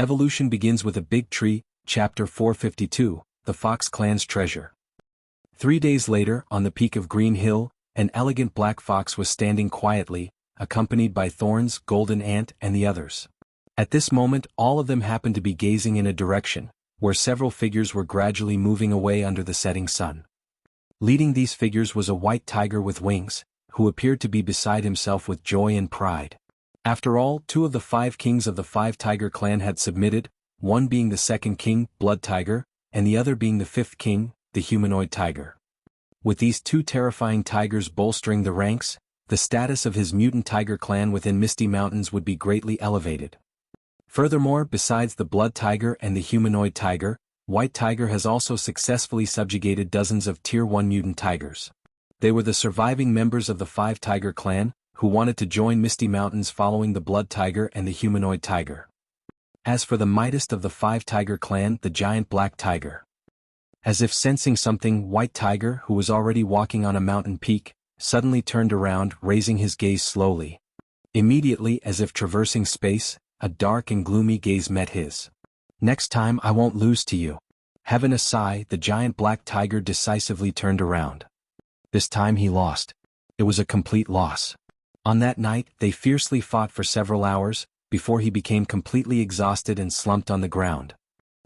Evolution begins with a big tree, chapter 452, the Fox Clan's treasure. 3 days later, on the peak of Green Hill, an elegant black fox was standing quietly, accompanied by Thorns, Golden Ant, and the others. At this moment, all of them happened to be gazing in a direction, where several figures were gradually moving away under the setting sun. Leading these figures was a white tiger with wings, who appeared to be beside himself with joy and pride. After all, 2 of the 5 kings of the 5 tiger clan had submitted, one being the 2nd king, Blood Tiger, and the other being the 5th king, the humanoid tiger. With these 2 terrifying tigers bolstering the ranks, the status of his mutant tiger clan within Misty Mountains would be greatly elevated. Furthermore, besides the Blood Tiger and the humanoid tiger, White Tiger has also successfully subjugated dozens of Tier 1 mutant tigers. They were the surviving members of the 5 tiger clan, who wanted to join Misty Mountains following the Blood Tiger and the humanoid tiger. As for the mightest of the 5 tiger clan, the giant black tiger. As if sensing something, White Tiger, who was already walking on a mountain peak, suddenly turned around, raising his gaze slowly. Immediately, as if traversing space, a dark and gloomy gaze met his. "Next time I won't lose to you." Having a sigh, the giant black tiger decisively turned around. This time he lost. It was a complete loss. On that night, they fiercely fought for several hours, before he became completely exhausted and slumped on the ground.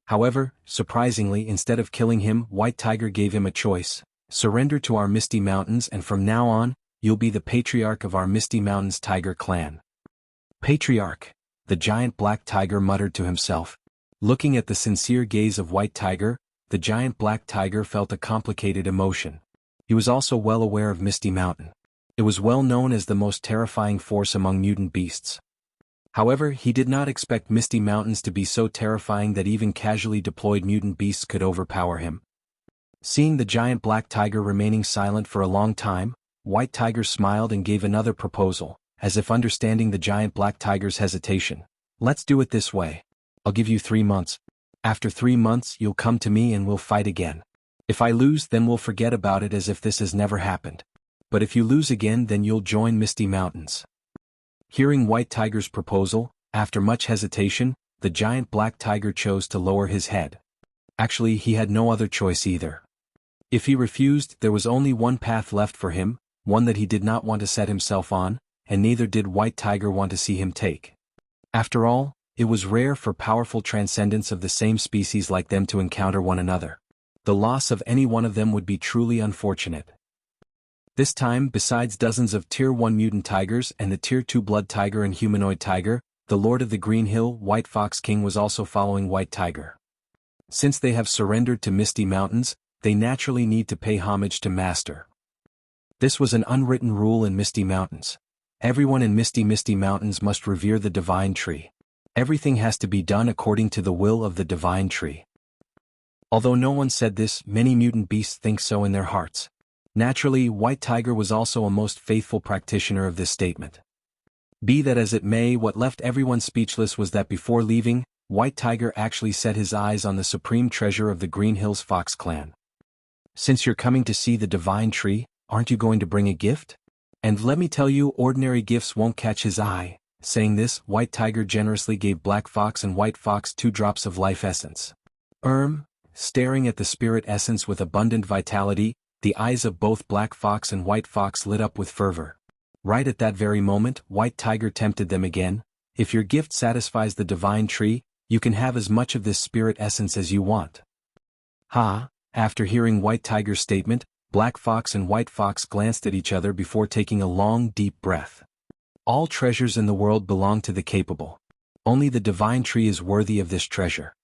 However, surprisingly, instead of killing him, White Tiger gave him a choice: surrender to our Misty Mountains, and from now on, you'll be the patriarch of our Misty Mountains tiger clan. Patriarch, the giant black tiger muttered to himself. Looking at the sincere gaze of White Tiger, the giant black tiger felt a complicated emotion. He was also well aware of Misty Mountain. It was well known as the most terrifying force among mutant beasts. However, he did not expect Misty Mountains to be so terrifying that even casually deployed mutant beasts could overpower him. Seeing the giant black tiger remaining silent for a long time, White Tiger smiled and gave another proposal, as if understanding the giant black tiger's hesitation. "Let's do it this way. I'll give you 3 months. After 3 months, you'll come to me and we'll fight again. If I lose, then we'll forget about it as if this has never happened. But if you lose again, then you'll join Misty Mountains." Hearing White Tiger's proposal, after much hesitation, the giant black tiger chose to lower his head. Actually, he had no other choice either. If he refused, there was only one path left for him, one that he did not want to set himself on, and neither did White Tiger want to see him take. After all, it was rare for powerful transcendents of the same species like them to encounter one another. The loss of any one of them would be truly unfortunate. This time, besides dozens of Tier 1 mutant tigers and the Tier 2 Blood Tiger and humanoid tiger, the Lord of the Green Hill, White Fox King, was also following White Tiger. Since they have surrendered to Misty Mountains, they naturally need to pay homage to Master. This was an unwritten rule in Misty Mountains. Everyone in Misty Mountains must revere the Divine Tree. Everything has to be done according to the will of the Divine Tree. Although no one said this, many mutant beasts think so in their hearts. Naturally, White Tiger was also a most faithful practitioner of this statement. Be that as it may, what left everyone speechless was that before leaving, White Tiger actually set his eyes on the supreme treasure of the Green Hills Fox clan. "Since you're coming to see the Divine Tree, aren't you going to bring a gift? And let me tell you, ordinary gifts won't catch his eye." Saying this, White Tiger generously gave Black Fox and White Fox 2 drops of life essence. Staring at the spirit essence with abundant vitality, the eyes of both Black Fox and White Fox lit up with fervor. Right at that very moment, White Tiger tempted them again. "If your gift satisfies the Divine Tree, you can have as much of this spirit essence as you want." After hearing White Tiger's statement, Black Fox and White Fox glanced at each other before taking a long, deep breath. All treasures in the world belong to the capable. Only the Divine Tree is worthy of this treasure.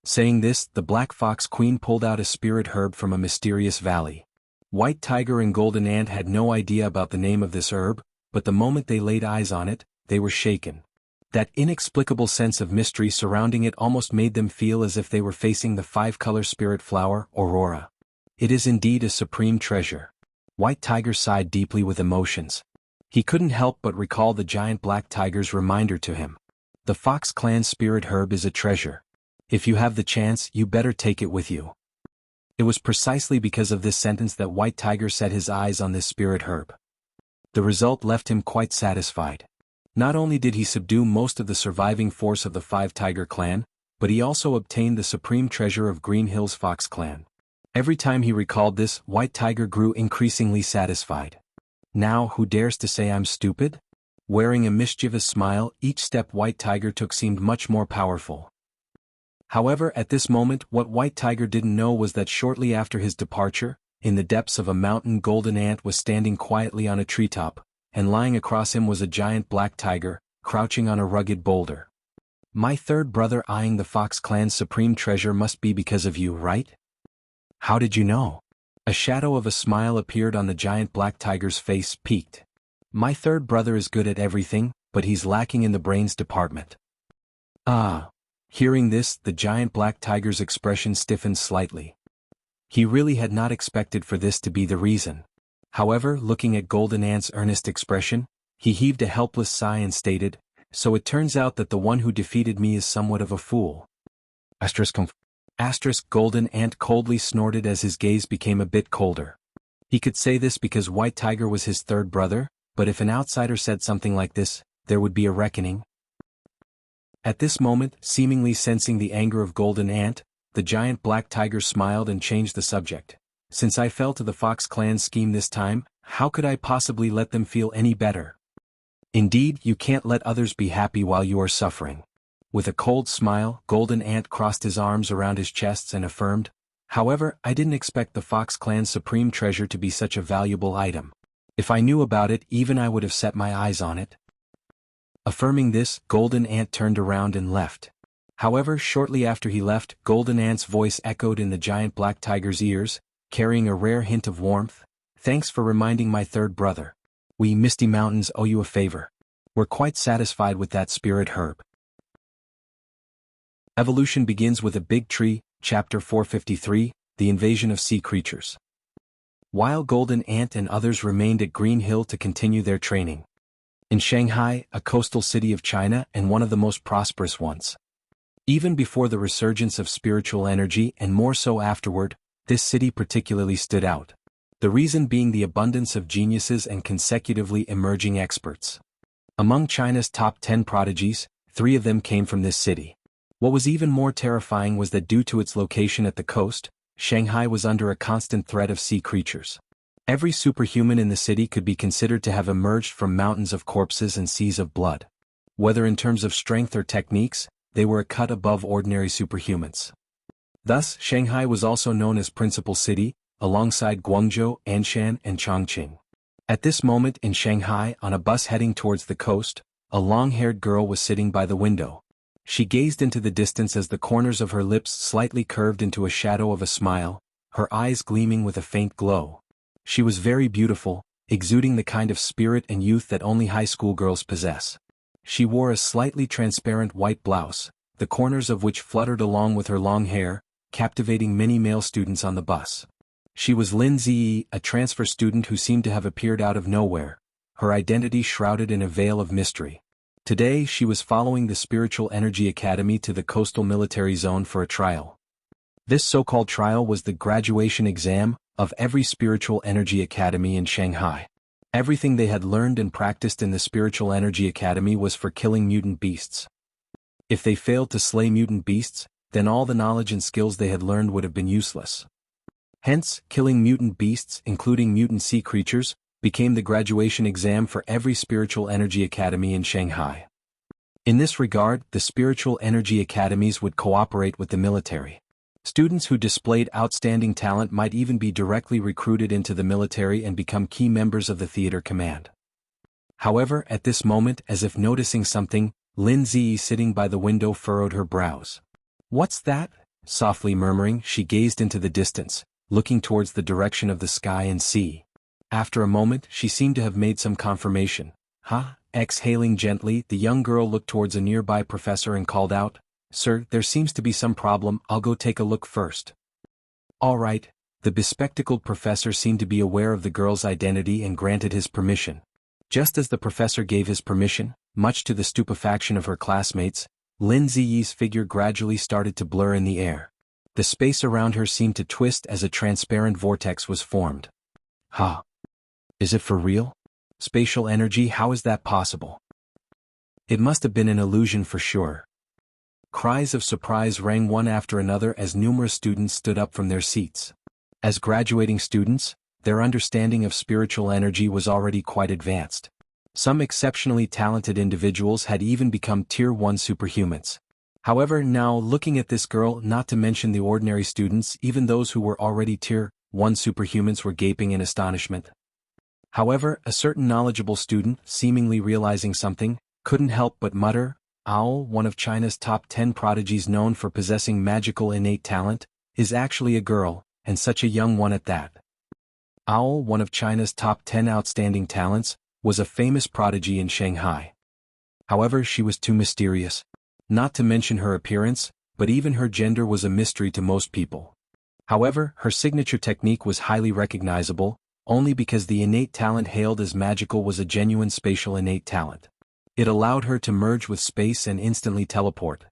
Saying this, the Black Fox Queen pulled out a spirit herb from a mysterious valley. White Tiger and Golden Ant had no idea about the name of this herb, but the moment they laid eyes on it, they were shaken. That inexplicable sense of mystery surrounding it almost made them feel as if they were facing the 5-color spirit flower, Aurora. It is indeed a supreme treasure. White Tiger sighed deeply with emotions. He couldn't help but recall the giant black tiger's reminder to him. The Fox Clan spirit herb is a treasure. If you have the chance, you better take it with you. It was precisely because of this sentence that White Tiger set his eyes on this spirit herb. The result left him quite satisfied. Not only did he subdue most of the surviving force of the Five Tiger clan, but he also obtained the supreme treasure of Green Hill's Fox clan. Every time he recalled this, White Tiger grew increasingly satisfied. Now, who dares to say I'm stupid? Wearing a mischievous smile, each step White Tiger took seemed much more powerful. However, at this moment, what White Tiger didn't know was that shortly after his departure, in the depths of a mountain, Golden Ant was standing quietly on a treetop, and lying across him was a giant black tiger, crouching on a rugged boulder. My third brother, eyeing the Fox clan's supreme treasure must be because of you, right? How did you know? A shadow of a smile appeared on the giant black tiger's face, peaked. My third brother is good at everything, but he's lacking in the brains department. Ah. Hearing this, the giant black tiger's expression stiffened slightly. He really had not expected for this to be the reason. However, looking at Golden Ant's earnest expression, he heaved a helpless sigh and stated, "So it turns out that the one who defeated me is somewhat of a fool." Golden Ant coldly snorted as his gaze became a bit colder. He could say this because White Tiger was his third brother, but if an outsider said something like this, there would be a reckoning. At this moment, seemingly sensing the anger of Golden Ant, the giant black tiger smiled and changed the subject. Since I fell to the Fox clan's scheme this time, how could I possibly let them feel any better? Indeed, you can't let others be happy while you are suffering. With a cold smile, Golden Ant crossed his arms around his chest and affirmed, "However, I didn't expect the Fox clan's supreme treasure to be such a valuable item. If I knew about it, even I would have set my eyes on it." Affirming this, Golden Ant turned around and left. However, shortly after he left, Golden Ant's voice echoed in the giant black tiger's ears, carrying a rare hint of warmth. "Thanks for reminding my third brother. We Misty Mountains owe you a favor. We're quite satisfied with that spirit herb." Evolution begins with a big tree, Chapter 453, The Invasion of Sea Creatures. While Golden Ant and others remained at Green Hill to continue their training. In Shanghai, a coastal city of China and one of the most prosperous ones. Even before the resurgence of spiritual energy and more so afterward, this city particularly stood out. The reason being the abundance of geniuses and consecutively emerging experts. Among China's top 10 prodigies, 3 of them came from this city. What was even more terrifying was that due to its location at the coast, Shanghai was under a constant threat of sea creatures. Every superhuman in the city could be considered to have emerged from mountains of corpses and seas of blood. Whether in terms of strength or techniques, they were a cut above ordinary superhumans. Thus, Shanghai was also known as Principal City, alongside Guangzhou, Anshan, and Chongqing. At this moment in Shanghai, on a bus heading towards the coast, a long-haired girl was sitting by the window. She gazed into the distance as the corners of her lips slightly curved into a shadow of a smile, her eyes gleaming with a faint glow. She was very beautiful, exuding the kind of spirit and youth that only high school girls possess. She wore a slightly transparent white blouse, the corners of which fluttered along with her long hair, captivating many male students on the bus. She was Lin Ziyi, a transfer student who seemed to have appeared out of nowhere, her identity shrouded in a veil of mystery. Today she was following the Spiritual Energy Academy to the coastal military zone for a trial. This so-called trial was the graduation exam of every Spiritual Energy Academy in Shanghai. Everything they had learned and practiced in the Spiritual Energy Academy was for killing mutant beasts. If they failed to slay mutant beasts, then all the knowledge and skills they had learned would have been useless. Hence, killing mutant beasts, including mutant sea creatures, became the graduation exam for every Spiritual Energy Academy in Shanghai. In this regard, the Spiritual Energy Academies would cooperate with the military. Students who displayed outstanding talent might even be directly recruited into the military and become key members of the theater command. However, at this moment, as if noticing something, Lin Ziyi sitting by the window furrowed her brows. "What's that?" Softly murmuring, she gazed into the distance, looking towards the direction of the sky and sea. After a moment, she seemed to have made some confirmation. "Huh?" Exhaling gently, the young girl looked towards a nearby professor and called out, "Sir, there seems to be some problem, I'll go take a look first." "All right." The bespectacled professor seemed to be aware of the girl's identity and granted his permission. Just as the professor gave his permission, much to the stupefaction of her classmates, Lin Ziyi's figure gradually started to blur in the air. The space around her seemed to twist as a transparent vortex was formed. "Huh? Is it for real? Spatial energy, how is that possible?" It must have been an illusion for sure. Cries of surprise rang one after another as numerous students stood up from their seats. As graduating students, their understanding of spiritual energy was already quite advanced. Some exceptionally talented individuals had even become Tier 1 superhumans. However, now looking at this girl, not to mention the ordinary students, even those who were already Tier 1 superhumans were gaping in astonishment. However, a certain knowledgeable student, seemingly realizing something, couldn't help but mutter, "Owl, one of China's top 10 prodigies known for possessing magical innate talent, is actually a girl, and such a young one at that." Owl, one of China's top 10 outstanding talents, was a famous prodigy in Shanghai. However, she was too mysterious. Not to mention her appearance, but even her gender was a mystery to most people. However, her signature technique was highly recognizable, only because the innate talent hailed as magical was a genuine spatial innate talent. It allowed her to merge with space and instantly teleport.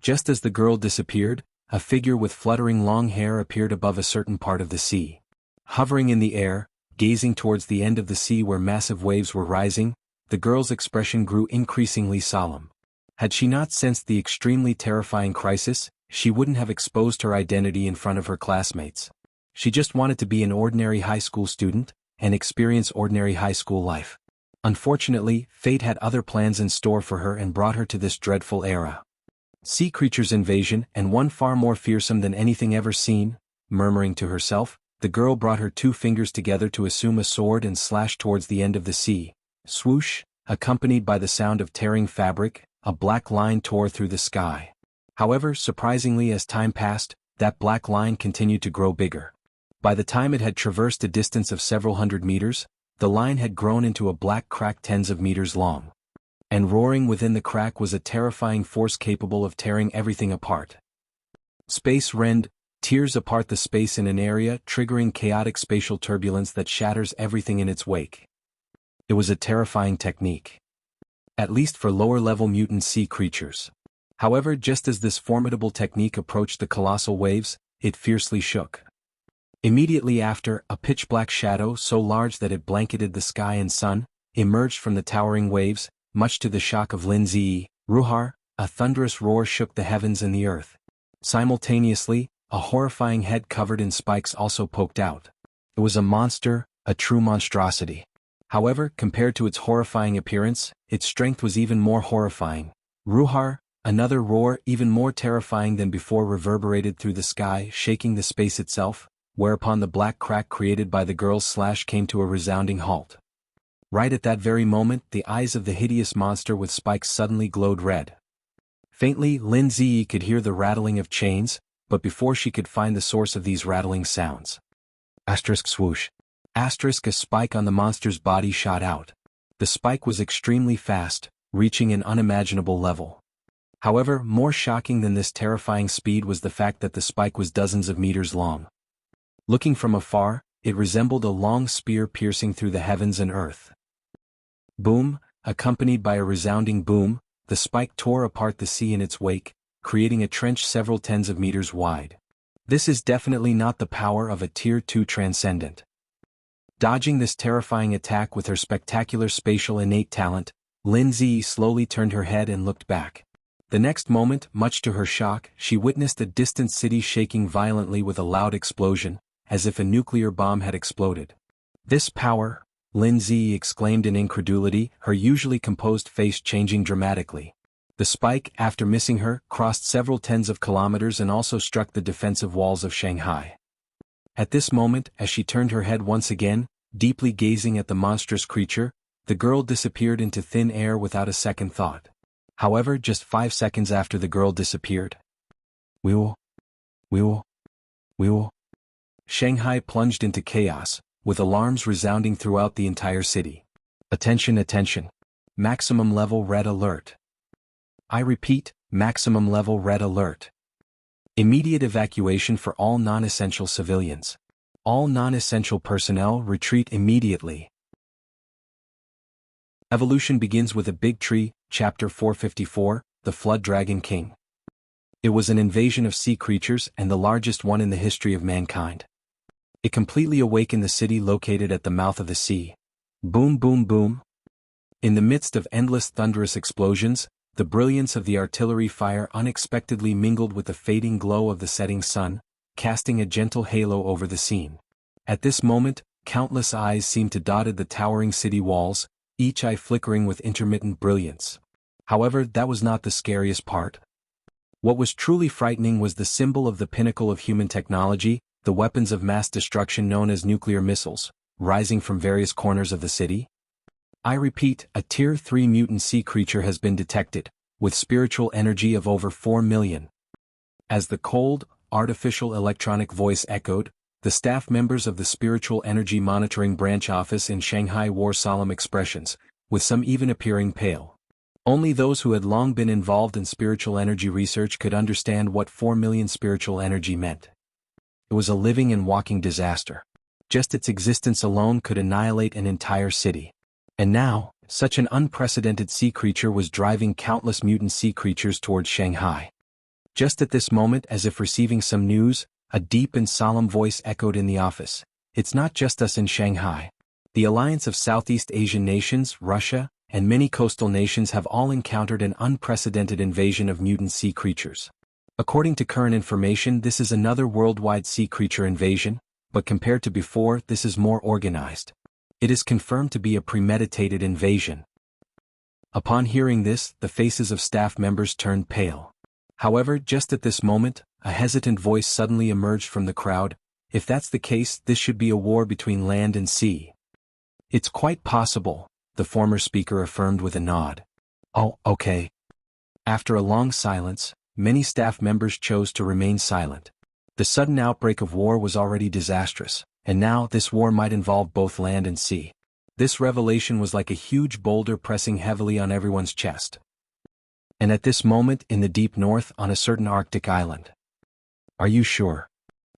Just as the girl disappeared, a figure with fluttering long hair appeared above a certain part of the sea. Hovering in the air, gazing towards the end of the sea where massive waves were rising, the girl's expression grew increasingly solemn. Had she not sensed the extremely terrifying crisis, she wouldn't have exposed her identity in front of her classmates. She just wanted to be an ordinary high school student, and experience ordinary high school life. Unfortunately, fate had other plans in store for her and brought her to this dreadful era. Sea creatures invasion, and one far more fearsome than anything ever seen. Murmuring to herself, the girl brought her 2 fingers together to assume a sword and slash towards the end of the sea. Swoosh, accompanied by the sound of tearing fabric, a black line tore through the sky. However, surprisingly, as time passed, that black line continued to grow bigger. By the time it had traversed a distance of several hundred meters, the line had grown into a black crack tens of meters long. And roaring within the crack was a terrifying force capable of tearing everything apart. Space rend, tears apart the space in an area, triggering chaotic spatial turbulence that shatters everything in its wake. It was a terrifying technique. At least for lower-level mutant sea creatures. However, just as this formidable technique approached the colossal waves, it fiercely shook. Immediately after, a pitch-black shadow so large that it blanketed the sky and sun, emerged from the towering waves, much to the shock of Lin Ziyi. Ruhar, a thunderous roar shook the heavens and the earth. Simultaneously, a horrifying head covered in spikes also poked out. It was a monster, a true monstrosity. However, compared to its horrifying appearance, its strength was even more horrifying. Ruhar, another roar even more terrifying than before reverberated through the sky, shaking the space itself, whereupon the black crack created by the girl's slash came to a resounding halt. Right at that very moment, the eyes of the hideous monster with spikes suddenly glowed red. Faintly, Lin Ziyi could hear the rattling of chains, but before she could find the source of these rattling sounds. Asterisk swoosh. Asterisk a spike on the monster's body shot out. The spike was extremely fast, reaching an unimaginable level. However, more shocking than this terrifying speed was the fact that the spike was dozens of meters long. Looking from afar, it resembled a long spear piercing through the heavens and earth. Boom, accompanied by a resounding boom, the spike tore apart the sea in its wake, creating a trench several tens of meters wide. This is definitely not the power of a Tier 2 transcendent. Dodging this terrifying attack with her spectacular spatial innate talent, Lin Ziyi slowly turned her head and looked back. The next moment, much to her shock, she witnessed a distant city shaking violently with a loud explosion, as if a nuclear bomb had exploded. This power, Lin Ziyi exclaimed in incredulity, her usually composed face changing dramatically. The spike, after missing her, crossed several tens of kilometers and also struck the defensive walls of Shanghai. At this moment, as she turned her head once again, deeply gazing at the monstrous creature, the girl disappeared into thin air without a second thought. However, just 5 seconds after the girl disappeared, we will. Shanghai plunged into chaos, with alarms resounding throughout the entire city. Attention, attention. Maximum level red alert. I repeat, maximum level red alert. Immediate evacuation for all non-essential civilians. All non-essential personnel retreat immediately. Evolution begins with a big tree, Chapter 454, The Flood Dragon King. It was an invasion of sea creatures and the largest one in the history of mankind. It completely awakened the city located at the mouth of the sea. Boom boom boom. In the midst of endless thunderous explosions, the brilliance of the artillery fire unexpectedly mingled with the fading glow of the setting sun, casting a gentle halo over the scene. At this moment, countless eyes seemed to dot the towering city walls, each eye flickering with intermittent brilliance. However, that was not the scariest part. What was truly frightening was the symbol of the pinnacle of human technology, the weapons of mass destruction known as nuclear missiles, rising from various corners of the city. I repeat, a Tier 3 mutant sea creature has been detected, with spiritual energy of over 4 million. As the cold, artificial electronic voice echoed, the staff members of the Spiritual Energy Monitoring Branch Office in Shanghai wore solemn expressions, with some even appearing pale. Only those who had long been involved in spiritual energy research could understand what 4 million spiritual energy meant. It was a living and walking disaster. Just its existence alone could annihilate an entire city. And now, such an unprecedented sea creature was driving countless mutant sea creatures towards Shanghai. Just at this moment, as if receiving some news, a deep and solemn voice echoed in the office. It's not just us in Shanghai. The alliance of Southeast Asian nations, Russia, and many coastal nations have all encountered an unprecedented invasion of mutant sea creatures. According to current information, this is another worldwide sea creature invasion, but compared to before, this is more organized. It is confirmed to be a premeditated invasion. Upon hearing this, the faces of staff members turned pale. However, just at this moment, a hesitant voice suddenly emerged from the crowd. If that's the case, this should be a war between land and sea. It's quite possible, the former speaker affirmed with a nod. Oh, okay. After a long silence, many staff members chose to remain silent. The sudden outbreak of war was already disastrous, and now this war might involve both land and sea. This revelation was like a huge boulder pressing heavily on everyone's chest. And at this moment, in the deep north, on a certain Arctic island. Are you sure?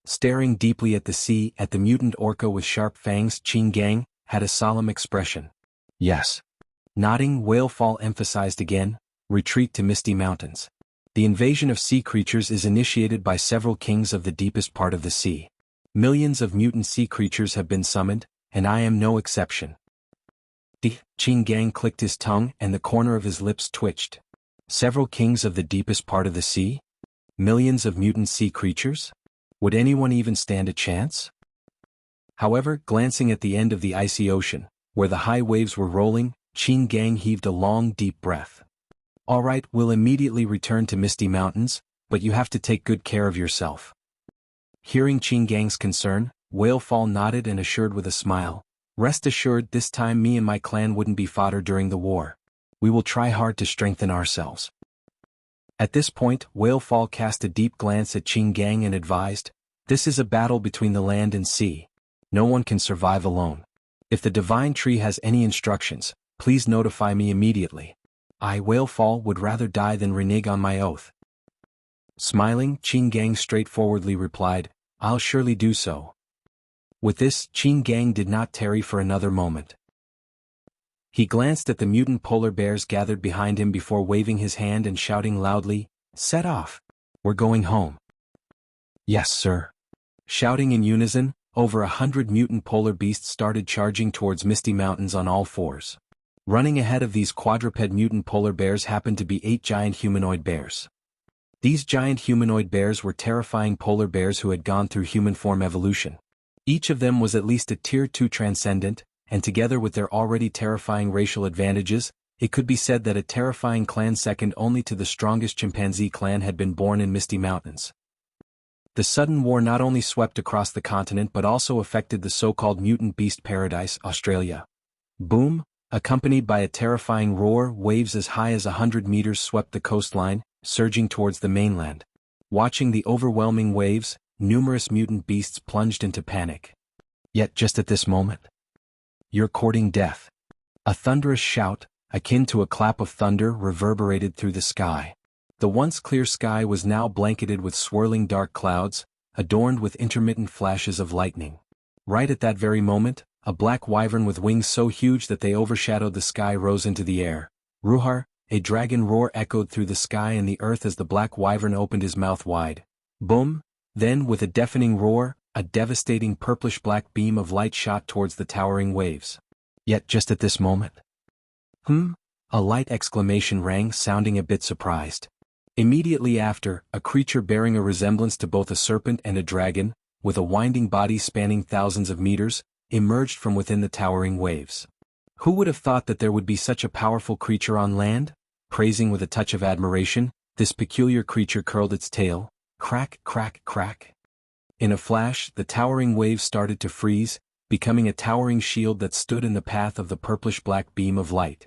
Staring deeply at the sea, at the mutant orca with sharp fangs, Qin Gang had a solemn expression. Yes. Nodding, Whalefall emphasized again, retreat to Misty Mountains. The invasion of sea creatures is initiated by several kings of the deepest part of the sea. Millions of mutant sea creatures have been summoned, and I am no exception. Qin Gang clicked his tongue and the corner of his lips twitched. Several kings of the deepest part of the sea? Millions of mutant sea creatures? Would anyone even stand a chance? However, glancing at the end of the icy ocean, where the high waves were rolling, Qin Gang heaved a long, deep breath. All right, we'll immediately return to Misty Mountains, but you have to take good care of yourself. Hearing Qin Gang's concern, Whalefall nodded and assured with a smile. Rest assured, this time me and my clan wouldn't be fodder during the war. We will try hard to strengthen ourselves. At this point, Whalefall cast a deep glance at Qin Gang and advised, this is a battle between the land and sea. No one can survive alone. If the divine tree has any instructions, please notify me immediately. I, Whalefall, would rather die than renege on my oath. Smiling, Qin Gang straightforwardly replied, I'll surely do so. With this, Qin Gang did not tarry for another moment. He glanced at the mutant polar bears gathered behind him before waving his hand and shouting loudly, set off. We're going home. Yes, sir. Shouting in unison, over 100 mutant polar beasts started charging towards Misty Mountains on all fours. Running ahead of these quadruped mutant polar bears happened to be 8 giant humanoid bears. These giant humanoid bears were terrifying polar bears who had gone through human form evolution. Each of them was at least a Tier 2 transcendent, and together with their already terrifying racial advantages, it could be said that a terrifying clan second only to the strongest chimpanzee clan had been born in Misty Mountains. The sudden war not only swept across the continent but also affected the so-called mutant beast paradise, Australia. Boom, accompanied by a terrifying roar, waves as high as 100 meters swept the coastline, surging towards the mainland. Watching the overwhelming waves, numerous mutant beasts plunged into panic. Yet just at this moment, you're courting death. A thunderous shout, akin to a clap of thunder, reverberated through the sky. The once clear sky was now blanketed with swirling dark clouds, adorned with intermittent flashes of lightning. Right at that very moment, a black wyvern with wings so huge that they overshadowed the sky rose into the air. Ruhar, a dragon roar echoed through the sky and the earth as the black wyvern opened his mouth wide. Boom! Then, with a deafening roar, a devastating purplish-black beam of light shot towards the towering waves. Yet just at this moment, A light exclamation rang, sounding a bit surprised. Immediately after, a creature bearing a resemblance to both a serpent and a dragon, with a winding body spanning thousands of meters, emerged from within the towering waves. Who would have thought that there would be such a powerful creature on land? Praising with a touch of admiration, this peculiar creature curled its tail. Crack, crack, crack. In a flash, the towering waves started to freeze, becoming a towering shield that stood in the path of the purplish-black beam of light.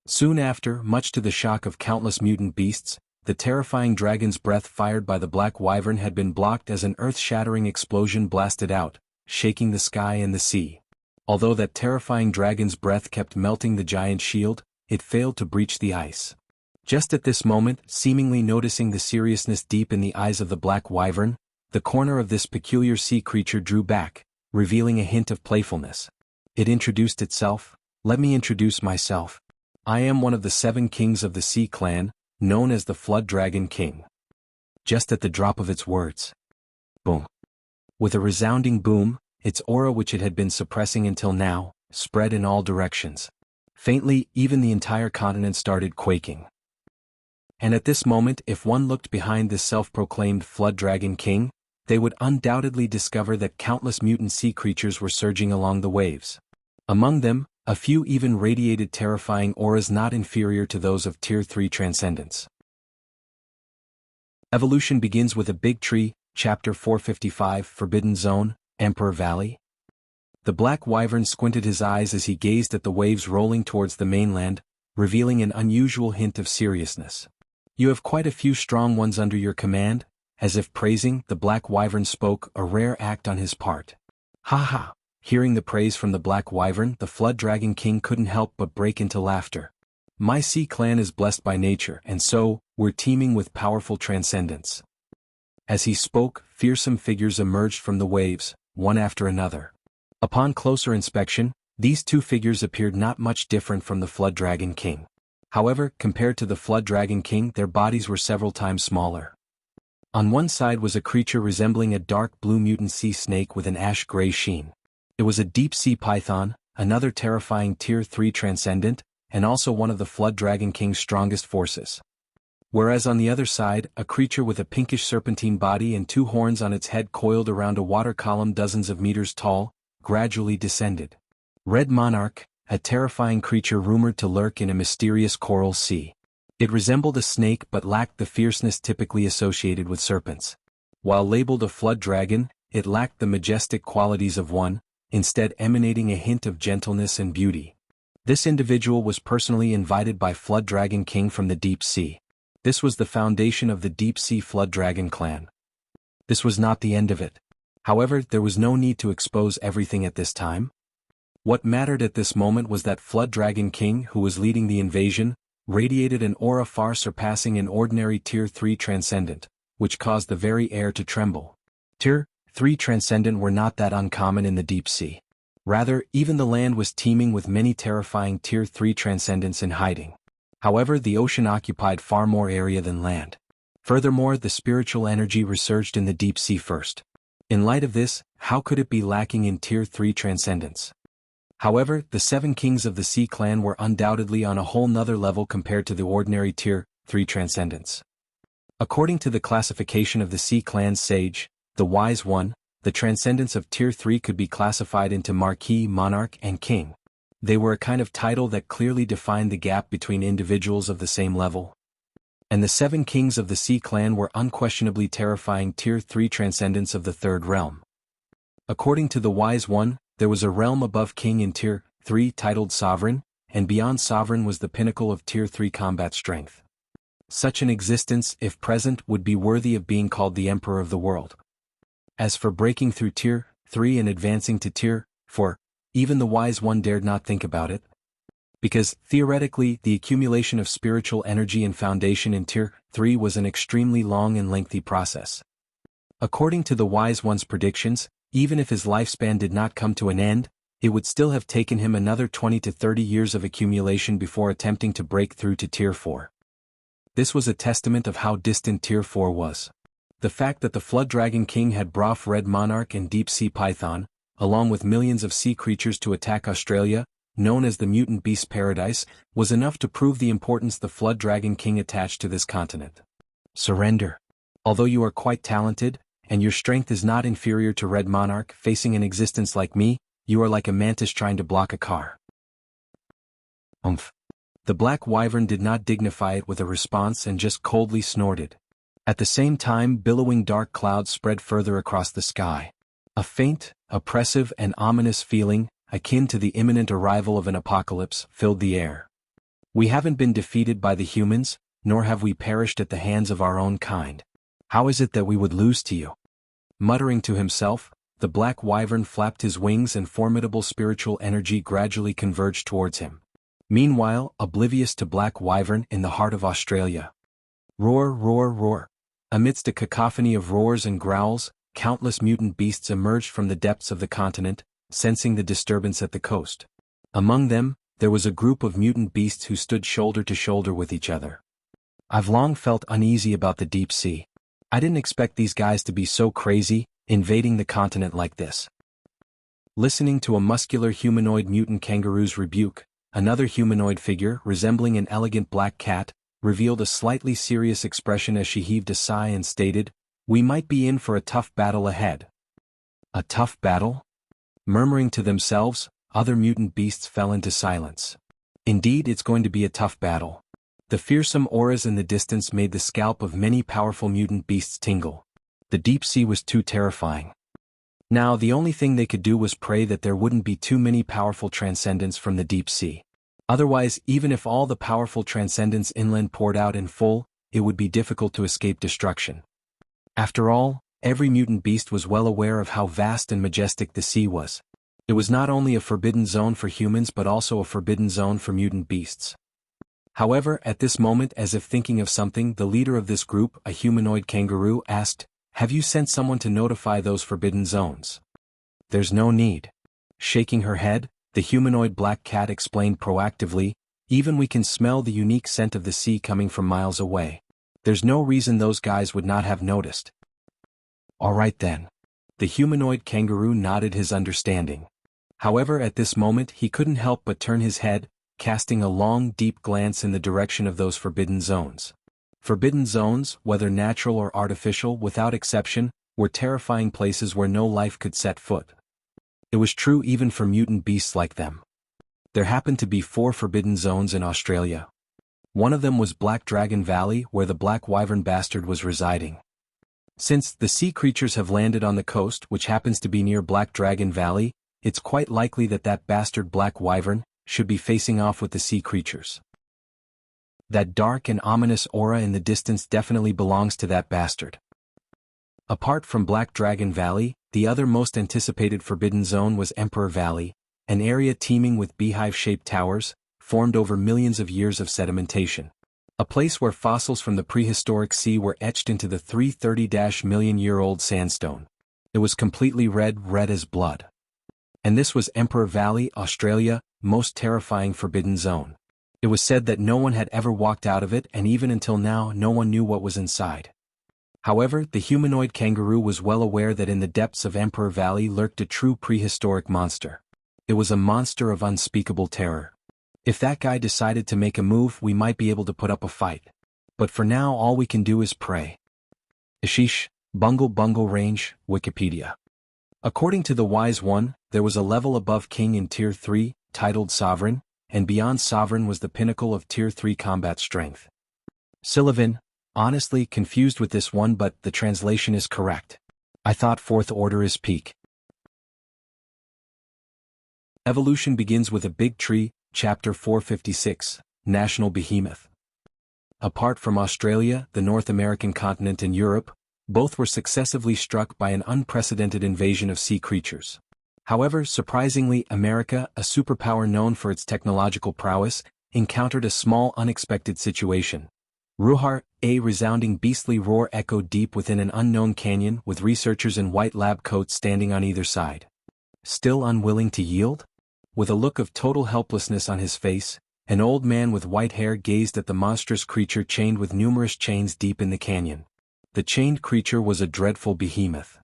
Soon after, much to the shock of countless mutant beasts, the terrifying dragon's breath fired by the black wyvern had been blocked as an earth-shattering explosion blasted out, shaking the sky and the sea. Although that terrifying dragon's breath kept melting the giant shield, it failed to breach the ice. Just at this moment, seemingly noticing the seriousness deep in the eyes of the black wyvern, the corner of this peculiar sea creature drew back, revealing a hint of playfulness. It introduced itself. Let me introduce myself. I am one of the 7 kings of the Sea Clan, known as the Flood Dragon King. Just at the drop of its words. Boom. With a resounding boom, its aura, which it had been suppressing until now, spread in all directions. Faintly, even the entire continent started quaking. And at this moment, if one looked behind this self-proclaimed Flood Dragon King, they would undoubtedly discover that countless mutant sea creatures were surging along the waves. Among them, a few even radiated terrifying auras not inferior to those of Tier 3 Transcendence. Evolution begins with a big tree, Chapter 455, Forbidden Zone, Emperor Valley. The black wyvern squinted his eyes as he gazed at the waves rolling towards the mainland, revealing an unusual hint of seriousness. You have quite a few strong ones under your command. As if praising, the black wyvern spoke, a rare act on his part. Ha ha! Hearing the praise from the black wyvern, the Flood Dragon King couldn't help but break into laughter. My sea clan is blessed by nature, and so, we're teeming with powerful transcendence. As he spoke, fearsome figures emerged from the waves, one after another. Upon closer inspection, these 2 figures appeared not much different from the Flood Dragon King. However, compared to the Flood Dragon King, their bodies were several times smaller. On one side was a creature resembling a dark blue mutant sea snake with an ash-gray sheen. It was a deep-sea python, another terrifying Tier 3 Transcendent, and also one of the Flood Dragon King's strongest forces. Whereas on the other side, a creature with a pinkish serpentine body and 2 horns on its head coiled around a water column dozens of meters tall, gradually descended. Red Monarch, a terrifying creature rumored to lurk in a mysterious coral sea. It resembled a snake but lacked the fierceness typically associated with serpents. While labeled a flood dragon, it lacked the majestic qualities of one, instead emanating a hint of gentleness and beauty. This individual was personally invited by Flood Dragon King from the deep sea. This was the foundation of the Deep Sea Flood Dragon clan. This was not the end of it. However, there was no need to expose everything at this time. What mattered at this moment was that Flood Dragon King, who was leading the invasion, radiated an aura far surpassing an ordinary Tier 3 Transcendent, which caused the very air to tremble. Tier 3 Transcendent were not that uncommon in the deep sea. Rather, even the land was teeming with many terrifying Tier 3 Transcendents in hiding. However, the ocean occupied far more area than land. Furthermore, the spiritual energy resurged in the deep sea first. In light of this, how could it be lacking in Tier 3 Transcendence? However, the 7 kings of the Sea Clan were undoubtedly on a whole nother level compared to the ordinary Tier 3 Transcendents. According to the classification of the Sea Clan's sage, the Wise One, the Transcendents of Tier 3 could be classified into Marquis, Monarch, and King. They were a kind of title that clearly defined the gap between individuals of the same level. And the 7 kings of the Sea Clan were unquestionably terrifying Tier 3 Transcendents of the Third Realm. According to the Wise One, there was a realm above King in Tier 3 titled Sovereign, and beyond Sovereign was the pinnacle of Tier 3 combat strength. Such an existence, if present, would be worthy of being called the Emperor of the world. As for breaking through Tier 3 and advancing to Tier 4, even the Wise One dared not think about it. Because, theoretically, the accumulation of spiritual energy and foundation in Tier 3 was an extremely long and lengthy process. According to the Wise One's predictions, even if his lifespan did not come to an end, it would still have taken him another 20 to 30 years of accumulation before attempting to break through to Tier 4. This was a testament of how distant Tier 4 was. The fact that the Flood Dragon King had brought Red Monarch and Deep Sea Python, along with millions of sea creatures to attack Australia, known as the Mutant Beast Paradise, was enough to prove the importance the Flood Dragon King attached to this continent. Surrender. Although you are quite talented, and your strength is not inferior to Red Monarch facing an existence like me, you are like a mantis trying to block a car. Umph. The Black Wyvern did not dignify it with a response and just coldly snorted. At the same time, billowing dark clouds spread further across the sky. A faint, oppressive and ominous feeling, akin to the imminent arrival of an apocalypse, filled the air. We haven't been defeated by the humans, nor have we perished at the hands of our own kind. How is it that we would lose to you? Muttering to himself, the Black Wyvern flapped his wings and formidable spiritual energy gradually converged towards him. Meanwhile, oblivious to Black Wyvern in the heart of Australia. Roar, roar, roar. Amidst a cacophony of roars and growls, countless mutant beasts emerged from the depths of the continent, sensing the disturbance at the coast. Among them, there was a group of mutant beasts who stood shoulder to shoulder with each other. I've long felt uneasy about the deep sea. I didn't expect these guys to be so crazy, invading the continent like this. Listening to a muscular humanoid mutant kangaroo's rebuke, another humanoid figure, resembling an elegant black cat, revealed a slightly serious expression as she heaved a sigh and stated, "We might be in for a tough battle ahead." A tough battle? Murmuring to themselves, other mutant beasts fell into silence. Indeed, it's going to be a tough battle. The fearsome auras in the distance made the scalp of many powerful mutant beasts tingle. The deep sea was too terrifying. Now the only thing they could do was pray that there wouldn't be too many powerful transcendents from the deep sea. Otherwise, even if all the powerful transcendents inland poured out in full, it would be difficult to escape destruction. After all, every mutant beast was well aware of how vast and majestic the sea was. It was not only a forbidden zone for humans but also a forbidden zone for mutant beasts. However, at this moment, as if thinking of something, the leader of this group, a humanoid kangaroo, asked, "Have you sent someone to notify those forbidden zones?" "There's no need." Shaking her head, the humanoid black cat explained proactively, "Even we can smell the unique scent of the sea coming from miles away. There's no reason those guys would not have noticed." "All right then." The humanoid kangaroo nodded his understanding. However, at this moment he couldn't help but turn his head, casting a long, deep glance in the direction of those forbidden zones. Forbidden zones, whether natural or artificial, without exception, were terrifying places where no life could set foot. It was true even for mutant beasts like them. There happened to be 4 forbidden zones in Australia. One of them was Black Dragon Valley, where the Black Wyvern bastard was residing. Since the sea creatures have landed on the coast, which happens to be near Black Dragon Valley, it's quite likely that that bastard Black Wyvern should be facing off with the sea creatures. That dark and ominous aura in the distance definitely belongs to that bastard. Apart from Black Dragon Valley, the other most anticipated forbidden zone was Emperor Valley, an area teeming with beehive-shaped towers, formed over millions of years of sedimentation. A place where fossils from the prehistoric sea were etched into the 330-million-year-old sandstone. It was completely red as blood. And this was Emperor Valley, Australia, most terrifying forbidden zone. It was said that no one had ever walked out of it, and even until now no one knew what was inside. However, the humanoid kangaroo was well aware that in the depths of Emperor Valley lurked a true prehistoric monster. It was a monster of unspeakable terror. If that guy decided to make a move, we might be able to put up a fight. But for now all we can do is pray. Ashish, Bungle Range, Wikipedia. According to the Wise One, there was a level above King in Tier 3, titled Sovereign, and beyond Sovereign was the pinnacle of Tier 3 combat strength. Sylvan, honestly confused with this one, but the translation is correct. I thought 4th order is peak. Evolution begins with a big tree, Chapter 456, National Behemoth. Apart from Australia, the North American continent and Europe, both were successively struck by an unprecedented invasion of sea creatures. However, surprisingly, America, a superpower known for its technological prowess, encountered a small unexpected situation. Ruhar, a resounding beastly roar echoed deep within an unknown canyon with researchers in white lab coats standing on either side. Still unwilling to yield? With a look of total helplessness on his face, an old man with white hair gazed at the monstrous creature chained with numerous chains deep in the canyon. The chained creature was a dreadful behemoth.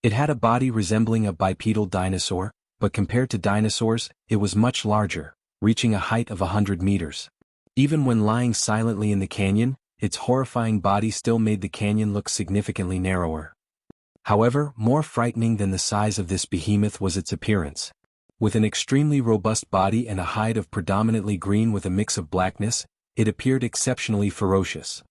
It had a body resembling a bipedal dinosaur, but compared to dinosaurs, it was much larger, reaching a height of 100 meters. Even when lying silently in the canyon, its horrifying body still made the canyon look significantly narrower. However, more frightening than the size of this behemoth was its appearance. With an extremely robust body and a hide of predominantly green with a mix of blackness, it appeared exceptionally ferocious.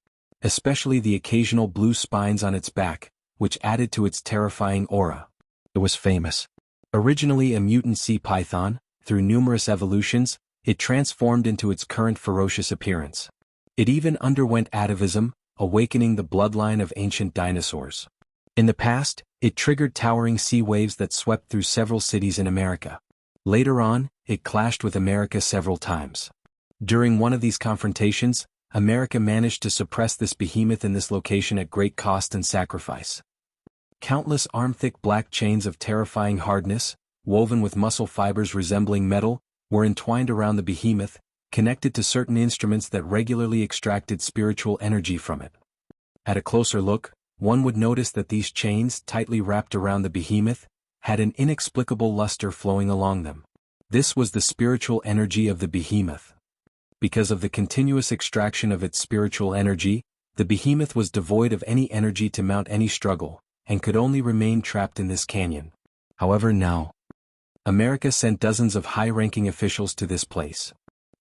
Especially the occasional blue spines on its back, which added to its terrifying aura. It was famous. Originally a mutant sea python, through numerous evolutions, it transformed into its current ferocious appearance. It even underwent atavism, awakening the bloodline of ancient dinosaurs. In the past, it triggered towering sea waves that swept through several cities in America. Later on, it clashed with America several times. During one of these confrontations, America managed to suppress this behemoth in this location at great cost and sacrifice. Countless arm-thick black chains of terrifying hardness, woven with muscle fibers resembling metal, were entwined around the behemoth, connected to certain instruments that regularly extracted spiritual energy from it. At a closer look, one would notice that these chains, tightly wrapped around the behemoth, had an inexplicable luster flowing along them. This was the spiritual energy of the behemoth. Because of the continuous extraction of its spiritual energy, the behemoth was devoid of any energy to mount any struggle, and could only remain trapped in this canyon. However, now, America sent dozens of high-ranking officials to this place.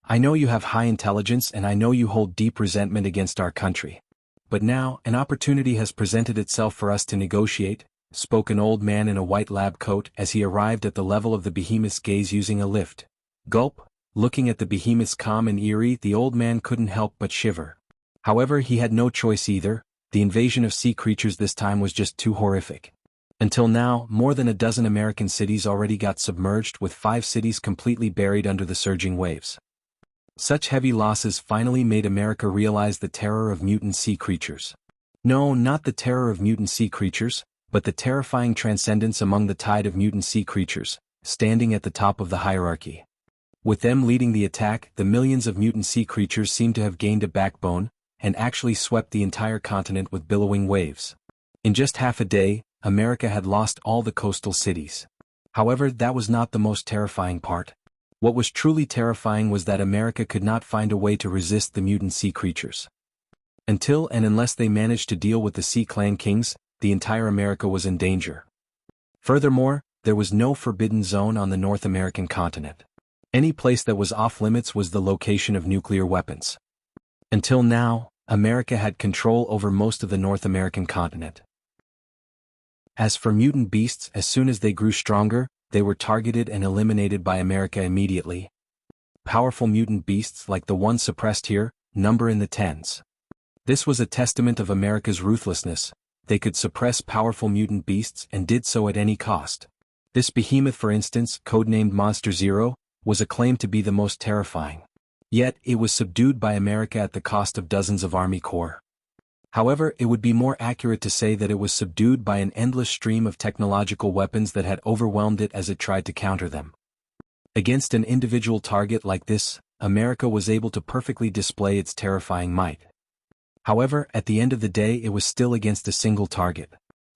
I know you have high intelligence and I know you hold deep resentment against our country. But now, an opportunity has presented itself for us to negotiate, spoke an old man in a white lab coat as he arrived at the level of the behemoth's gaze using a lift. Gulp. Looking at the behemoth's calm and eerie, the old man couldn't help but shiver. However, he had no choice either. The invasion of sea creatures this time was just too horrific. Until now, more than a dozen American cities already got submerged, with 5 cities completely buried under the surging waves. Such heavy losses finally made America realize the terror of mutant sea creatures. No, not the terror of mutant sea creatures, but the terrifying transcendence among the tide of mutant sea creatures, standing at the top of the hierarchy. With them leading the attack, the millions of mutant sea creatures seemed to have gained a backbone, and actually swept the entire continent with billowing waves. In just half a day, America had lost all the coastal cities. However, that was not the most terrifying part. What was truly terrifying was that America could not find a way to resist the mutant sea creatures. Until and unless they managed to deal with the Sea Clan Kings, the entire America was in danger. Furthermore, there was no forbidden zone on the North American continent. Any place that was off-limits was the location of nuclear weapons. Until now, America had control over most of the North American continent. As for mutant beasts, as soon as they grew stronger, they were targeted and eliminated by America immediately. Powerful mutant beasts like the one suppressed here, number in the tens. This was a testament of America's ruthlessness. They could suppress powerful mutant beasts and did so at any cost. This behemoth, for instance, codenamed Monster Zero, was acclaimed to be the most terrifying. Yet, it was subdued by America at the cost of dozens of Army Corps. However, it would be more accurate to say that it was subdued by an endless stream of technological weapons that had overwhelmed it as it tried to counter them. Against an individual target like this, America was able to perfectly display its terrifying might. However, at the end of the day, it was still against a single target.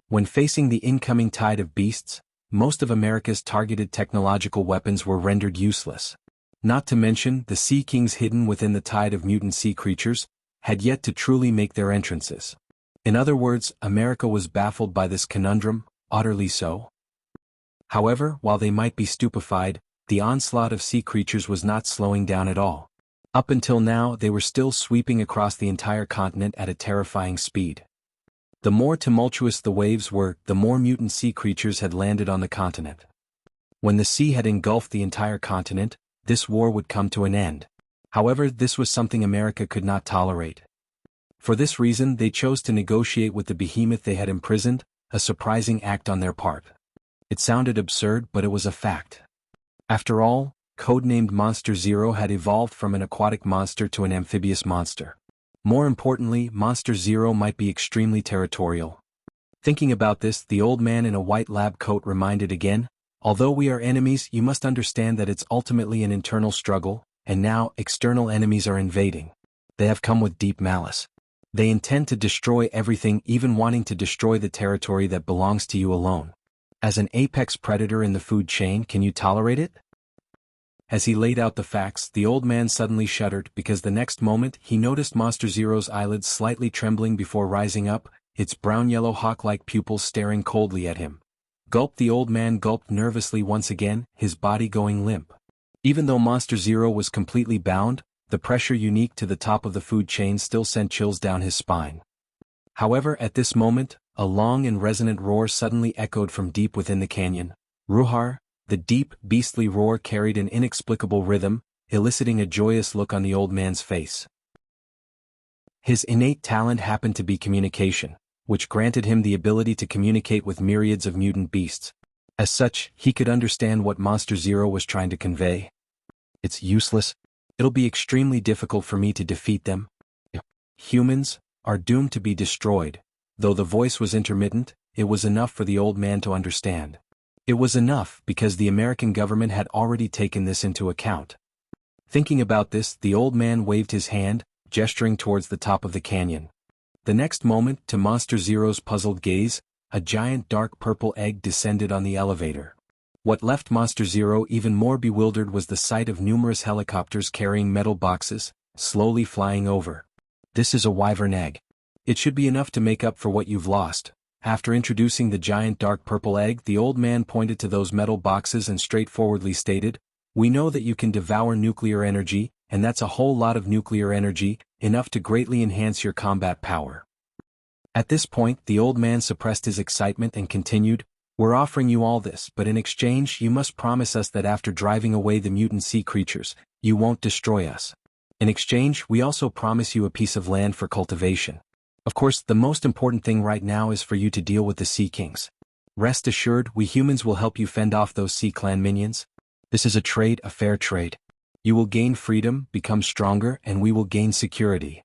When facing the incoming tide of beasts, most of America's targeted technological weapons were rendered useless. Not to mention, the Sea Kings hidden within the tide of mutant sea creatures had yet to truly make their entrances. In other words, America was baffled by this conundrum, utterly so. However, while they might be stupefied, the onslaught of sea creatures was not slowing down at all. Up until now, they were still sweeping across the entire continent at a terrifying speed. The more tumultuous the waves were, the more mutant sea creatures had landed on the continent. When the sea had engulfed the entire continent, this war would come to an end. However, this was something America could not tolerate. For this reason, they chose to negotiate with the behemoth they had imprisoned, a surprising act on their part. It sounded absurd, but it was a fact. After all, codenamed Monster Zero had evolved from an aquatic monster to an amphibious monster. More importantly, Monster Zero might be extremely territorial. Thinking about this, the old man in a white lab coat reminded again, although we are enemies, you must understand that it's ultimately an internal struggle, and now external enemies are invading. They have come with deep malice. They intend to destroy everything, even wanting to destroy the territory that belongs to you alone. As an apex predator in the food chain, can you tolerate it? As he laid out the facts, the old man suddenly shuddered because the next moment he noticed Monster Zero's eyelids slightly trembling before rising up, its brown-yellow hawk-like pupils staring coldly at him. Gulp! The old man gulped nervously once again, his body going limp. Even though Monster Zero was completely bound, the pressure unique to the top of the food chain still sent chills down his spine. However, at this moment, a long and resonant roar suddenly echoed from deep within the canyon. Ruhar! The deep, beastly roar carried an inexplicable rhythm, eliciting a joyous look on the old man's face. His innate talent happened to be communication, which granted him the ability to communicate with myriads of mutant beasts. As such, he could understand what Monster Zero was trying to convey. It's useless. It'll be extremely difficult for me to defeat them. Humans are doomed to be destroyed. Though the voice was intermittent, it was enough for the old man to understand. It was enough because the American government had already taken this into account. Thinking about this, the old man waved his hand, gesturing towards the top of the canyon. The next moment, to Monster Zero's puzzled gaze, a giant dark purple egg descended on the elevator. What left Monster Zero even more bewildered was the sight of numerous helicopters carrying metal boxes, slowly flying over. This is a wyvern egg. It should be enough to make up for what you've lost. After introducing the giant dark purple egg, the old man pointed to those metal boxes and straightforwardly stated, "We know that you can devour nuclear energy, and that's a whole lot of nuclear energy, enough to greatly enhance your combat power." At this point, the old man suppressed his excitement and continued, "We're offering you all this, but in exchange you must promise us that after driving away the mutant sea creatures, you won't destroy us. In exchange, we also promise you a piece of land for cultivation. Of course, the most important thing right now is for you to deal with the Sea Kings. Rest assured, we humans will help you fend off those Sea Clan minions. This is a fair trade. You will gain freedom, become stronger, and we will gain security."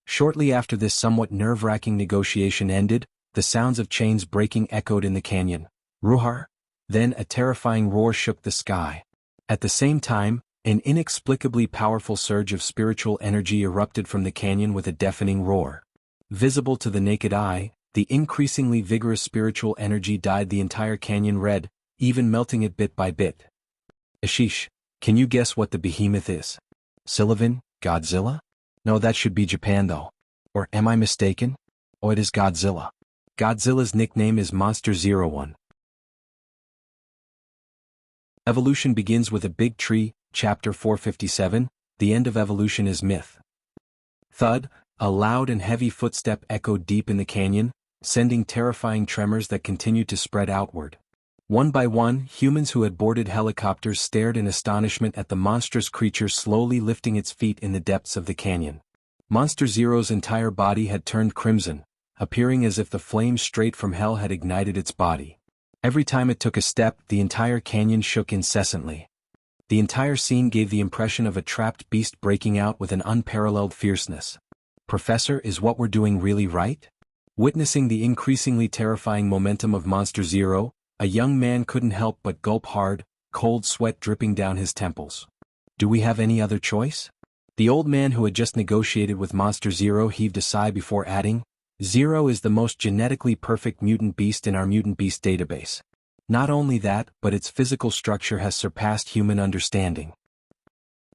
Shortly after this somewhat nerve-wracking negotiation ended, the sounds of chains breaking echoed in the canyon. Ruhar! Then a terrifying roar shook the sky. At the same time, an inexplicably powerful surge of spiritual energy erupted from the canyon with a deafening roar. Visible to the naked eye, the increasingly vigorous spiritual energy dyed the entire canyon red, even melting it bit by bit. Ashish, can you guess what the behemoth is? Sylvan? Godzilla? No, that should be Japan though. Or am I mistaken? Oh, it is Godzilla. Godzilla's nickname is Monster 01. Evolution begins with a big tree. Chapter 457, The End of Evolution is Myth. Thud, a loud and heavy footstep echoed deep in the canyon, sending terrifying tremors that continued to spread outward. One by one, humans who had boarded helicopters stared in astonishment at the monstrous creature slowly lifting its feet in the depths of the canyon. Monster Zero's entire body had turned crimson, appearing as if the flames straight from hell had ignited its body. Every time it took a step, the entire canyon shook incessantly. The entire scene gave the impression of a trapped beast breaking out with an unparalleled fierceness. "Professor, is what we're doing really right?" Witnessing the increasingly terrifying momentum of Monster Zero, a young man couldn't help but gulp hard, cold sweat dripping down his temples. "Do we have any other choice?" The old man who had just negotiated with Monster Zero heaved a sigh before adding, "Zero is the most genetically perfect mutant beast in our mutant beast database. Not only that, but its physical structure has surpassed human understanding.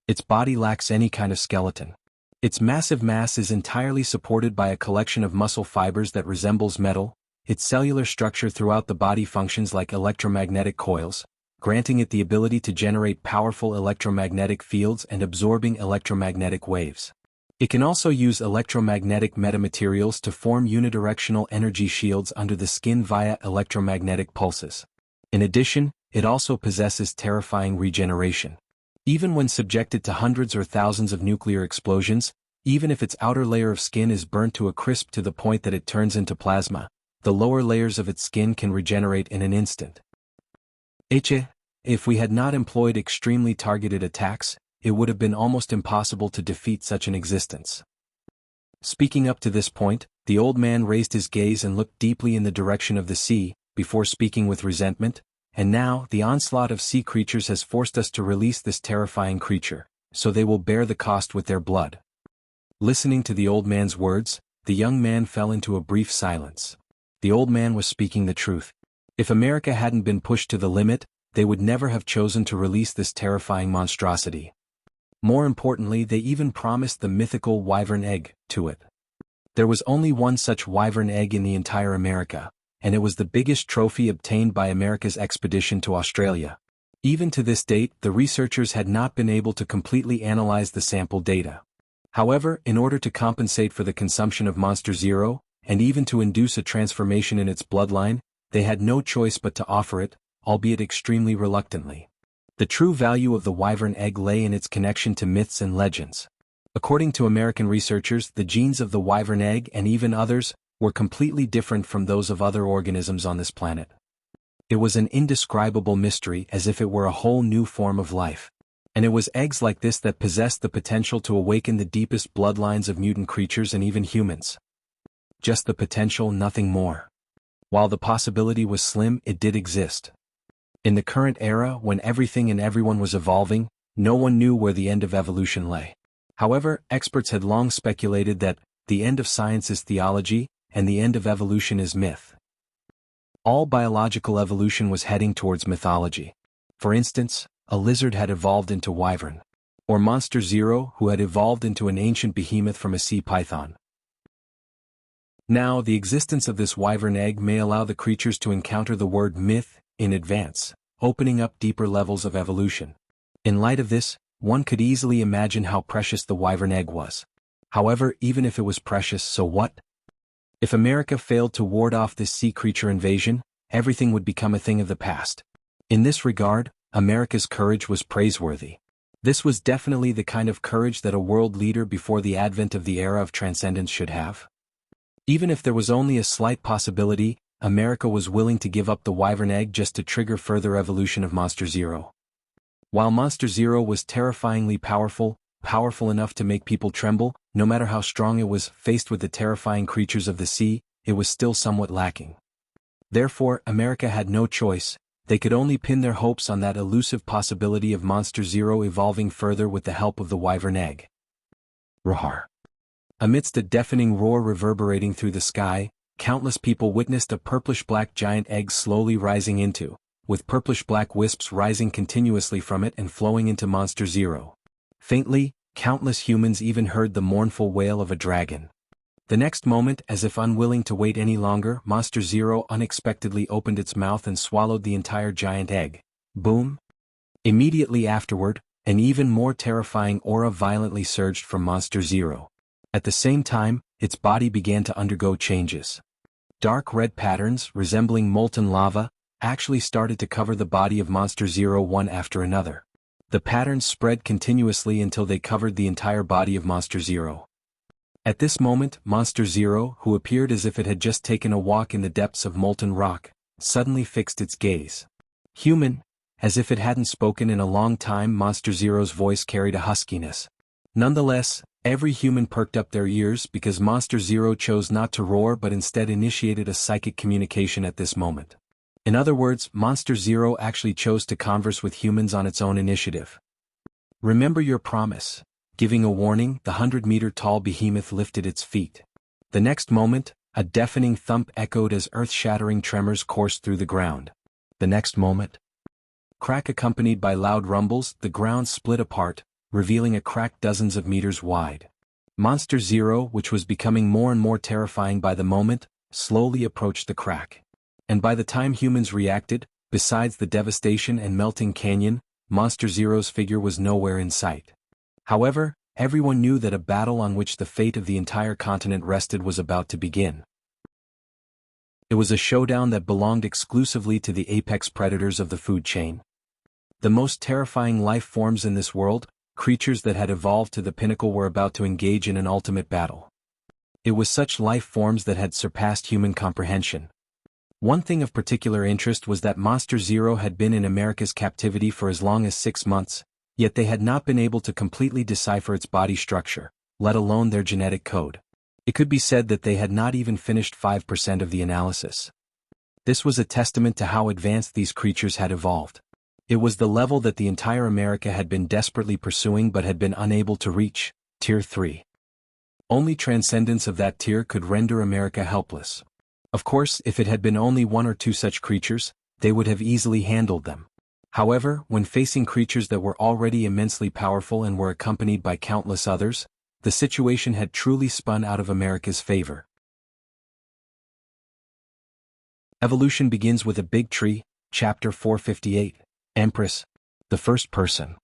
Its body lacks any kind of skeleton. Its massive mass is entirely supported by a collection of muscle fibers that resembles metal. Its cellular structure throughout the body functions like electromagnetic coils, granting it the ability to generate powerful electromagnetic fields and absorbing electromagnetic waves. It can also use electromagnetic metamaterials to form unidirectional energy shields under the skin via electromagnetic pulses. In addition, it also possesses terrifying regeneration. Even when subjected to hundreds or thousands of nuclear explosions, even if its outer layer of skin is burnt to a crisp to the point that it turns into plasma, the lower layers of its skin can regenerate in an instant. If we had not employed extremely targeted attacks, it would have been almost impossible to defeat such an existence. Speaking up to this point, the old man raised his gaze and looked deeply in the direction of the sea, before speaking with resentment, "And now, the onslaught of sea creatures has forced us to release this terrifying creature, so they will bear the cost with their blood." Listening to the old man's words, the young man fell into a brief silence. The old man was speaking the truth. If America hadn't been pushed to the limit, they would never have chosen to release this terrifying monstrosity. More importantly, they even promised the mythical wyvern egg to it. There was only one such wyvern egg in the entire America, and it was the biggest trophy obtained by America's expedition to Australia. Even to this date, the researchers had not been able to completely analyze the sample data. However, in order to compensate for the consumption of Monster Zero, and even to induce a transformation in its bloodline, they had no choice but to offer it, albeit extremely reluctantly. The true value of the wyvern egg lay in its connection to myths and legends. According to American researchers, the genes of the wyvern egg and even others were completely different from those of other organisms on this planet. It was an indescribable mystery, as if it were a whole new form of life. And it was eggs like this that possessed the potential to awaken the deepest bloodlines of mutant creatures and even humans. Just the potential, nothing more. While the possibility was slim, it did exist. In the current era, when everything and everyone was evolving, no one knew where the end of evolution lay. However, experts had long speculated that the end of science is theology, and the end of evolution is myth. All biological evolution was heading towards mythology. For instance, a lizard had evolved into wyvern. Or Monster Zero, who had evolved into an ancient behemoth from a sea python. Now, the existence of this wyvern egg may allow the creatures to encounter the word myth in advance, opening up deeper levels of evolution. In light of this, one could easily imagine how precious the wyvern egg was. However, even if it was precious, so what? If America failed to ward off this sea creature invasion, everything would become a thing of the past. In this regard, America's courage was praiseworthy. This was definitely the kind of courage that a world leader before the advent of the era of transcendence should have. Even if there was only a slight possibility, America was willing to give up the wyvern egg just to trigger further evolution of Monster Zero. While Monster Zero was terrifyingly powerful enough to make people tremble, no matter how strong it was, faced with the terrifying creatures of the sea, it was still somewhat lacking. Therefore, America had no choice. They could only pin their hopes on that elusive possibility of Monster Zero evolving further with the help of the wyvern egg. Roar. Amidst a deafening roar reverberating through the sky, countless people witnessed a purplish-black giant egg slowly rising into, with purplish-black wisps rising continuously from it and flowing into Monster Zero. Faintly, countless humans even heard the mournful wail of a dragon. The next moment, as if unwilling to wait any longer, Monster Zero unexpectedly opened its mouth and swallowed the entire giant egg. Boom! Immediately afterward, an even more terrifying aura violently surged from Monster Zero. At the same time, its body began to undergo changes. Dark red patterns, resembling molten lava, actually started to cover the body of Monster Zero one after another. The patterns spread continuously until they covered the entire body of Monster Zero. At this moment, Monster Zero, who appeared as if it had just taken a walk in the depths of molten rock, suddenly fixed its gaze. Human, as if it hadn't spoken in a long time, Monster Zero's voice carried a huskiness. Nonetheless, every human perked up their ears because Monster Zero chose not to roar but instead initiated a psychic communication at this moment. In other words, Monster Zero actually chose to converse with humans on its own initiative. Remember your promise. Giving a warning, the 100-meter-tall behemoth lifted its feet. The next moment, a deafening thump echoed as earth-shattering tremors coursed through the ground. The next moment, crack accompanied by loud rumbles, the ground split apart, revealing a crack dozens of meters wide. Monster Zero, which was becoming more and more terrifying by the moment, slowly approached the crack. And by the time humans reacted, besides the devastation and melting canyon, Monster Zero's figure was nowhere in sight. However, everyone knew that a battle on which the fate of the entire continent rested was about to begin. It was a showdown that belonged exclusively to the apex predators of the food chain. The most terrifying life forms in this world, creatures that had evolved to the pinnacle, were about to engage in an ultimate battle. It was such life forms that had surpassed human comprehension. One thing of particular interest was that Monster Zero had been in America's captivity for as long as 6 months, yet they had not been able to completely decipher its body structure, let alone their genetic code. It could be said that they had not even finished 5% of the analysis. This was a testament to how advanced these creatures had evolved. It was the level that the entire America had been desperately pursuing but had been unable to reach, Tier 3. Only transcendence of that tier could render America helpless. Of course, if it had been only one or two such creatures, they would have easily handled them. However, when facing creatures that were already immensely powerful and were accompanied by countless others, the situation had truly spun out of America's favor. Evolution begins with a big tree, Chapter 458, Empress, the first person.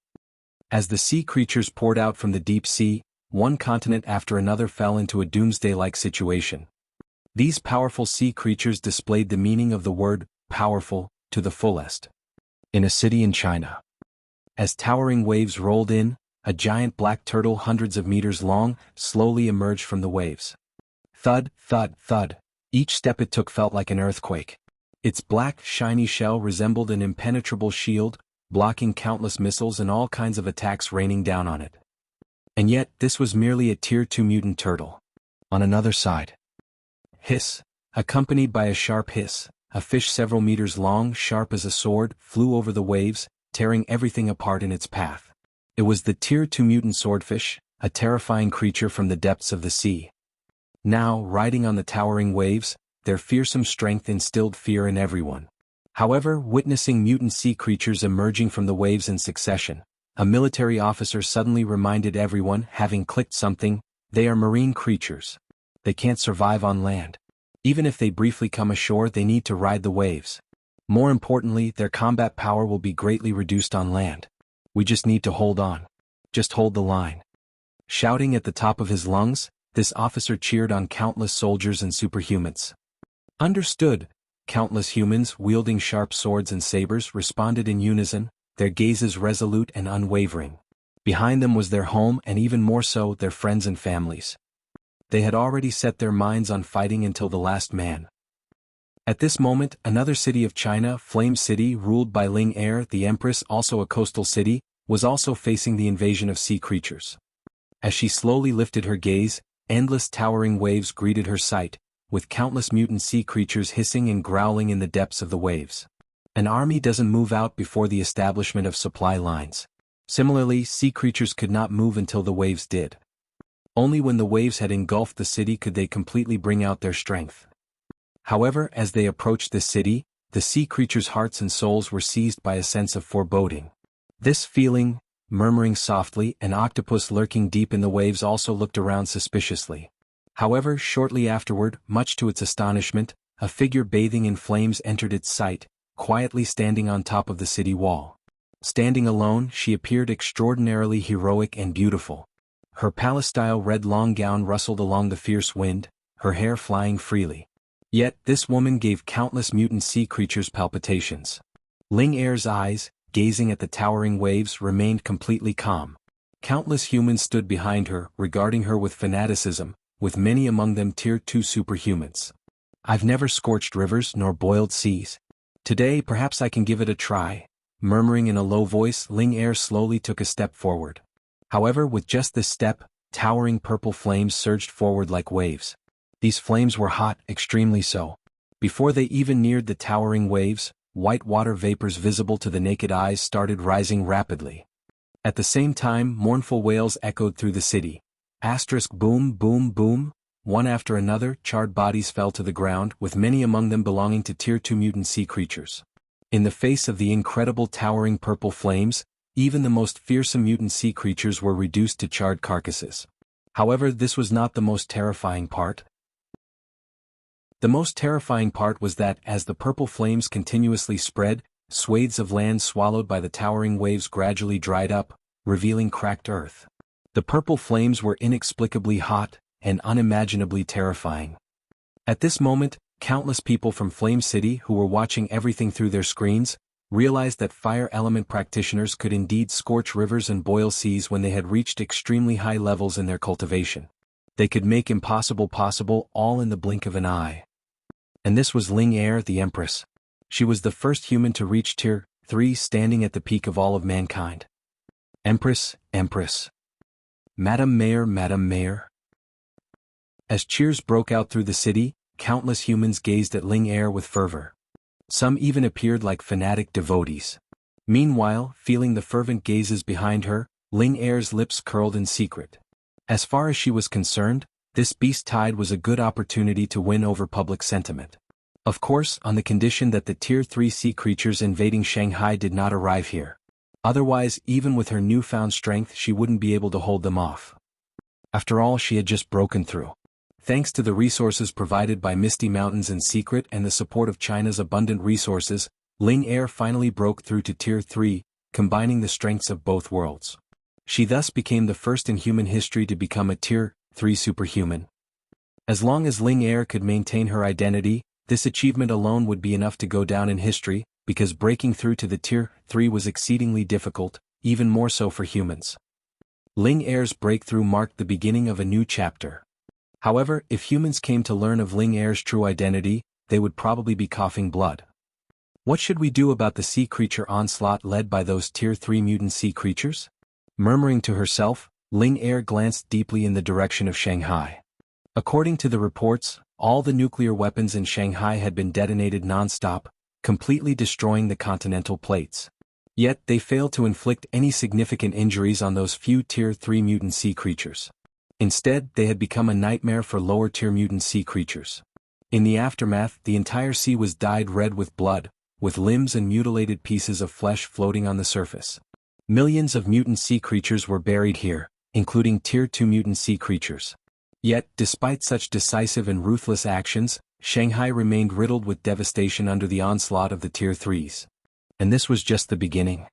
As the sea creatures poured out from the deep sea, one continent after another fell into a doomsday-like situation. These powerful sea creatures displayed the meaning of the word, powerful, to the fullest. In a city in China. As towering waves rolled in, a giant black turtle hundreds of meters long, slowly emerged from the waves. Thud, thud, thud. Each step it took felt like an earthquake. Its black, shiny shell resembled an impenetrable shield, blocking countless missiles and all kinds of attacks raining down on it. And yet, this was merely a Tier 2 mutant turtle. On another side. Hiss. Accompanied by a sharp hiss, a fish several meters long, sharp as a sword, flew over the waves, tearing everything apart in its path. It was the Tier 2 mutant swordfish, a terrifying creature from the depths of the sea. Now, riding on the towering waves, their fearsome strength instilled fear in everyone. However, witnessing mutant sea creatures emerging from the waves in succession, a military officer suddenly reminded everyone, having clicked something, they are marine creatures. They can't survive on land. Even if they briefly come ashore, they need to ride the waves. More importantly, their combat power will be greatly reduced on land. We just need to hold on. Just hold the line. Shouting at the top of his lungs, this officer cheered on countless soldiers and superhumans. Understood. Countless humans, wielding sharp swords and sabers, responded in unison, their gazes resolute and unwavering. Behind them was their home and even more so, their friends and families. They had already set their minds on fighting until the last man. At this moment, another city of China, Flame City, ruled by Ling Er, the Empress, also a coastal city, was also facing the invasion of sea creatures. As she slowly lifted her gaze, endless towering waves greeted her sight, with countless mutant sea creatures hissing and growling in the depths of the waves. An army doesn't move out before the establishment of supply lines. Similarly, sea creatures could not move until the waves did. Only when the waves had engulfed the city could they completely bring out their strength. However, as they approached this city, the sea creatures' hearts and souls were seized by a sense of foreboding. This feeling, murmuring softly, an octopus lurking deep in the waves also looked around suspiciously. However, shortly afterward, much to its astonishment, a figure bathing in flames entered its sight, quietly standing on top of the city wall. Standing alone, she appeared extraordinarily heroic and beautiful. Her palace-style red long gown rustled along the fierce wind, her hair flying freely. Yet, this woman gave countless mutant sea creatures palpitations. Ling Er's eyes, gazing at the towering waves, remained completely calm. Countless humans stood behind her, regarding her with fanaticism, with many among them Tier 2 superhumans. I've never scorched rivers nor boiled seas. Today perhaps I can give it a try. Murmuring in a low voice, Ling Er slowly took a step forward. However, with just this step, towering purple flames surged forward like waves. These flames were hot, extremely so. Before they even neared the towering waves, white water vapors visible to the naked eyes started rising rapidly. At the same time, mournful wails echoed through the city. Boom, boom, boom. One after another, charred bodies fell to the ground, with many among them belonging to Tier 2 mutant sea creatures. In the face of the incredible towering purple flames, even the most fearsome mutant sea creatures were reduced to charred carcasses. However, this was not the most terrifying part. The most terrifying part was that, as the purple flames continuously spread, swathes of land swallowed by the towering waves gradually dried up, revealing cracked earth. The purple flames were inexplicably hot, and unimaginably terrifying. At this moment, countless people from Flame City who were watching everything through their screens, realized that fire element practitioners could indeed scorch rivers and boil seas when they had reached extremely high levels in their cultivation. They could make impossible possible, all in the blink of an eye. And this was Ling Er, the Empress. She was the first human to reach Tier 3, standing at the peak of all of mankind. Empress, Empress. Madam Mayor, Madam Mayor. As cheers broke out through the city, countless humans gazed at Ling Er with fervor. Some even appeared like fanatic devotees. Meanwhile, feeling the fervent gazes behind her, Ling Er's lips curled in secret. As far as she was concerned, this beast tide was a good opportunity to win over public sentiment. Of course, on the condition that the Tier 3 sea creatures invading Shanghai did not arrive here. Otherwise, even with her newfound strength, she wouldn't be able to hold them off. After all, she had just broken through. Thanks to the resources provided by Misty Mountains in secret and the support of China's abundant resources, Ling Air finally broke through to Tier 3, combining the strengths of both worlds. She thus became the first in human history to become a Tier 3 superhuman. As long as Ling Air could maintain her identity, this achievement alone would be enough to go down in history, because breaking through to the Tier 3 was exceedingly difficult, even more so for humans. Ling Air's breakthrough marked the beginning of a new chapter. However, if humans came to learn of Ling Air's true identity, they would probably be coughing blood. What should we do about the sea creature onslaught led by those Tier 3 mutant sea creatures? Murmuring to herself, Ling Air glanced deeply in the direction of Shanghai. According to the reports, all the nuclear weapons in Shanghai had been detonated non-stop, completely destroying the continental plates. Yet they failed to inflict any significant injuries on those few Tier 3 mutant sea creatures. Instead, they had become a nightmare for lower-tier mutant sea creatures. In the aftermath, the entire sea was dyed red with blood, with limbs and mutilated pieces of flesh floating on the surface. Millions of mutant sea creatures were buried here, including Tier 2 mutant sea creatures. Yet, despite such decisive and ruthless actions, Shanghai remained riddled with devastation under the onslaught of the Tier 3s. And this was just the beginning.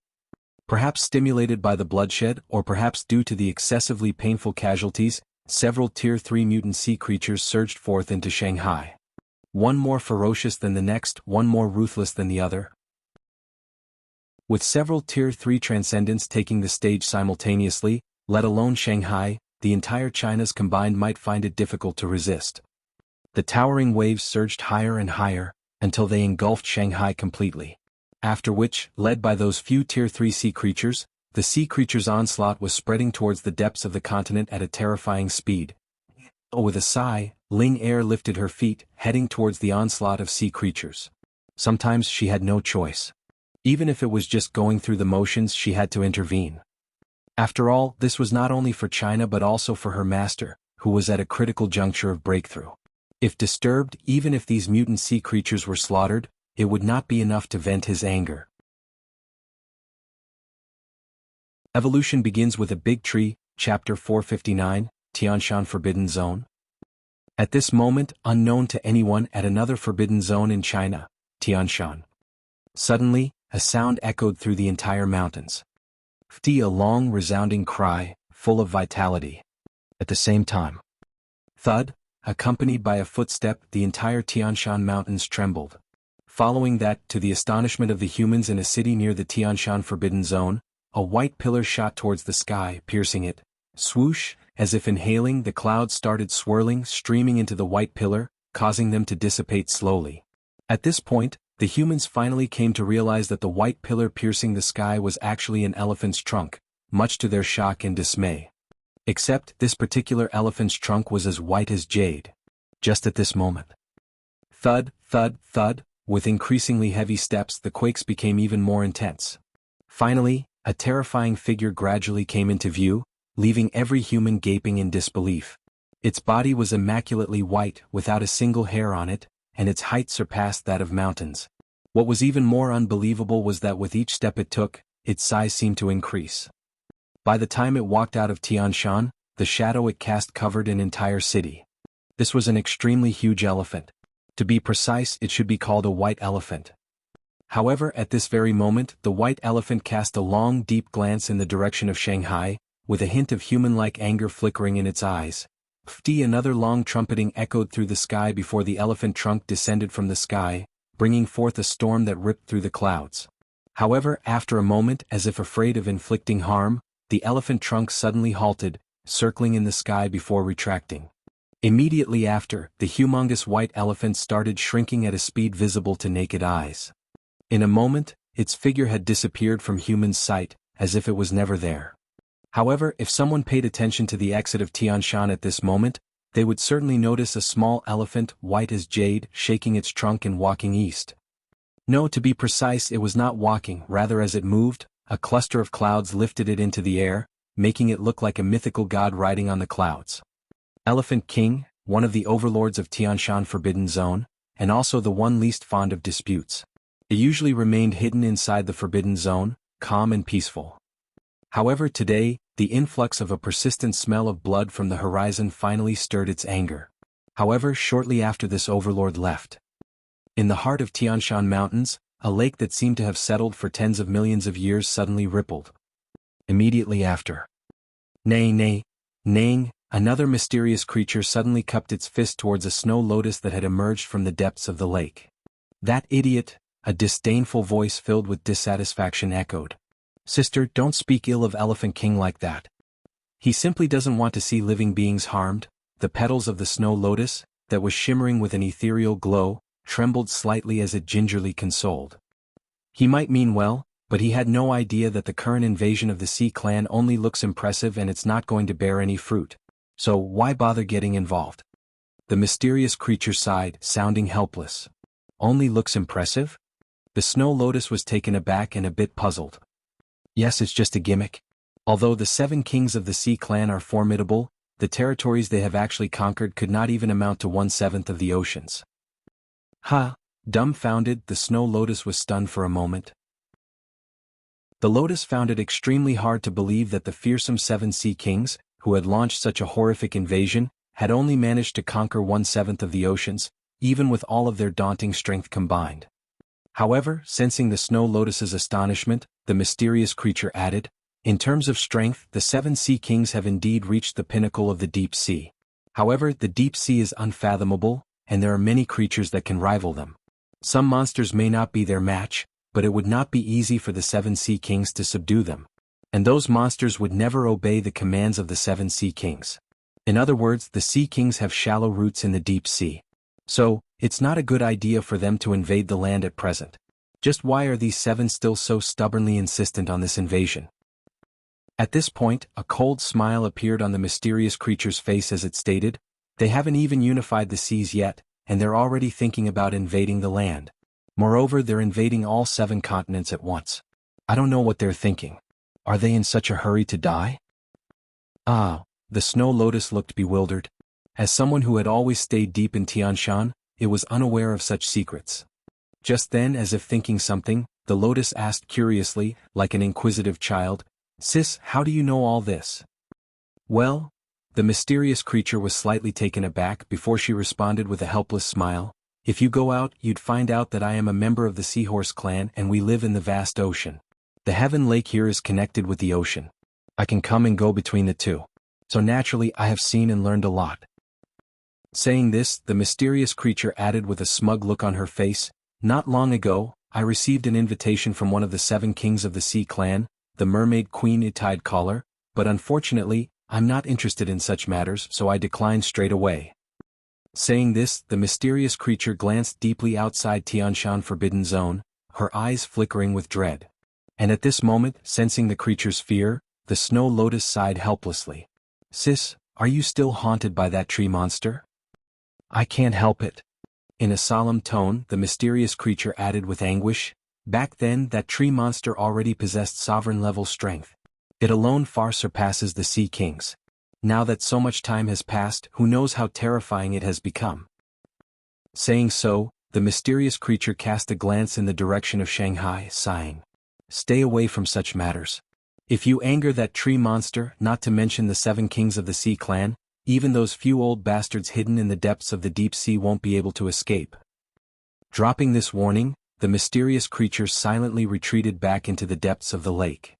Perhaps stimulated by the bloodshed, or perhaps due to the excessively painful casualties, several Tier 3 mutant sea creatures surged forth into Shanghai. One more ferocious than the next, one more ruthless than the other. With several Tier 3 transcendents taking the stage simultaneously, let alone Shanghai, the entire China's combined might find it difficult to resist. The towering waves surged higher and higher, until they engulfed Shanghai completely. After which, led by those few Tier 3 sea creatures, the sea creatures' onslaught was spreading towards the depths of the continent at a terrifying speed. With a sigh, Ling Air lifted her feet, heading towards the onslaught of sea creatures. Sometimes she had no choice. Even if it was just going through the motions, she had to intervene. After all, this was not only for China but also for her master, who was at a critical juncture of breakthrough. If disturbed, even if these mutant sea creatures were slaughtered, it would not be enough to vent his anger. Evolution begins with a big tree, Chapter 459, Tianshan Forbidden Zone. At this moment, unknown to anyone, at another forbidden zone in China, Tianshan. Suddenly, a sound echoed through the entire mountains. A long, resounding cry, full of vitality. At the same time, thud, accompanied by a footstep, the entire Tianshan mountains trembled. Following that, to the astonishment of the humans in a city near the Tianshan Forbidden Zone, a white pillar shot towards the sky, piercing it. Swoosh, as if inhaling, the clouds started swirling, streaming into the white pillar, causing them to dissipate slowly. At this point, the humans finally came to realize that the white pillar piercing the sky was actually an elephant's trunk, much to their shock and dismay. Except, this particular elephant's trunk was as white as jade. Just at this moment. Thud, thud, thud. With increasingly heavy steps, the quakes became even more intense. Finally, a terrifying figure gradually came into view, leaving every human gaping in disbelief. Its body was immaculately white, without a single hair on it, and its height surpassed that of mountains. What was even more unbelievable was that with each step it took, its size seemed to increase. By the time it walked out of Tianshan, the shadow it cast covered an entire city. This was an extremely huge elephant. To be precise, it should be called a white elephant. However, at this very moment, the white elephant cast a long, deep glance in the direction of Shanghai, with a hint of human-like anger flickering in its eyes. Another long trumpeting echoed through the sky before the elephant trunk descended from the sky, bringing forth a storm that ripped through the clouds. However, after a moment, as if afraid of inflicting harm, the elephant trunk suddenly halted, circling in the sky before retracting. Immediately after, the humongous white elephant started shrinking at a speed visible to naked eyes. In a moment, its figure had disappeared from human sight, as if it was never there. However, if someone paid attention to the exit of Tianshan at this moment, they would certainly notice a small elephant, white as jade, shaking its trunk and walking east. No, to be precise, it was not walking, rather as it moved, a cluster of clouds lifted it into the air, making it look like a mythical god riding on the clouds. Elephant King, one of the overlords of Tianshan Forbidden Zone, and also the one least fond of disputes. It usually remained hidden inside the forbidden zone, calm and peaceful. However, today, the influx of a persistent smell of blood from the horizon finally stirred its anger. However, shortly after this overlord left. In the heart of Tianshan Mountains, a lake that seemed to have settled for tens of millions of years suddenly rippled. Immediately after. Neighing, another mysterious creature suddenly cupped its fist towards a snow lotus that had emerged from the depths of the lake. That idiot, a disdainful voice filled with dissatisfaction echoed. Sister, don't speak ill of Elephant King like that. He simply doesn't want to see living beings harmed. The petals of the snow lotus, that was shimmering with an ethereal glow, trembled slightly as it gingerly consoled. He might mean well, but he had no idea that the current invasion of the Sea Clan only looks impressive and it's not going to bear any fruit. So why bother getting involved? The mysterious creature sighed, sounding helpless. Only looks impressive? The snow lotus was taken aback and a bit puzzled. Yes, it's just a gimmick. Although the 7 kings of the Sea Clan are formidable, the territories they have actually conquered could not even amount to 1/7 of the oceans. Dumbfounded, the snow lotus was stunned for a moment. The lotus found it extremely hard to believe that the fearsome 7 sea kings, who had launched such a horrific invasion, had only managed to conquer 1/7 of the oceans, even with all of their daunting strength combined. However, sensing the snow lotus's astonishment, the mysterious creature added, in terms of strength, the 7 sea kings have indeed reached the pinnacle of the deep sea. However, the deep sea is unfathomable, and there are many creatures that can rival them. Some monsters may not be their match, but it would not be easy for the 7 sea kings to subdue them. And those monsters would never obey the commands of the 7 sea kings. In other words, the sea kings have shallow roots in the deep sea. So, it's not a good idea for them to invade the land at present. Just why are these 7 still so stubbornly insistent on this invasion? At this point, a cold smile appeared on the mysterious creature's face as it stated, they haven't even unified the seas yet, and they're already thinking about invading the land. Moreover, they're invading all 7 continents at once. I don't know what they're thinking. Are they in such a hurry to die? The snow lotus looked bewildered. As someone who had always stayed deep in Tianshan, it was unaware of such secrets. Just then, as if thinking something, the lotus asked curiously, like an inquisitive child, Sis, how do you know all this? Well, the mysterious creature was slightly taken aback before she responded with a helpless smile. If you go out, you'd find out that I am a member of the Seahorse clan and we live in the vast ocean. The Heaven Lake here is connected with the ocean. I can come and go between the two. So naturally, I have seen and learned a lot. Saying this, the mysterious creature added with a smug look on her face, not long ago, I received an invitation from one of the 7 kings of the Sea Clan, the Mermaid Queen Itide Caller, but unfortunately, I'm not interested in such matters, so I declined straight away. Saying this, the mysterious creature glanced deeply outside Tianshan Forbidden Zone, her eyes flickering with dread. And at this moment, sensing the creature's fear, the snow lotus sighed helplessly. Sis, are you still haunted by that tree monster? I can't help it. In a solemn tone, the mysterious creature added with anguish, back then that tree monster already possessed sovereign-level strength. It alone far surpasses the Sea Kings. Now that so much time has passed, who knows how terrifying it has become. Saying so, the mysterious creature cast a glance in the direction of Shanghai, sighing. Stay away from such matters. If you anger that tree monster, not to mention the 7 kings of the Sea Clan, even those few old bastards hidden in the depths of the deep sea won't be able to escape. Dropping this warning, the mysterious creature silently retreated back into the depths of the lake.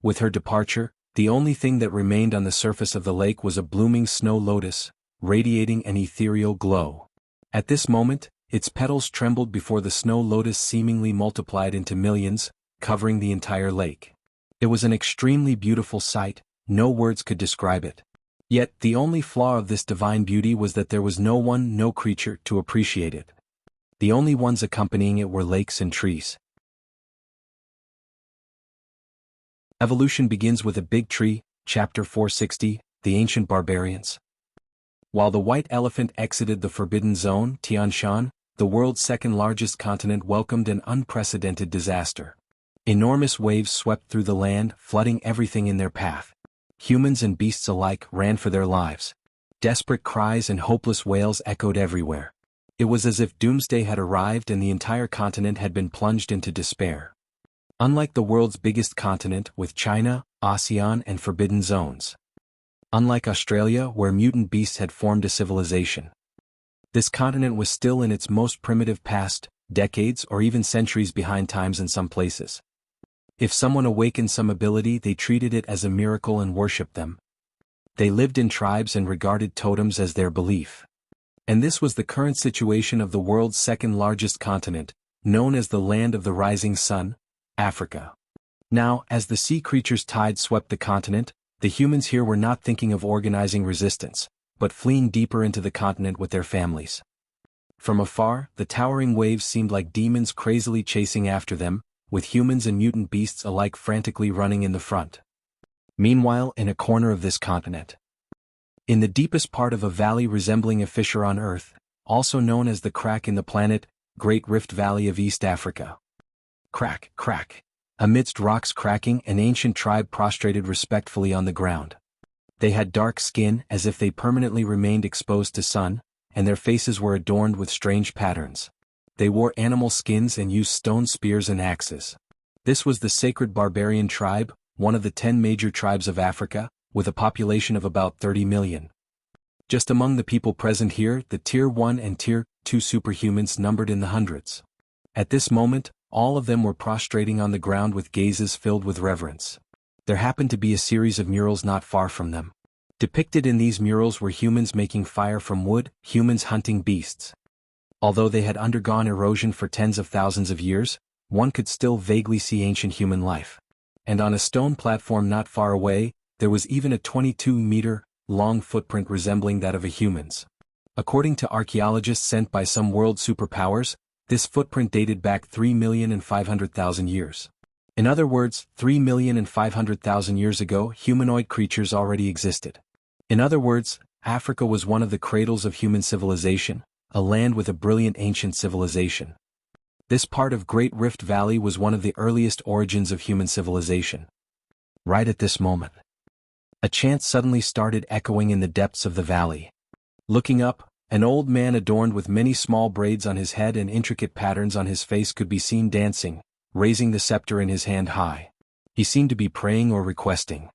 With her departure, the only thing that remained on the surface of the lake was a blooming snow lotus, radiating an ethereal glow. At this moment, its petals trembled before the snow lotus seemingly multiplied into millions, covering the entire lake. It was an extremely beautiful sight, no words could describe it. Yet, the only flaw of this divine beauty was that there was no creature to appreciate it. The only ones accompanying it were lakes and trees. Evolution begins with a big tree, Chapter 460, The Ancient Barbarians. While the white elephant exited the Forbidden Zone, Tianshan, the world's second-largest continent, welcomed an unprecedented disaster. Enormous waves swept through the land, flooding everything in their path. Humans and beasts alike ran for their lives. Desperate cries and hopeless wails echoed everywhere. It was as if doomsday had arrived and the entire continent had been plunged into despair. Unlike the world's biggest continent with China, ASEAN and forbidden zones. Unlike Australia where mutant beasts had formed a civilization. This continent was still in its most primitive past, decades or even centuries behind times in some places. If someone awakened some ability, they treated it as a miracle and worshipped them. They lived in tribes and regarded totems as their belief. And this was the current situation of the world's second largest continent, known as the land of the rising sun, Africa. Now, as the sea creatures' tide swept the continent, the humans here were not thinking of organizing resistance, but fleeing deeper into the continent with their families. From afar, the towering waves seemed like demons crazily chasing after them, with humans and mutant beasts alike frantically running in the front. Meanwhile, in a corner of this continent, in the deepest part of a valley resembling a fissure on Earth, also known as the crack in the planet, Great Rift Valley of East Africa. Crack, crack. Amidst rocks cracking, an ancient tribe prostrated respectfully on the ground. They had dark skin as if they permanently remained exposed to sun, and their faces were adorned with strange patterns. They wore animal skins and used stone spears and axes. This was the sacred barbarian tribe, one of the 10 major tribes of Africa, with a population of about 30 million. Just among the people present here, the Tier 1 and Tier 2 superhumans numbered in the hundreds. At this moment, all of them were prostrating on the ground with gazes filled with reverence. There happened to be a series of murals not far from them. Depicted in these murals were humans making fire from wood, humans hunting beasts. Although they had undergone erosion for tens of thousands of years, one could still vaguely see ancient human life. And on a stone platform not far away, there was even a 22-meter-long footprint resembling that of a human's. According to archaeologists sent by some world superpowers, this footprint dated back 3,500,000 years. In other words, 3,500,000 years ago, humanoid creatures already existed. In other words, Africa was one of the cradles of human civilization, a land with a brilliant ancient civilization. This part of Great Rift Valley was one of the earliest origins of human civilization. Right at this moment, a chant suddenly started echoing in the depths of the valley. Looking up, an old man adorned with many small braids on his head and intricate patterns on his face could be seen dancing, raising the scepter in his hand high. He seemed to be praying or requesting.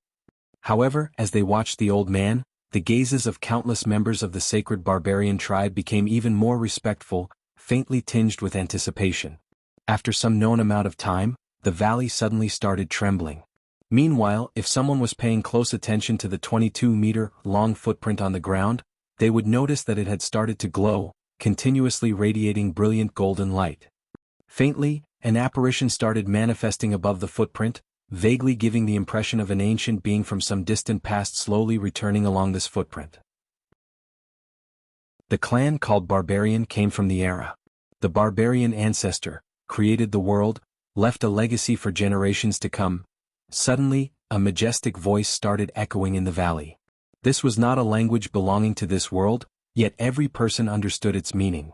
However, as they watched the old man, the gazes of countless members of the sacred barbarian tribe became even more respectful, faintly tinged with anticipation. After some known amount of time, the valley suddenly started trembling. Meanwhile, if someone was paying close attention to the 22-meter-long footprint on the ground, they would notice that it had started to glow, continuously radiating brilliant golden light. Faintly, an apparition started manifesting above the footprint, vaguely giving the impression of an ancient being from some distant past slowly returning along this footprint. The clan called Barbarian came from the era. The barbarian ancestor created the world, left a legacy for generations to come. Suddenly, a majestic voice started echoing in the valley. This was not a language belonging to this world, yet every person understood its meaning.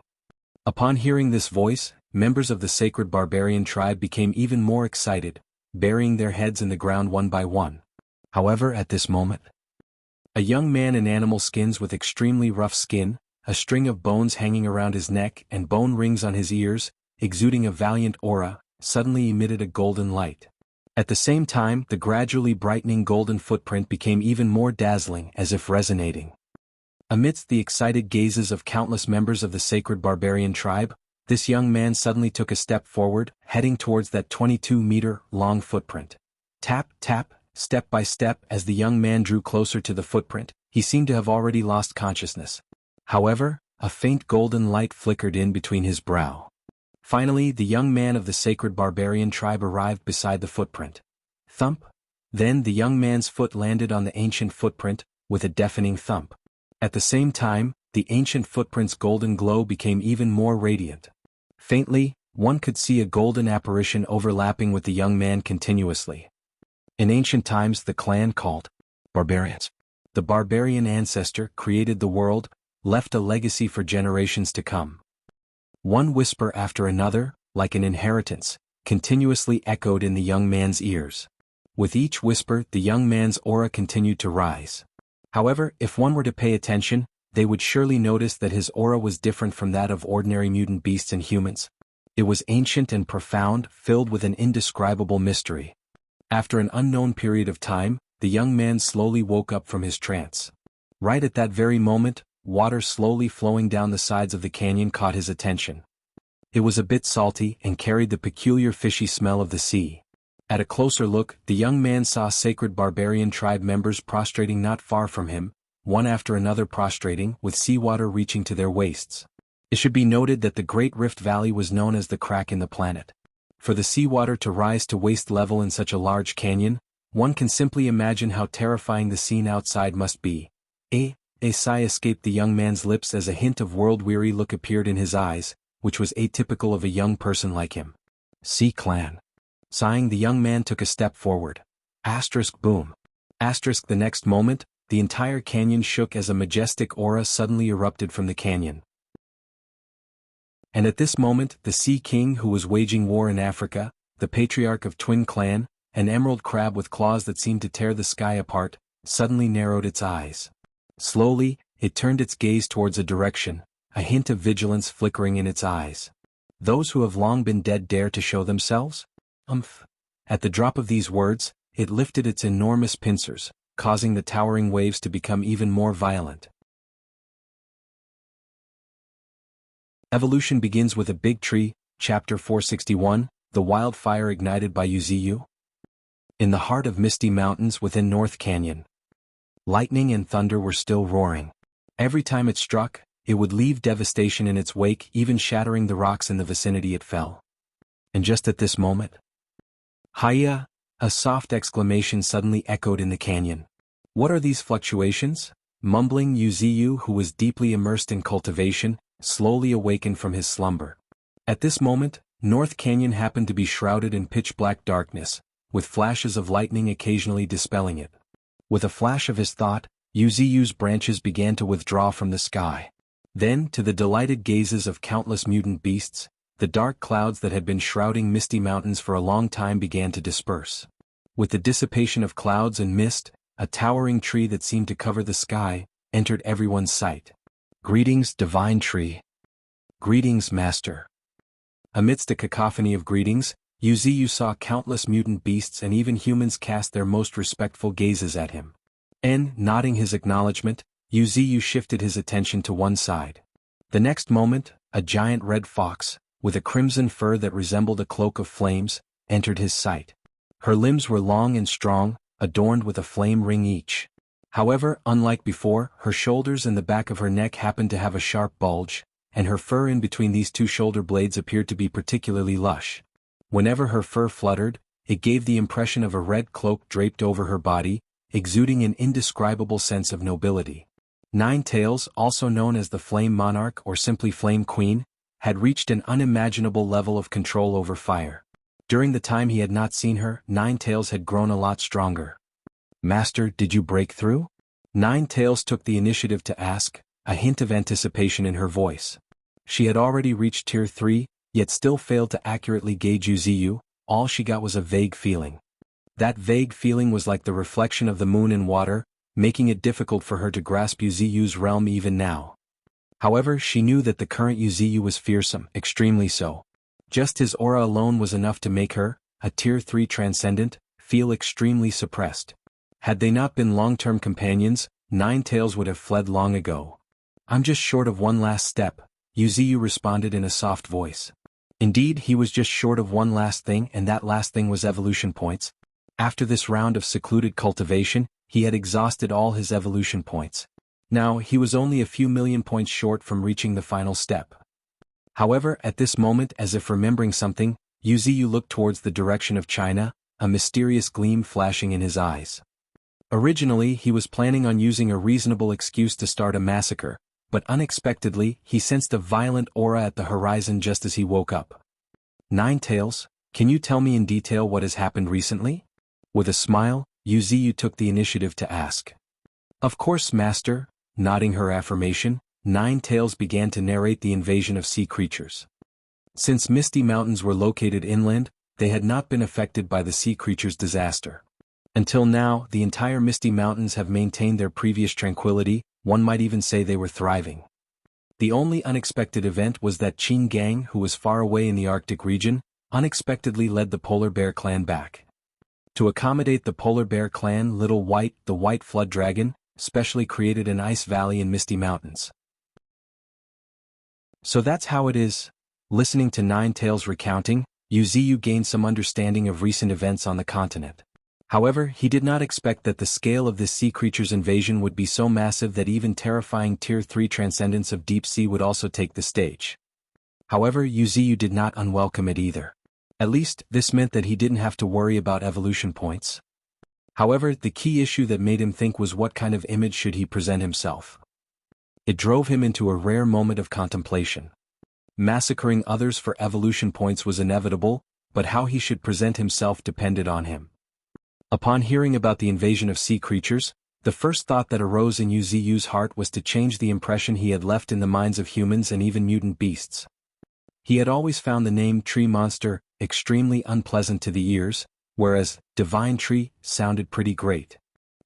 Upon hearing this voice, members of the sacred barbarian tribe became even more excited, burying their heads in the ground one by one. However, at this moment, a young man in animal skins with extremely rough skin, a string of bones hanging around his neck and bone rings on his ears, exuding a valiant aura, suddenly emitted a golden light. At the same time, the gradually brightening golden footprint became even more dazzling, as if resonating. Amidst the excited gazes of countless members of the sacred barbarian tribe, this young man suddenly took a step forward, heading towards that 22-meter-long footprint. Tap, tap, step by step. As the young man drew closer to the footprint, he seemed to have already lost consciousness. However, a faint golden light flickered in between his brow. Finally, the young man of the sacred barbarian tribe arrived beside the footprint. Thump! Then the young man's foot landed on the ancient footprint, with a deafening thump. At the same time, the ancient footprint's golden glow became even more radiant. Faintly, one could see a golden apparition overlapping with the young man continuously. In ancient times, the clan called Barbarians. The barbarian ancestor created the world, left a legacy for generations to come. One whisper after another, like an inheritance, continuously echoed in the young man's ears. With each whisper, the young man's aura continued to rise. However, if one were to pay attention, they would surely notice that his aura was different from that of ordinary mutant beasts and humans. It was ancient and profound, filled with an indescribable mystery. After an unknown period of time, the young man slowly woke up from his trance. Right at that very moment, water slowly flowing down the sides of the canyon caught his attention. It was a bit salty and carried the peculiar fishy smell of the sea. At a closer look, the young man saw sacred barbarian tribe members prostrating not far from him, one after another prostrating, with seawater reaching to their waists. It should be noted that the Great Rift Valley was known as the crack in the planet. For the seawater to rise to waist level in such a large canyon, one can simply imagine how terrifying the scene outside must be. A sigh escaped the young man's lips as a hint of world-weary look appeared in his eyes, which was atypical of a young person like him. Sea Clan. Sighing, the young man took a step forward. Boom. The next moment, the entire canyon shook as a majestic aura suddenly erupted from the canyon. And at this moment, the Sea King who was waging war in Africa, the patriarch of Twin Clan, an emerald crab with claws that seemed to tear the sky apart, suddenly narrowed its eyes. Slowly, it turned its gaze towards a direction, a hint of vigilance flickering in its eyes. Those who have long been dead dare to show themselves? At the drop of these words, it lifted its enormous pincers, causing the towering waves to become even more violent. Evolution begins with a big tree, Chapter 461, the wildfire ignited by Wuxia. In the heart of misty mountains within North Canyon, lightning and thunder were still roaring. Every time it struck, it would leave devastation in its wake, even shattering the rocks in the vicinity it fell. And just at this moment, Hiya! A soft exclamation suddenly echoed in the canyon. What are these fluctuations? Mumbling, Wuxia, who was deeply immersed in cultivation, slowly awakened from his slumber. At this moment, North Canyon happened to be shrouded in pitch-black darkness, with flashes of lightning occasionally dispelling it. With a flash of his thought, Wuxia's branches began to withdraw from the sky. Then, to the delighted gazes of countless mutant beasts, the dark clouds that had been shrouding misty mountains for a long time began to disperse. With the dissipation of clouds and mist, a towering tree that seemed to cover the sky entered everyone's sight. Greetings, divine tree. Greetings, master. Amidst a cacophony of greetings, Wuxia saw countless mutant beasts and even humans cast their most respectful gazes at him. Nodding his acknowledgement, Wuxia shifted his attention to one side. The next moment, a giant red fox, with a crimson fur that resembled a cloak of flames, entered his sight. Her limbs were long and strong, adorned with a flame ring each. However, unlike before, her shoulders and the back of her neck happened to have a sharp bulge, and her fur in between these two shoulder blades appeared to be particularly lush. Whenever her fur fluttered, it gave the impression of a red cloak draped over her body, exuding an indescribable sense of nobility. Nine Tails, also known as the Flame Monarch or simply Flame Queen, had reached an unimaginable level of control over fire. During the time he had not seen her, Nine Tails had grown a lot stronger. Master, did you break through? Nine Tails took the initiative to ask, a hint of anticipation in her voice. She had already reached Tier 3, yet still failed to accurately gauge Wuxia. All she got was a vague feeling. That vague feeling was like the reflection of the moon in water, making it difficult for her to grasp Wuxia's realm even now. However, she knew that the current Wuxia was fearsome, extremely so. Just his aura alone was enough to make her, a Tier 3 transcendent, feel extremely suppressed. Had they not been long-term companions, Nine Tails would have fled long ago. I'm just short of one last step, Wuxia responded in a soft voice. Indeed, he was just short of one last thing, and that last thing was evolution points. After this round of secluded cultivation, he had exhausted all his evolution points. Now, he was only a few million points short from reaching the final step. However, at this moment, as if remembering something, Wuxia looked towards the direction of China, a mysterious gleam flashing in his eyes. Originally, he was planning on using a reasonable excuse to start a massacre, but unexpectedly, he sensed a violent aura at the horizon just as he woke up. Nine Tails, can you tell me in detail what has happened recently? With a smile, Wuxia took the initiative to ask. Of course, master, nodding her affirmation, Nine Tails began to narrate the invasion of sea creatures. Since Misty Mountains were located inland, they had not been affected by the sea creatures' disaster. Until now, the entire Misty Mountains have maintained their previous tranquility, one might even say they were thriving. The only unexpected event was that Qin Gang, who was far away in the Arctic region, unexpectedly led the Polar Bear clan back. To accommodate the Polar Bear clan, Little White, the White Flood Dragon, specially created an ice valley in Misty Mountains. So that's how it is. Listening to Nine Tails' recounting, Yuziyu gained some understanding of recent events on the continent. However, he did not expect that the scale of this sea creature's invasion would be so massive that even terrifying Tier 3 transcendence of deep sea would also take the stage. However, Yuziyu did not unwelcome it either. At least, this meant that he didn't have to worry about evolution points. However, the key issue that made him think was what kind of image should he present himself. It drove him into a rare moment of contemplation. Massacring others for evolution points was inevitable, but how he should present himself depended on him. Upon hearing about the invasion of sea creatures, the first thought that arose in Yuziyu's heart was to change the impression he had left in the minds of humans and even mutant beasts. He had always found the name Tree Monster extremely unpleasant to the ears, whereas Divine Tree sounded pretty great.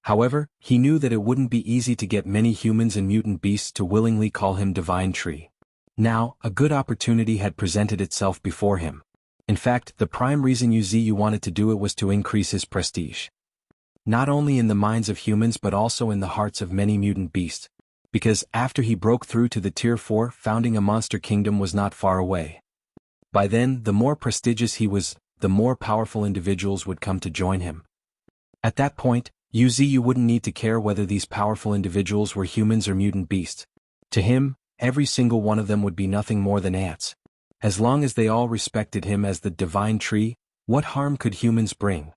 However, he knew that it wouldn't be easy to get many humans and mutant beasts to willingly call him Divine Tree. Now, a good opportunity had presented itself before him. In fact, the prime reason Yuziyu wanted to do it was to increase his prestige. Not only in the minds of humans but also in the hearts of many mutant beasts. Because after he broke through to the Tier 4, founding a monster kingdom was not far away. By then, the more prestigious he was, the more powerful individuals would come to join him. At that point, Yuziyu wouldn't need to care whether these powerful individuals were humans or mutant beasts. To him, every single one of them would be nothing more than ants. As long as they all respected him as the Divine Tree, what harm could humans bring?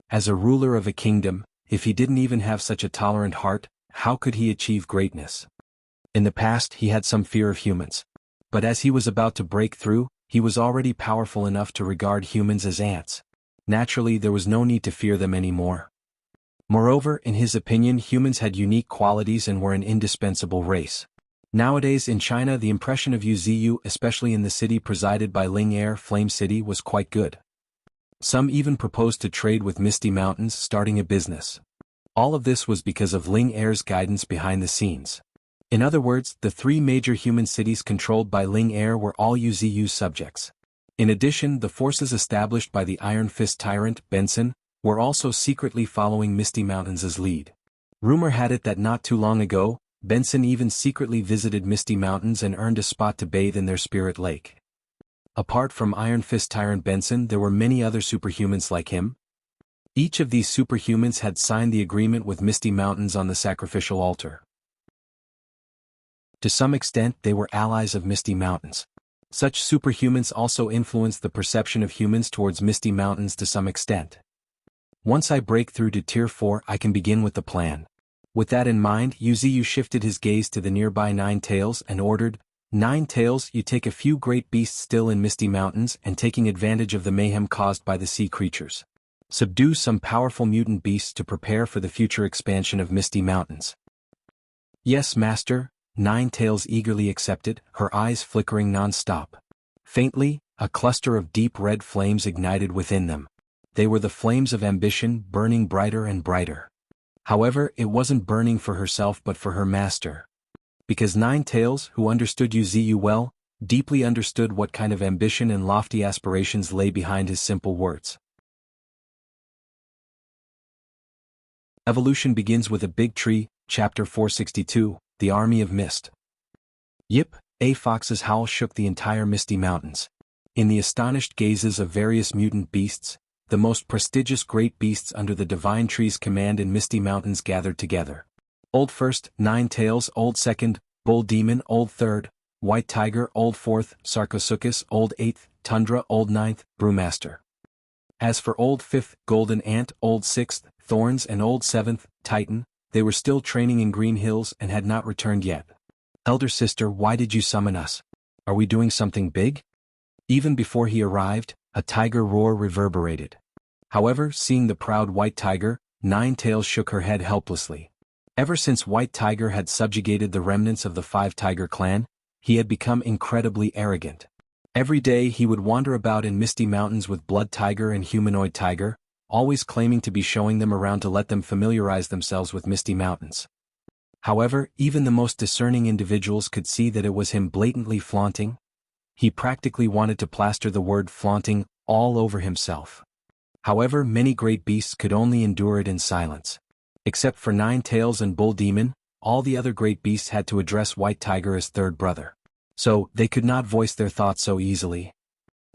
As a ruler of a kingdom, if he didn't even have such a tolerant heart, how could he achieve greatness? In the past, he had some fear of humans. But as he was about to break through, he was already powerful enough to regard humans as ants. Naturally, there was no need to fear them anymore. Moreover, in his opinion, humans had unique qualities and were an indispensable race. Nowadays in China, the impression of Yuziyu, especially in the city presided by Ling Air Flame City, was quite good. Some even proposed to trade with Misty Mountains, starting a business. All of this was because of Ling Air's guidance behind the scenes. In other words, the three major human cities controlled by Ling Air were all Yuziyu's subjects. In addition, the forces established by the Iron Fist tyrant, Benson, were also secretly following Misty Mountains' lead. Rumor had it that not too long ago, Benson even secretly visited Misty Mountains and earned a spot to bathe in their spirit lake. Apart from Iron Fist tyrant Benson, there were many other superhumans like him. Each of these superhumans had signed the agreement with Misty Mountains on the sacrificial altar. To some extent, they were allies of Misty Mountains. Such superhumans also influenced the perception of humans towards Misty Mountains to some extent. Once I break through to Tier 4, I can begin with the plan. With that in mind, Yuziyu shifted his gaze to the nearby Nine Tails and ordered, "Nine Tails, you take a few great beasts still in Misty Mountains and taking advantage of the mayhem caused by the sea creatures. Subdue some powerful mutant beasts to prepare for the future expansion of Misty Mountains." "Yes, Master," Nine Tails eagerly accepted, her eyes flickering non-stop. Faintly, a cluster of deep red flames ignited within them. They were the flames of ambition, burning brighter and brighter. However, it wasn't burning for herself but for her master. Because Nine Tails, who understood Yuziyu well, deeply understood what kind of ambition and lofty aspirations lay behind his simple words. Evolution begins with a big tree, Chapter 462, The Army of Mist. Yip, a fox's howl shook the entire Misty Mountains. In the astonished gazes of various mutant beasts, the most prestigious great beasts under the Divine Tree's command in Misty Mountains gathered together. Old First, Nine Tails, Old Second, Bull Demon, Old Third, White Tiger, Old Fourth, Sarcosuchus, Old Eighth, Tundra, Old Ninth, Brewmaster. As for Old Fifth, Golden Ant, Old Sixth, Thorns and Old Seventh, Titan, they were still training in Green Hills and had not returned yet. "Elder sister, why did you summon us? Are we doing something big?" Even before he arrived, a tiger roar reverberated. However, seeing the proud White Tiger, Nine Tails shook her head helplessly. Ever since White Tiger had subjugated the remnants of the Five Tiger clan, he had become incredibly arrogant. Every day he would wander about in Misty Mountains with Blood Tiger and Humanoid Tiger, always claiming to be showing them around to let them familiarize themselves with Misty Mountains. However, even the most discerning individuals could see that it was him blatantly flaunting. He practically wanted to plaster the word flaunting all over himself. However, many great beasts could only endure it in silence. Except for Nine Tails and Bull Demon, all the other great beasts had to address White Tiger as third brother. So, they could not voice their thoughts so easily.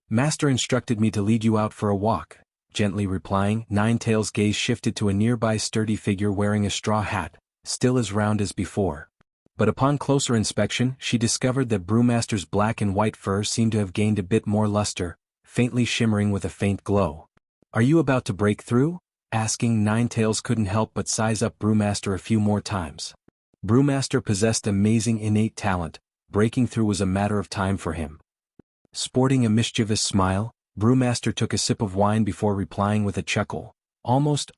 Master instructed me to lead you out for a walk, gently replying. Nine Tails' gaze shifted to a nearby sturdy figure wearing a straw hat, still as round as before. But upon closer inspection, she discovered that Brewmaster's black and white fur seemed to have gained a bit more luster, faintly shimmering with a faint glow. "Are you about to break through?" asking. Nine Tails couldn't help but size up Brewmaster a few more times. Brewmaster possessed amazing innate talent. Breaking through was a matter of time for him. Sporting a mischievous smile, Brewmaster took a sip of wine before replying with a chuckle. Almost.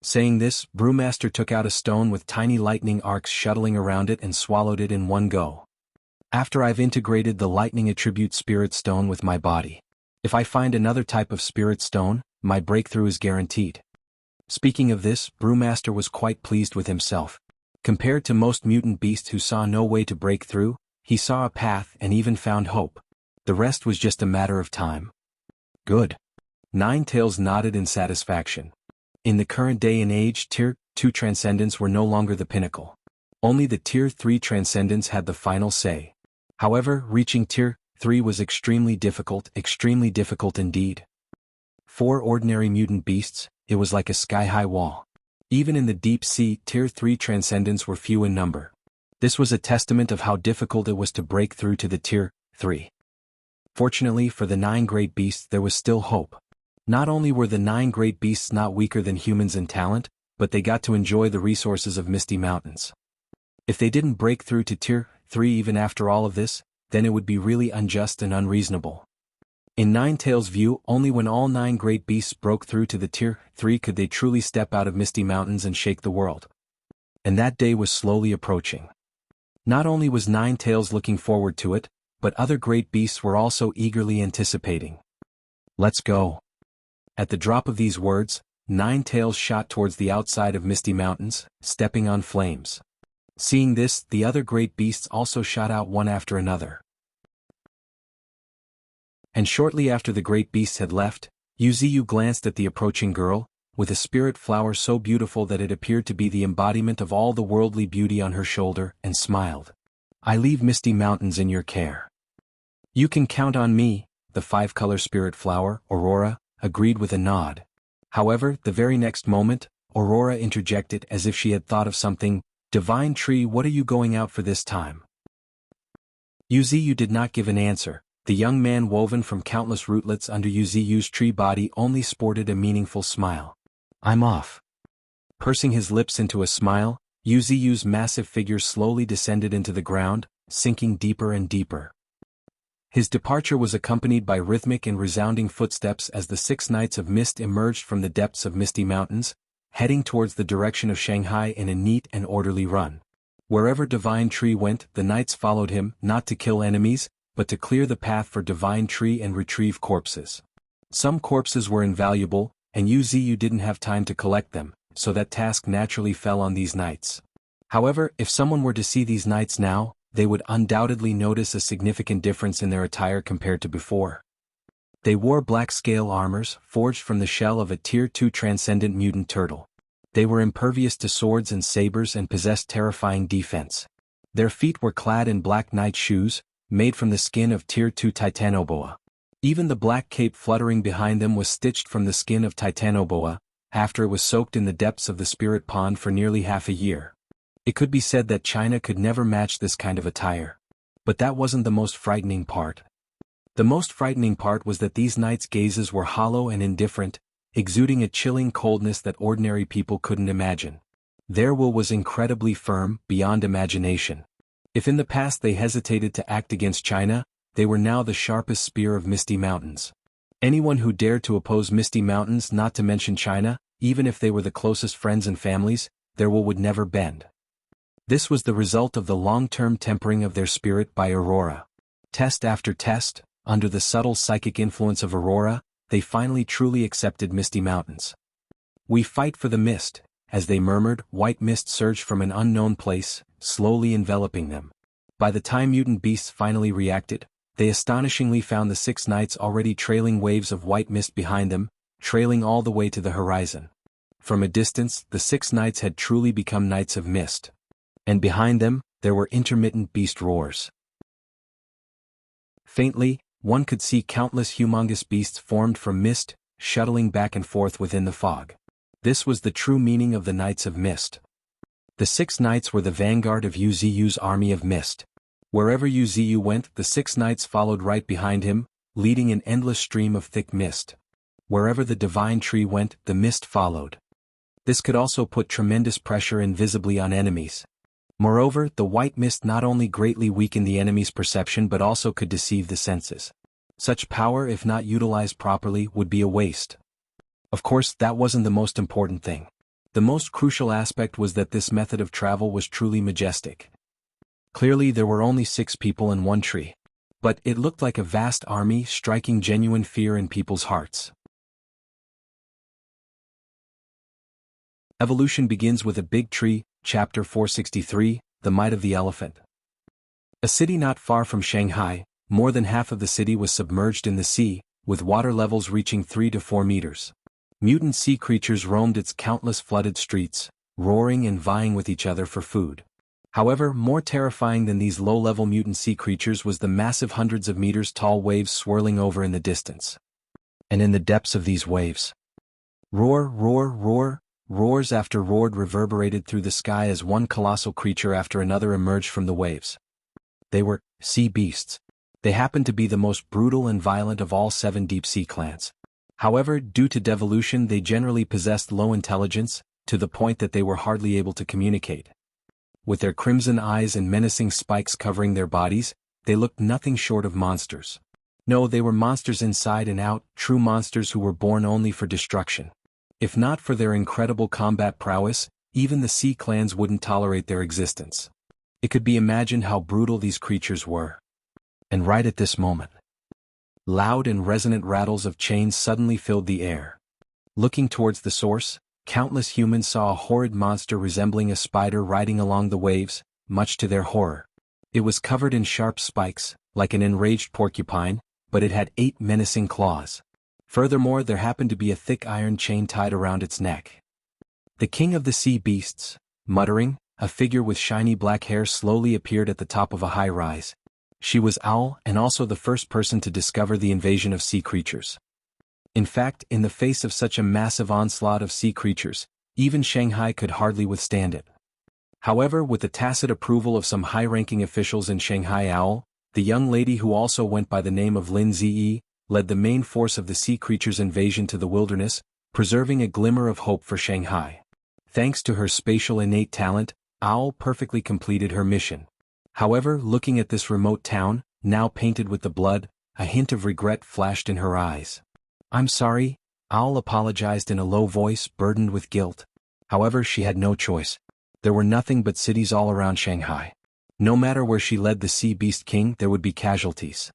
Saying this, Brewmaster took out a stone with tiny lightning arcs shuttling around it and swallowed it in one go. "After I've integrated the lightning attribute spirit stone with my body. If I find another type of spirit stone, my breakthrough is guaranteed." Speaking of this, Brewmaster was quite pleased with himself. Compared to most mutant beasts who saw no way to break through, he saw a path and even found hope. The rest was just a matter of time. Good. Nine Tails nodded in satisfaction. In the current day and age, Tier 2 transcendents were no longer the pinnacle. Only the Tier 3 transcendents had the final say. However, reaching Tier 3 was extremely difficult indeed. For ordinary mutant beasts, it was like a sky-high wall. Even in the deep sea, Tier 3 transcendents were few in number. This was a testament of how difficult it was to break through to the Tier 3. Fortunately for the 9 great beasts, there was still hope. Not only were the 9 great beasts not weaker than humans in talent, but they got to enjoy the resources of Misty Mountains. If they didn't break through to Tier 3 even after all of this, then it would be really unjust and unreasonable. In Nine Tails' view, only when all 9 great beasts broke through to the Tier 3 could they truly step out of Misty Mountains and shake the world. And that day was slowly approaching. Not only was Nine Tails looking forward to it, but other great beasts were also eagerly anticipating. "Let's go." At the drop of these words, Nine Tails shot towards the outside of Misty Mountains, stepping on flames. Seeing this, the other great beasts also shot out one after another. And shortly after the great beasts had left, Wuxia glanced at the approaching girl, with a spirit flower so beautiful that it appeared to be the embodiment of all the worldly beauty on her shoulder, and smiled. "I leave Misty Mountains in your care." "You can count on me," the 5-color spirit flower, Aurora, agreed with a nod. However, the very next moment, Aurora interjected as if she had thought of something. "Divine Tree, what are you going out for this time?" Wuxia did not give an answer. The young man woven from countless rootlets under Wuxia's tree body only sported a meaningful smile. "I'm off." Pursing his lips into a smile, Wuxia's massive figure slowly descended into the ground, sinking deeper and deeper. His departure was accompanied by rhythmic and resounding footsteps as the 6 Knights of Mist emerged from the depths of Misty Mountains, heading towards the direction of Shanghai in a neat and orderly run. Wherever Divine Tree went, the knights followed him, not to kill enemies, but to clear the path for Divine Tree and retrieve corpses. Some corpses were invaluable, and Wuxia didn't have time to collect them, so that task naturally fell on these knights. However, if someone were to see these knights now, they would undoubtedly notice a significant difference in their attire compared to before. They wore black scale armors, forged from the shell of a Tier 2 transcendent mutant turtle. They were impervious to swords and sabers and possessed terrifying defense. Their feet were clad in black knight shoes, made from the skin of Tier 2 Titanoboa. Even the black cape fluttering behind them was stitched from the skin of Titanoboa, after it was soaked in the depths of the spirit pond for nearly half a year. It could be said that China could never match this kind of attire. But that wasn't the most frightening part. The most frightening part was that these knights' gazes were hollow and indifferent, exuding a chilling coldness that ordinary people couldn't imagine. Their will was incredibly firm, beyond imagination. If in the past they hesitated to act against China, they were now the sharpest spear of Misty Mountains. Anyone who dared to oppose Misty Mountains, not to mention China, even if they were the closest friends and families, their will would never bend. This was the result of the long-term tempering of their spirit by Aurora. Test after test, under the subtle psychic influence of Aurora, they finally truly accepted Misty Mountains. "We fight for the mist," as they murmured, white mist surged from an unknown place, slowly enveloping them. By the time mutant beasts finally reacted, they astonishingly found the 6 knights already trailing waves of white mist behind them, trailing all the way to the horizon. From a distance, the 6 knights had truly become knights of mist. And behind them, there were intermittent beast roars. Faintly, one could see countless humongous beasts formed from mist, shuttling back and forth within the fog. This was the true meaning of the Knights of Mist. The 6 knights were the vanguard of Yuziu's army of mist. Wherever Yuziu went, the 6 knights followed right behind him, leading an endless stream of thick mist. Wherever the divine tree went, the mist followed. This could also put tremendous pressure invisibly on enemies. Moreover, the white mist not only greatly weakened the enemy's perception but also could deceive the senses. Such power, if not utilized properly, would be a waste. Of course, that wasn't the most important thing. The most crucial aspect was that this method of travel was truly majestic. Clearly there were only 6 people in one tree. But it looked like a vast army, striking genuine fear in people's hearts. Evolution begins with a big tree, Chapter 463, The Might of the Elephant. A city not far from Shanghai, more than half of the city was submerged in the sea, with water levels reaching 3 to 4 meters. Mutant sea creatures roamed its countless flooded streets, roaring and vying with each other for food. However, more terrifying than these low-level mutant sea creatures was the massive hundreds of meters tall waves swirling over in the distance. And in the depths of these waves, roar, roar, roar, roars after roar reverberated through the sky as one colossal creature after another emerged from the waves. They were sea beasts. They happened to be the most brutal and violent of all 7 deep-sea clans. However, due to devolution they generally possessed low intelligence, to the point that they were hardly able to communicate. With their crimson eyes and menacing spikes covering their bodies, they looked nothing short of monsters. No, they were monsters inside and out, true monsters who were born only for destruction. If not for their incredible combat prowess, even the sea clans wouldn't tolerate their existence. It could be imagined how brutal these creatures were. And right at this moment, loud and resonant rattles of chains suddenly filled the air. Looking towards the source, countless humans saw a horrid monster resembling a spider riding along the waves, much to their horror. It was covered in sharp spikes, like an enraged porcupine, but it had 8 menacing claws. Furthermore, there happened to be a thick iron chain tied around its neck. The king of the sea beasts, muttering, a figure with shiny black hair slowly appeared at the top of a high rise. She was Owl and also the first person to discover the invasion of sea creatures. In fact, in the face of such a massive onslaught of sea creatures, even Shanghai could hardly withstand it. However, with the tacit approval of some high-ranking officials in Shanghai, Owl, the young lady who also went by the name of Lin Ziyi, led the main force of the sea creatures' invasion to the wilderness, preserving a glimmer of hope for Shanghai. Thanks to her spatial innate talent, Owl perfectly completed her mission. However, looking at this remote town, now painted with the blood, a hint of regret flashed in her eyes. "I'm sorry," Owl apologized in a low voice burdened with guilt. However, she had no choice. There were nothing but cities all around Shanghai. No matter where she led the Sea Beast King, there would be casualties.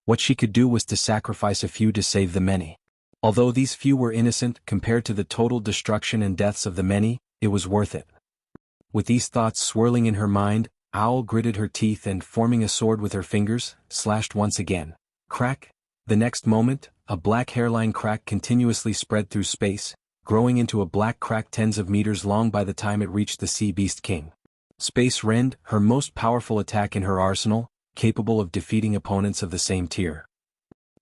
What she could do was to sacrifice a few to save the many. Although these few were innocent compared to the total destruction and deaths of the many, it was worth it. With these thoughts swirling in her mind, Owl gritted her teeth and, forming a sword with her fingers, slashed once again. Crack! The next moment, a black hairline crack continuously spread through space, growing into a black crack tens of meters long by the time it reached the Sea Beast King. Space Rend, her most powerful attack in her arsenal, capable of defeating opponents of the same tier.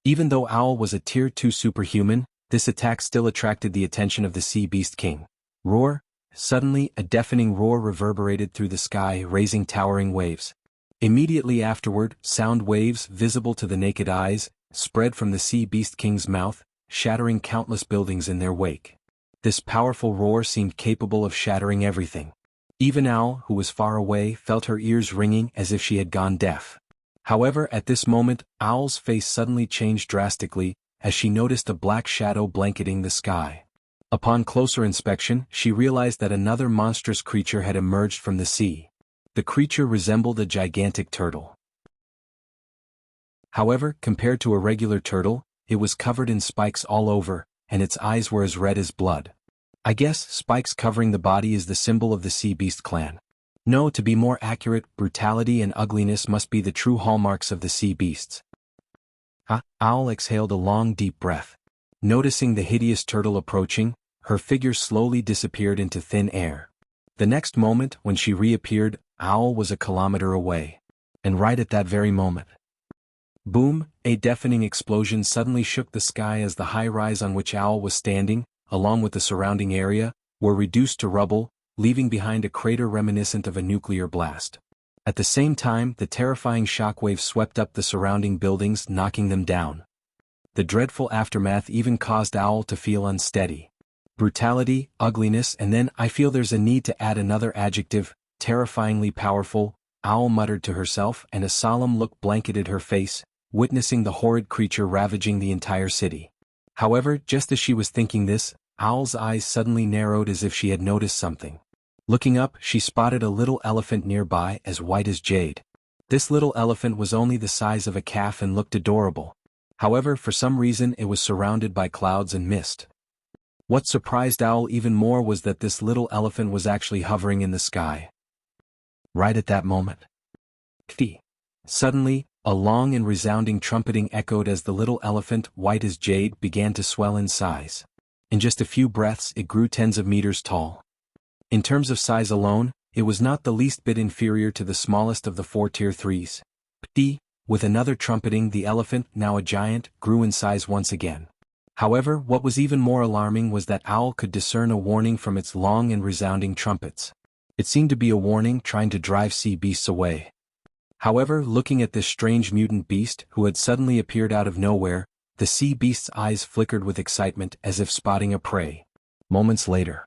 Even though Owl was a Tier 2 superhuman, this attack still attracted the attention of the Sea Beast King. Roar! Suddenly, a deafening roar reverberated through the sky, raising towering waves. Immediately afterward, sound waves, visible to the naked eyes, spread from the Sea Beast King's mouth, shattering countless buildings in their wake. This powerful roar seemed capable of shattering everything. Even Owl, who was far away, felt her ears ringing as if she had gone deaf. However, at this moment, Owl's face suddenly changed drastically, as she noticed a black shadow blanketing the sky. Upon closer inspection, she realized that another monstrous creature had emerged from the sea. The creature resembled a gigantic turtle. However, compared to a regular turtle, it was covered in spikes all over, and its eyes were as red as blood. I guess spikes covering the body is the symbol of the sea beast clan. No, to be more accurate, brutality and ugliness must be the true hallmarks of the sea beasts. Owl exhaled a long deep breath. Noticing the hideous turtle approaching, her figure slowly disappeared into thin air. The next moment, when she reappeared, Owl was a kilometer away. And right at that very moment. Boom! A deafening explosion suddenly shook the sky as the high-rise on which Owl was standing, along with the surrounding area, were reduced to rubble, leaving behind a crater reminiscent of a nuclear blast. At the same time, the terrifying shockwave swept up the surrounding buildings, knocking them down. The dreadful aftermath even caused Owl to feel unsteady. Brutality, ugliness, and then I feel there's a need to add another adjective, terrifyingly powerful, Owl muttered to herself, and a solemn look blanketed her face, witnessing the horrid creature ravaging the entire city. However, just as she was thinking this, Owl's eyes suddenly narrowed as if she had noticed something. Looking up, she spotted a little elephant nearby, as white as jade. This little elephant was only the size of a calf and looked adorable. However, for some reason it was surrounded by clouds and mist. What surprised Owl even more was that this little elephant was actually hovering in the sky. Right at that moment. Suddenly, a long and resounding trumpeting echoed as the little elephant, white as jade, began to swell in size. In just a few breaths it grew tens of meters tall. In terms of size alone, it was not the least bit inferior to the smallest of the 4 Tier 3s. With another trumpeting, the elephant, now a giant, grew in size once again. However, what was even more alarming was that Owl could discern a warning from its long and resounding trumpets. It seemed to be a warning trying to drive sea beasts away. However, looking at this strange mutant beast who had suddenly appeared out of nowhere, the sea beast's eyes flickered with excitement as if spotting a prey. Moments later.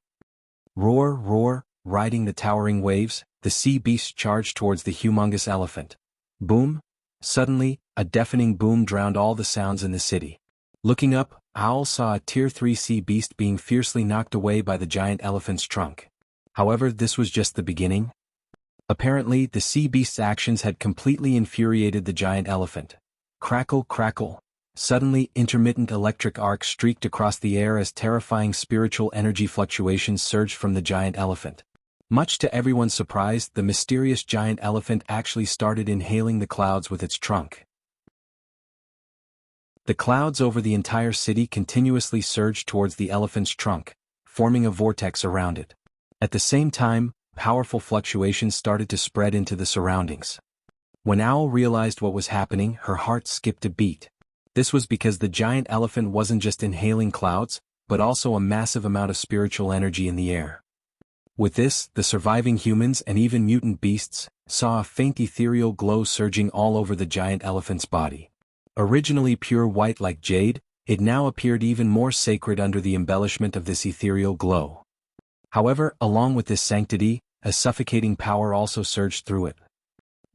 Roar, roar, riding the towering waves, the sea beast charged towards the humongous elephant. Boom! Suddenly, a deafening boom drowned all the sounds in the city. Looking up, Owl saw a Tier 3 sea beast being fiercely knocked away by the giant elephant's trunk. However, this was just the beginning. Apparently, the sea beast's actions had completely infuriated the giant elephant. Crackle, crackle. Suddenly, intermittent electric arcs streaked across the air as terrifying spiritual energy fluctuations surged from the giant elephant. Much to everyone's surprise, the mysterious giant elephant actually started inhaling the clouds with its trunk. The clouds over the entire city continuously surged towards the elephant's trunk, forming a vortex around it. At the same time, powerful fluctuations started to spread into the surroundings. When Owl realized what was happening, her heart skipped a beat. This was because the giant elephant wasn't just inhaling clouds, but also a massive amount of spiritual energy in the air. With this, the surviving humans and even mutant beasts saw a faint ethereal glow surging all over the giant elephant's body. Originally pure white like jade, it now appeared even more sacred under the embellishment of this ethereal glow. However, along with this sanctity, a suffocating power also surged through it.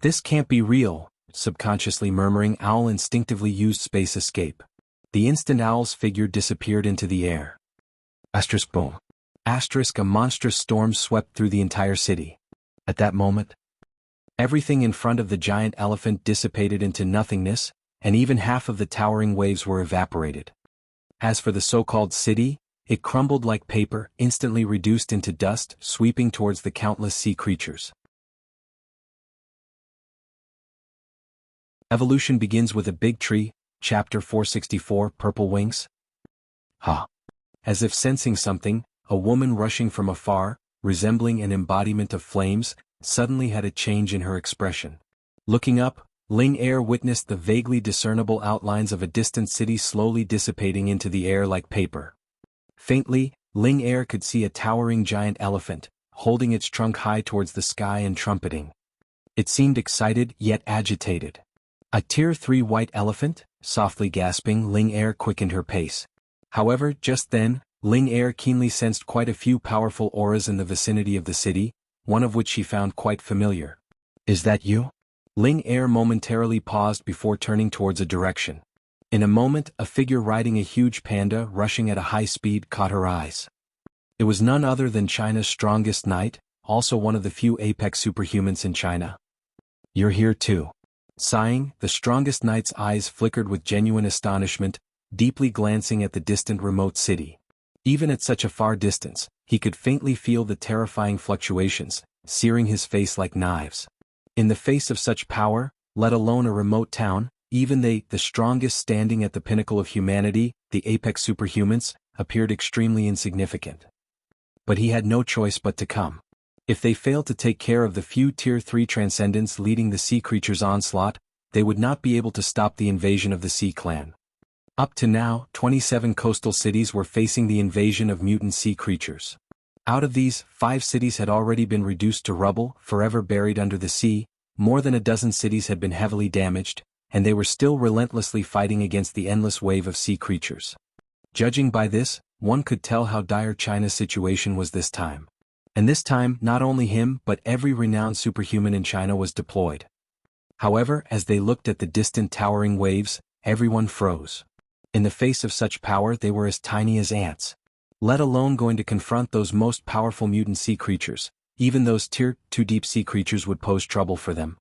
This can't be real, subconsciously murmuring, Owl instinctively used space escape. The instant Owl's figure disappeared into the air. Boom. A monstrous storm swept through the entire city. At that moment, everything in front of the giant elephant dissipated into nothingness, and even half of the towering waves were evaporated. As for the so-called city, it crumbled like paper, instantly reduced into dust, sweeping towards the countless sea creatures. Evolution begins with a big tree, Chapter 464, Purple Wings. As if sensing something, a woman rushing from afar, resembling an embodiment of flames, suddenly had a change in her expression. Looking up, Ling Er witnessed the vaguely discernible outlines of a distant city slowly dissipating into the air like paper. Faintly, Ling Er could see a towering giant elephant, holding its trunk high towards the sky and trumpeting. It seemed excited yet agitated. A Tier 3 white elephant? Softly gasping, Ling Er quickened her pace. However, just then, Ling Er keenly sensed quite a few powerful auras in the vicinity of the city, one of which she found quite familiar. Is that you? Ling Er momentarily paused before turning towards a direction. In a moment, a figure riding a huge panda rushing at a high speed caught her eyes. It was none other than China's strongest knight, also one of the few apex superhumans in China. You're here too. Sighing, the strongest knight's eyes flickered with genuine astonishment, deeply glancing at the distant remote city. Even at such a far distance, he could faintly feel the terrifying fluctuations, searing his face like knives. In the face of such power, let alone a remote town, even they, the strongest standing at the pinnacle of humanity, the apex superhumans, appeared extremely insignificant. But he had no choice but to come. If they failed to take care of the few Tier 3 transcendents leading the sea creatures' onslaught, they would not be able to stop the invasion of the Sea Clan. Up to now, 27 coastal cities were facing the invasion of mutant sea creatures. Out of these, 5 cities had already been reduced to rubble, forever buried under the sea, more than a dozen cities had been heavily damaged, and they were still relentlessly fighting against the endless wave of sea creatures. Judging by this, one could tell how dire China's situation was this time. And this time, not only him but every renowned superhuman in China was deployed. However, as they looked at the distant towering waves, everyone froze. In the face of such power they were as tiny as ants. Let alone going to confront those most powerful mutant sea creatures, even those Tier 2 deep sea creatures would pose trouble for them.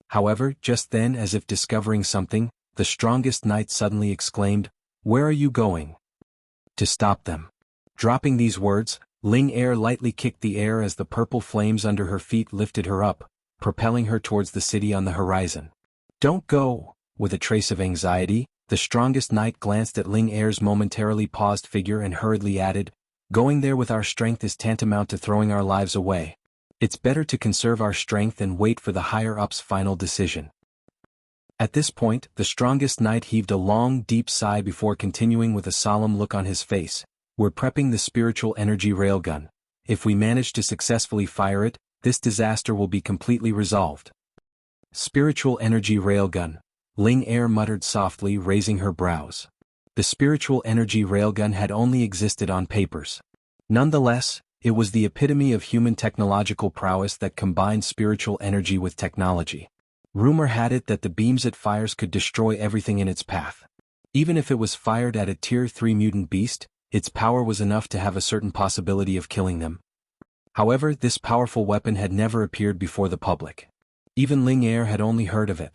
However, just then, as if discovering something, the strongest knight suddenly exclaimed, "Where are you going?" To stop them. Dropping these words, Ling Er lightly kicked the air as the purple flames under her feet lifted her up, propelling her towards the city on the horizon. "Don't go!" With a trace of anxiety, the strongest knight glanced at Ling Er's momentarily paused figure and hurriedly added, "Going there with our strength is tantamount to throwing our lives away. It's better to conserve our strength and wait for the higher-up's final decision." At this point, the strongest knight heaved a long, deep sigh before continuing with a solemn look on his face. "We're prepping the spiritual energy railgun. If we manage to successfully fire it, this disaster will be completely resolved." Spiritual energy railgun. Ling Er muttered softly, raising her brows. The spiritual energy railgun had only existed on papers. Nonetheless, it was the epitome of human technological prowess that combined spiritual energy with technology. Rumor had it that the beams it fires could destroy everything in its path. Even if it was fired at a Tier 3 mutant beast, its power was enough to have a certain possibility of killing them. However, this powerful weapon had never appeared before the public. Even Ling Er had only heard of it.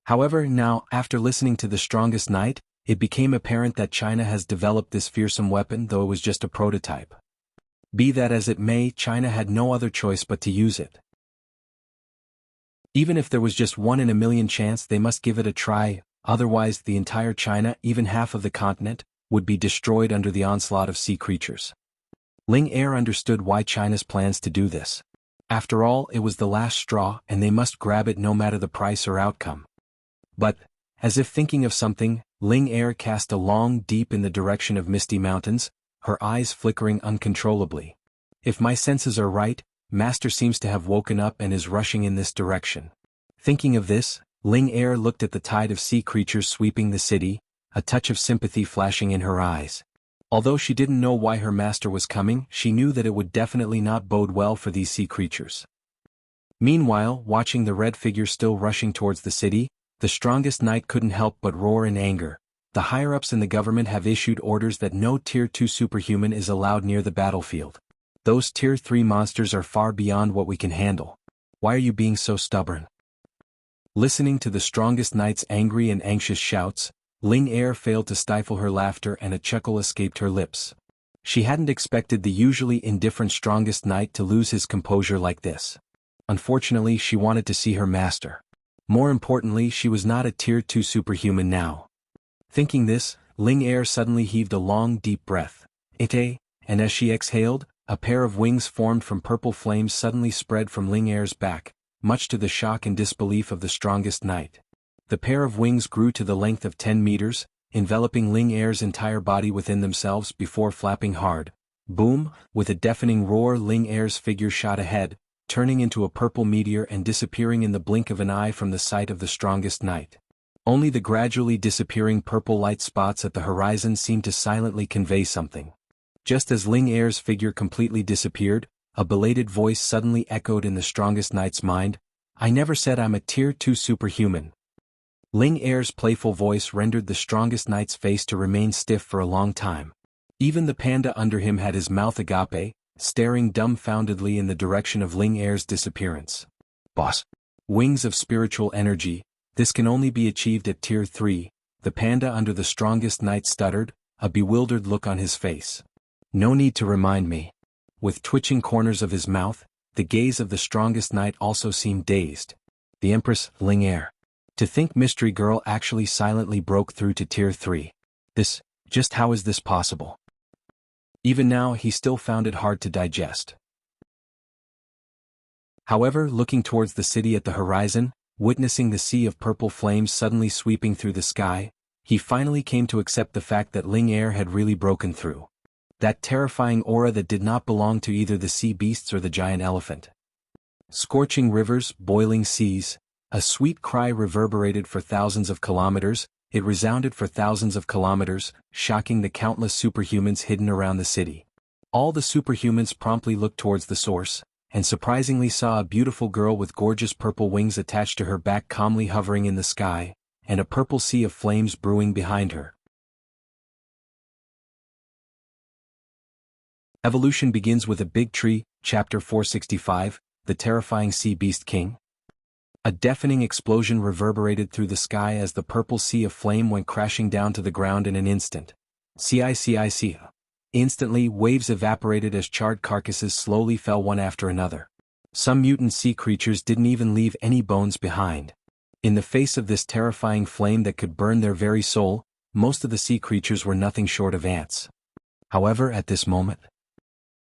However, now, after listening to the strongest knight, it became apparent that China has developed this fearsome weapon, though it was just a prototype. Be that as it may, China had no other choice but to use it. Even if there was just 1 in a million chance, they must give it a try, otherwise the entire China, even half of the continent, would be destroyed under the onslaught of sea creatures. Ling Er understood why China's plans to do this. After all, it was the last straw, and they must grab it no matter the price or outcome. But, as if thinking of something, Ling Er cast a long deep in the direction of misty mountains, her eyes flickering uncontrollably. "If my senses are right, Master seems to have woken up and is rushing in this direction." Thinking of this, Ling Er looked at the tide of sea creatures sweeping the city, a touch of sympathy flashing in her eyes. Although she didn't know why her master was coming, she knew that it would definitely not bode well for these sea creatures. Meanwhile, watching the red figure still rushing towards the city, the strongest knight couldn't help but roar in anger. "The higher-ups in the government have issued orders that no Tier 2 superhuman is allowed near the battlefield. Those Tier 3 monsters are far beyond what we can handle. Why are you being so stubborn?" Listening to the strongest knight's angry and anxious shouts, Ling Er failed to stifle her laughter and a chuckle escaped her lips. She hadn't expected the usually indifferent strongest knight to lose his composure like this. Unfortunately, she wanted to see her master. More importantly, she was not a Tier 2 superhuman now. Thinking this, Ling Er suddenly heaved a long deep breath. "Ite," and as she exhaled, a pair of wings formed from purple flames suddenly spread from Ling Er's back, much to the shock and disbelief of the strongest knight. The pair of wings grew to the length of 10 meters, enveloping Ling Er's entire body within themselves before flapping hard. Boom! With a deafening roar, Ling Er's figure shot ahead, turning into a purple meteor and disappearing in the blink of an eye from the sight of the strongest knight. Only the gradually disappearing purple light spots at the horizon seemed to silently convey something. Just as Ling Er's figure completely disappeared, a belated voice suddenly echoed in the strongest knight's mind, "I never said I'm a Tier 2 superhuman." Ling Er's playful voice rendered the strongest knight's face to remain stiff for a long time. Even the panda under him had his mouth agape, staring dumbfoundedly in the direction of Ling Er's disappearance. "Boss. Wings of spiritual energy, this can only be achieved at Tier 3, the panda under the strongest knight stuttered, a bewildered look on his face. No need to remind me. With twitching corners of his mouth, the gaze of the strongest knight also seemed dazed. The Empress, Ling Er. To think Mystery Girl actually silently broke through to Tier 3. Just how is this possible? Even now he still found it hard to digest. However, looking towards the city at the horizon, witnessing the sea of purple flames suddenly sweeping through the sky, he finally came to accept the fact that Ling Er had really broken through. That terrifying aura that did not belong to either the sea beasts or the giant elephant. Scorching rivers, boiling seas, a sweet cry reverberated for thousands of kilometers, it resounded for thousands of kilometers, shocking the countless superhumans hidden around the city. All the superhumans promptly looked towards the source, and surprisingly saw a beautiful girl with gorgeous purple wings attached to her back calmly hovering in the sky, and a purple sea of flames brewing behind her. Evolution begins with a big tree, Chapter 465, The Terrifying Sea Beast King. A deafening explosion reverberated through the sky as the purple sea of flame went crashing down to the ground in an instant. CICIC. Instantly, waves evaporated as charred carcasses slowly fell one after another. Some mutant sea creatures didn't even leave any bones behind. In the face of this terrifying flame that could burn their very soul, most of the sea creatures were nothing short of ants. However, at this moment,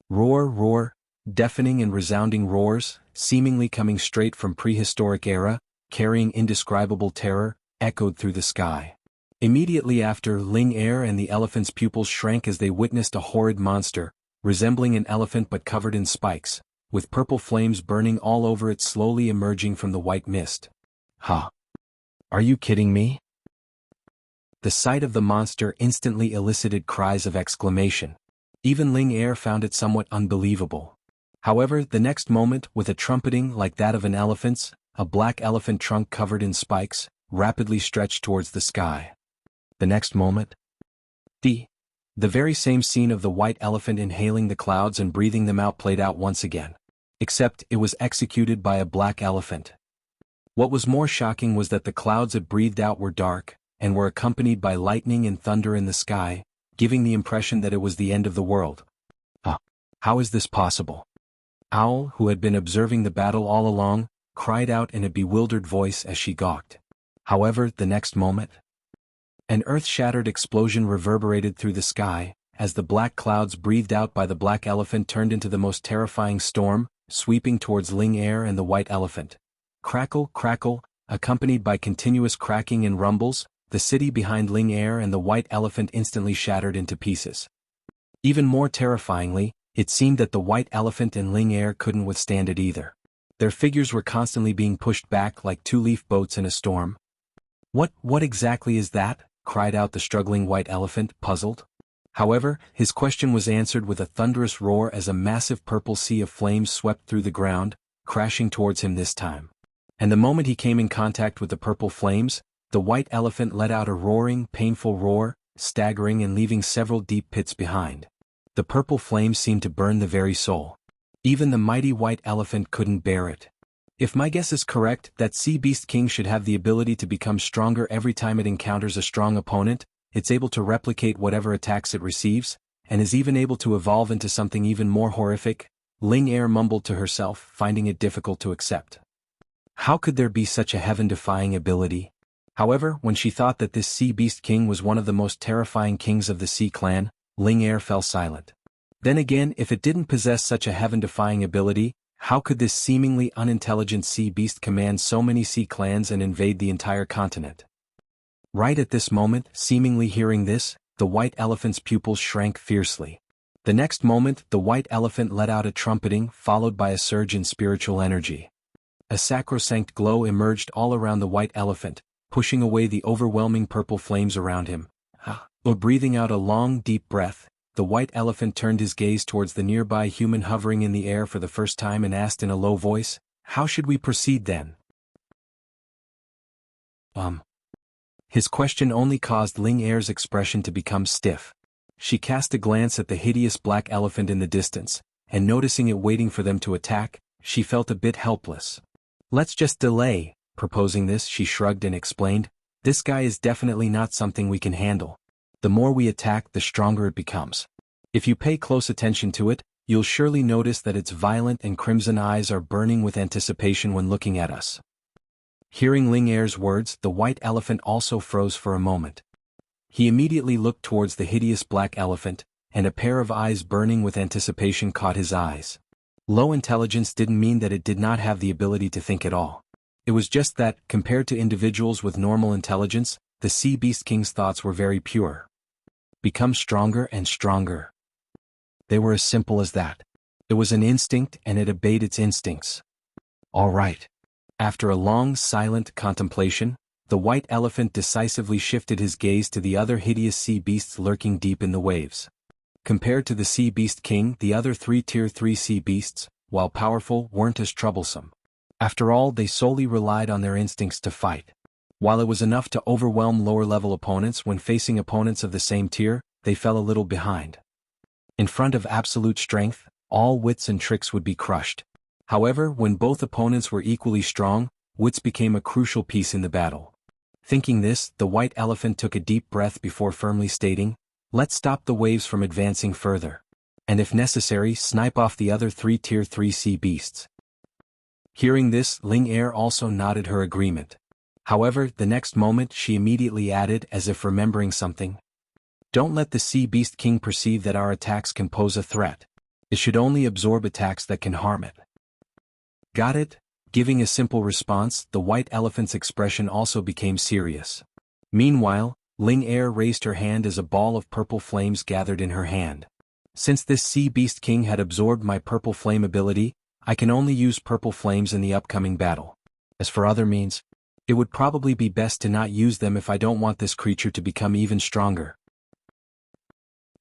roar, deafening and resounding roars, seemingly coming straight from prehistoric era, carrying indescribable terror, echoed through the sky. Immediately after, Ling Er and the elephant's pupils shrank as they witnessed a horrid monster, resembling an elephant but covered in spikes, with purple flames burning all over it slowly emerging from the white mist. Huh? Are you kidding me? The sight of the monster instantly elicited cries of exclamation. Even Ling Er found it somewhat unbelievable. However, the next moment, with a trumpeting like that of an elephant's, a black elephant trunk covered in spikes, rapidly stretched towards the sky. The next moment, the very same scene of the white elephant inhaling the clouds and breathing them out played out once again. Except it was executed by a black elephant. What was more shocking was that the clouds it breathed out were dark, and were accompanied by lightning and thunder in the sky, giving the impression that it was the end of the world. How is this possible? Owl, who had been observing the battle all along, cried out in a bewildered voice as she gawked. However, the next moment, an earth-shattered explosion reverberated through the sky, as the black clouds breathed out by the black elephant turned into the most terrifying storm, sweeping towards Ling Er and the white elephant. Crackle, crackle, accompanied by continuous cracking and rumbles, the city behind Ling Er and the white elephant instantly shattered into pieces. Even more terrifyingly, it seemed that the white elephant and Ling Er couldn't withstand it either. Their figures were constantly being pushed back like two-leaf boats in a storm. What exactly is that?" cried out the struggling white elephant, puzzled. However, his question was answered with a thunderous roar as a massive purple sea of flames swept through the ground, crashing towards him this time. And the moment he came in contact with the purple flames, the white elephant let out a roaring, painful roar, staggering and leaving several deep pits behind. The purple flames seemed to burn the very soul. Even the mighty white elephant couldn't bear it. If my guess is correct, that Sea Beast King should have the ability to become stronger every time it encounters a strong opponent, it's able to replicate whatever attacks it receives, and is even able to evolve into something even more horrific, Ling Er mumbled to herself, finding it difficult to accept. How could there be such a heaven-defying ability? However, when she thought that this Sea Beast King was one of the most terrifying kings of the Sea Clan, Ling Er fell silent. Then again, if it didn't possess such a heaven-defying ability, how could this seemingly unintelligent sea beast command so many sea clans and invade the entire continent? Right at this moment, seemingly hearing this, the white elephant's pupils shrank fiercely. The next moment, the white elephant let out a trumpeting, followed by a surge in spiritual energy. A sacrosanct glow emerged all around the white elephant, pushing away the overwhelming purple flames around him. Breathing out a long, deep breath, the white elephant turned his gaze towards the nearby human hovering in the air for the first time and asked in a low voice, "How should we proceed then?" His question only caused Ling Er's expression to become stiff. She cast a glance at the hideous black elephant in the distance, and noticing it waiting for them to attack, she felt a bit helpless. "Let's just delay." Proposing this, she shrugged and explained, "This guy is definitely not something we can handle. The more we attack, the stronger it becomes. If you pay close attention to it, you'll surely notice that its violet and crimson eyes are burning with anticipation when looking at us. Hearing Ling Er's words, the white elephant also froze for a moment. He immediately looked towards the hideous black elephant, and a pair of eyes burning with anticipation caught his eyes. Low intelligence didn't mean that it did not have the ability to think at all. It was just that, compared to individuals with normal intelligence, the Sea Beast King's thoughts were very pure. Become stronger and stronger. They were as simple as that. It was an instinct and it obeyed its instincts. All right. After a long, silent contemplation, the white elephant decisively shifted his gaze to the other hideous sea beasts lurking deep in the waves. Compared to the Sea Beast King, the other 3 Tier 3 sea beasts, while powerful, weren't as troublesome. After all, they solely relied on their instincts to fight. While it was enough to overwhelm lower-level opponents when facing opponents of the same tier, they fell a little behind. In front of absolute strength, all wits and tricks would be crushed. However, when both opponents were equally strong, wits became a crucial piece in the battle. Thinking this, the white elephant took a deep breath before firmly stating, "Let's stop the waves from advancing further. And if necessary, snipe off the other 3 Tier 3 sea beasts." Hearing this, Ling Er also nodded her agreement. However, the next moment she immediately added, as if remembering something, "Don't let the Sea Beast King perceive that our attacks can pose a threat. It should only absorb attacks that can harm it." Got it? Giving a simple response, the white elephant's expression also became serious. Meanwhile, Ling Er raised her hand as a ball of purple flames gathered in her hand. "Since this Sea Beast King had absorbed my purple flame ability, I can only use purple flames in the upcoming battle. As for other means, it would probably be best to not use them if I don't want this creature to become even stronger."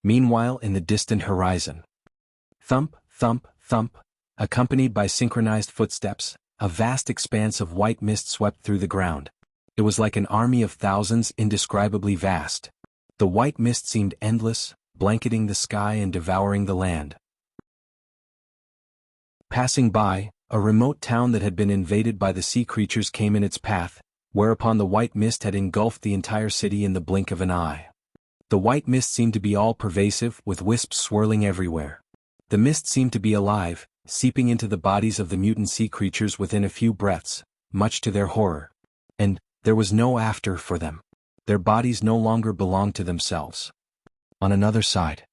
Meanwhile, in the distant horizon. Thump, thump, thump, accompanied by synchronized footsteps, a vast expanse of white mist swept through the ground. It was like an army of thousands, indescribably vast. The white mist seemed endless, blanketing the sky and devouring the land. Passing by, a remote town that had been invaded by the sea creatures came in its path, whereupon the white mist had engulfed the entire city in the blink of an eye. The white mist seemed to be all-pervasive, with wisps swirling everywhere. The mist seemed to be alive, seeping into the bodies of the mutant sea creatures within a few breaths, much to their horror. And there was no after for them. Their bodies no longer belonged to themselves. On another side.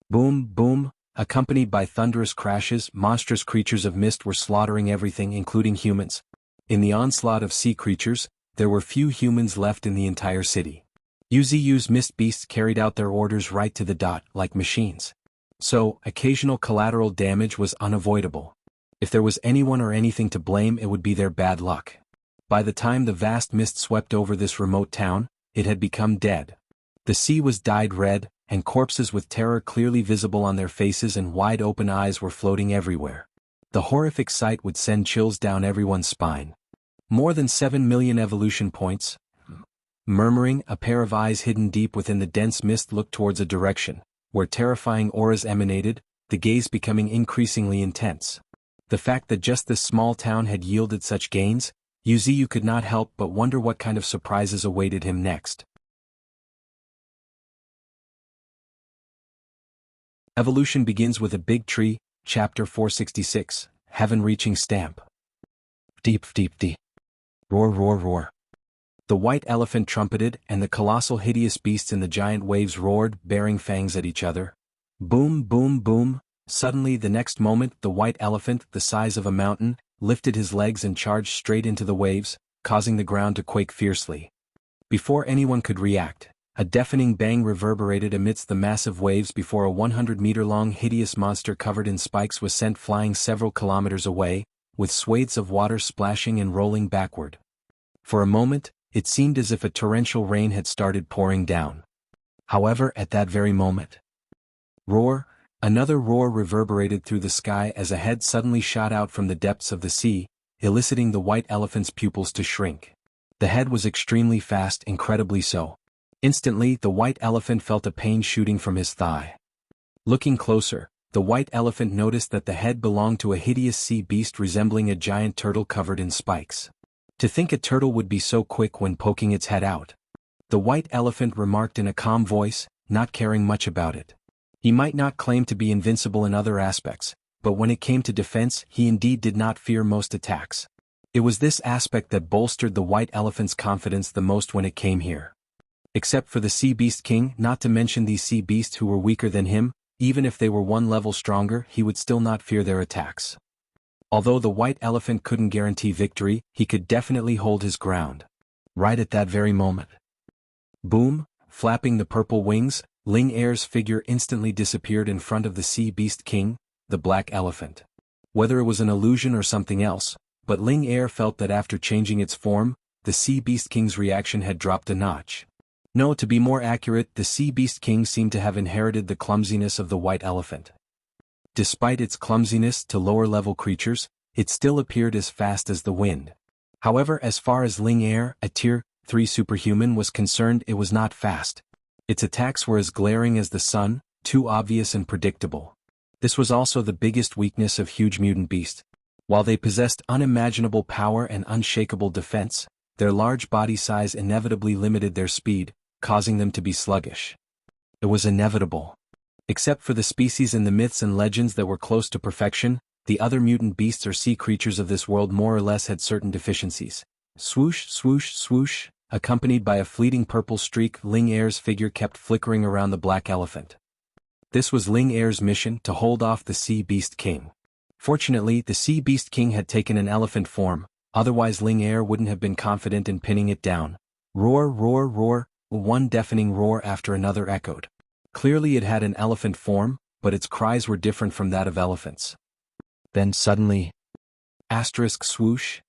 Boom, boom, accompanied by thunderous crashes, monstrous creatures of mist were slaughtering everything, including humans. In the onslaught of sea creatures, there were few humans left in the entire city. UZU's mist beasts carried out their orders right to the dot, like machines. So, occasional collateral damage was unavoidable. If there was anyone or anything to blame, it would be their bad luck. By the time the vast mist swept over this remote town, it had become dead. The sea was dyed red, and corpses with terror clearly visible on their faces and wide-open eyes were floating everywhere. The horrific sight would send chills down everyone's spine. More than 7 million evolution points. Murmuring, a pair of eyes hidden deep within the dense mist looked towards a direction where terrifying auras emanated, the gaze becoming increasingly intense. The fact that just this small town had yielded such gains, Yuziu could not help but wonder what kind of surprises awaited him next. Evolution begins with a big tree, Chapter 466, Heaven-reaching stamp. Deep, deep, deep. Roar, roar, roar. The white elephant trumpeted, and the colossal hideous beasts in the giant waves roared, baring fangs at each other. Boom, boom, boom. Suddenly, the next moment, the white elephant, the size of a mountain, lifted his legs and charged straight into the waves, causing the ground to quake fiercely. Before anyone could react, a deafening bang reverberated amidst the massive waves before a 100-meter-long hideous monster covered in spikes was sent flying several kilometers away, with swathes of water splashing and rolling backward. For a moment, it seemed as if a torrential rain had started pouring down. However, at that very moment, roar, another roar reverberated through the sky as a head suddenly shot out from the depths of the sea, eliciting the white elephant's pupils to shrink. The head was extremely fast, incredibly so. Instantly, the white elephant felt a pain shooting from his thigh. Looking closer, the white elephant noticed that the head belonged to a hideous sea beast resembling a giant turtle covered in spikes. To think a turtle would be so quick when poking its head out. The white elephant remarked in a calm voice, not caring much about it. He might not claim to be invincible in other aspects, but when it came to defense he indeed did not fear most attacks. It was this aspect that bolstered the white elephant's confidence the most when it came here. Except for the Sea Beast King, not to mention these sea beasts who were weaker than him, even if they were one level stronger he would still not fear their attacks. Although the white elephant couldn't guarantee victory, he could definitely hold his ground. Right at that very moment. Boom, flapping the purple wings, Ling Er's figure instantly disappeared in front of the Sea Beast King, the black elephant. Whether it was an illusion or something else, but Ling Er felt that after changing its form, the Sea Beast King's reaction had dropped a notch. No, to be more accurate, the Sea Beast King seemed to have inherited the clumsiness of the white elephant. Despite its clumsiness to lower-level creatures, it still appeared as fast as the wind. However, as far as Ling Er, a Tier 3 superhuman, was concerned, it was not fast. Its attacks were as glaring as the sun, too obvious and predictable. This was also the biggest weakness of huge mutant beasts. While they possessed unimaginable power and unshakable defense, their large body size inevitably limited their speed, causing them to be sluggish. It was inevitable. Except for the species in the myths and legends that were close to perfection, the other mutant beasts or sea creatures of this world more or less had certain deficiencies. Swoosh, swoosh, swoosh, accompanied by a fleeting purple streak, Ling Er's figure kept flickering around the black elephant. This was Ling Er's mission, to hold off the Sea Beast King. Fortunately, the Sea Beast King had taken an elephant form, otherwise Ling Er wouldn't have been confident in pinning it down. Roar, roar, roar, one deafening roar after another echoed. Clearly it had an elephant form, but its cries were different from that of elephants. Then suddenly, swoosh,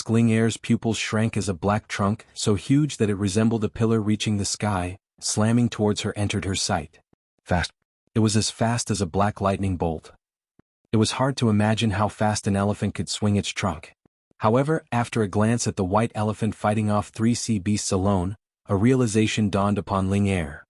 Ling Er's pupils shrank as a black trunk, so huge that it resembled a pillar reaching the sky, slamming towards her, entered her sight. Fast. It was as fast as a black lightning bolt. It was hard to imagine how fast an elephant could swing its trunk. However, after a glance at the white elephant fighting off 3 sea beasts alone, a realization dawned upon Ling Er.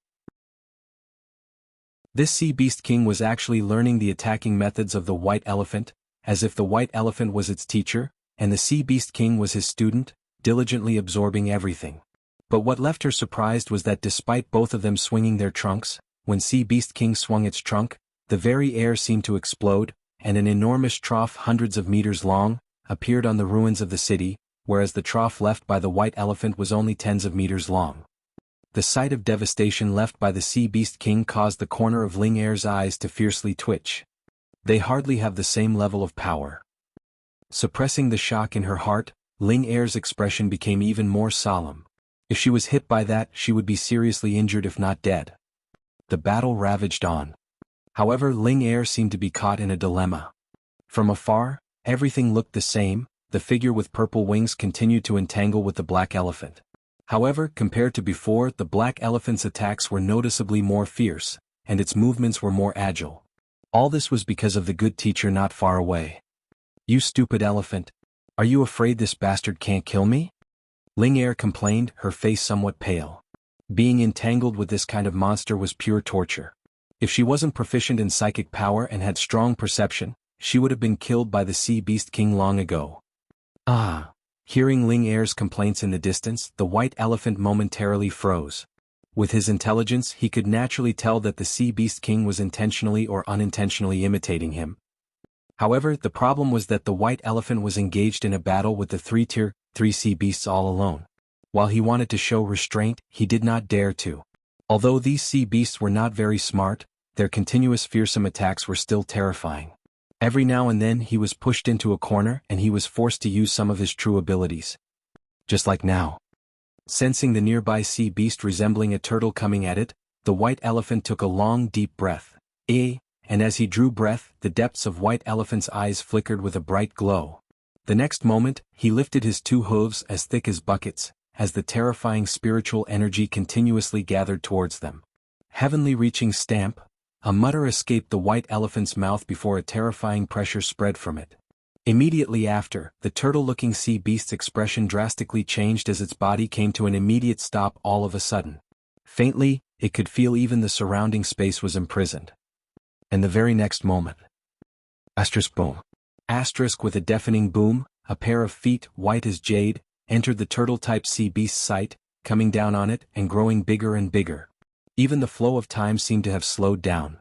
This Sea Beast King was actually learning the attacking methods of the white elephant, as if the white elephant was its teacher, and the Sea Beast King was his student, diligently absorbing everything. But what left her surprised was that despite both of them swinging their trunks, when Sea Beast King swung its trunk, the very air seemed to explode, and an enormous trough hundreds of meters long appeared on the ruins of the city, whereas the trough left by the white elephant was only tens of meters long. The sight of devastation left by the Sea Beast King caused the corner of Ling Er's eyes to fiercely twitch. They hardly have the same level of power. Suppressing the shock in her heart, Ling Er's expression became even more solemn. If she was hit by that, she would be seriously injured if not dead. The battle ravaged on. However, Ling Er seemed to be caught in a dilemma. From afar, everything looked the same. The figure with purple wings continued to entangle with the black elephant. However, compared to before, the black elephant's attacks were noticeably more fierce, and its movements were more agile. All this was because of the good teacher not far away. "You stupid elephant. Are you afraid this bastard can't kill me?" Ling Er complained, her face somewhat pale. Being entangled with this kind of monster was pure torture. If she wasn't proficient in psychic power and had strong perception, she would have been killed by the Sea Beast King long ago. Ah! Hearing Ling Er's complaints in the distance, the white elephant momentarily froze. With his intelligence, he could naturally tell that the Sea Beast King was intentionally or unintentionally imitating him. However, the problem was that the white elephant was engaged in a battle with the Tier 3 sea beasts all alone. While he wanted to show restraint, he did not dare to. Although these sea beasts were not very smart, their continuous fearsome attacks were still terrifying. Every now and then he was pushed into a corner and he was forced to use some of his true abilities. Just like now. Sensing the nearby sea beast resembling a turtle coming at it, the white elephant took a long deep breath. And as he drew breath, the depths of white elephant's eyes flickered with a bright glow. The next moment, he lifted his 2 hooves as thick as buckets, as the terrifying spiritual energy continuously gathered towards them. Heavenly reaching stamp. A mutter escaped the white elephant's mouth before a terrifying pressure spread from it. Immediately after, the turtle-looking sea beast's expression drastically changed as its body came to an immediate stop all of a sudden. Faintly, it could feel even the surrounding space was imprisoned. And the very next moment. Boom. With a deafening boom, a pair of feet, white as jade, entered the turtle-type sea beast's sight, coming down on it and growing bigger and bigger. Even the flow of time seemed to have slowed down.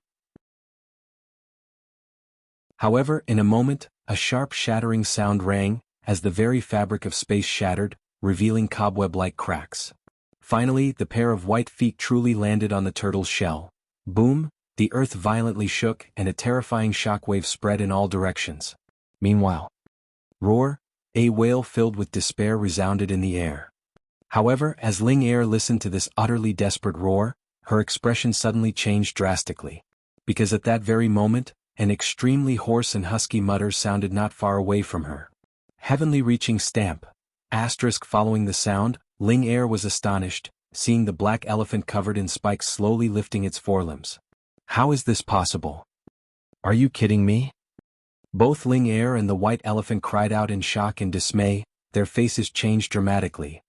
However, in a moment, a sharp shattering sound rang, as the very fabric of space shattered, revealing cobweb-like cracks. Finally, the pair of white feet truly landed on the turtle's shell. Boom! The earth violently shook, and a terrifying shockwave spread in all directions. Meanwhile, roar! A wail filled with despair resounded in the air. However, as Ling Er listened to this utterly desperate roar, her expression suddenly changed drastically. Because at that very moment, an extremely hoarse and husky mutter sounded not far away from her. Heavenly reaching stamp. Asterisk following the sound, Ling Er was astonished, seeing the black elephant covered in spikes slowly lifting its forelimbs. How is this possible? Are you kidding me? Both Ling Er and the white elephant cried out in shock and dismay, their faces changed dramatically.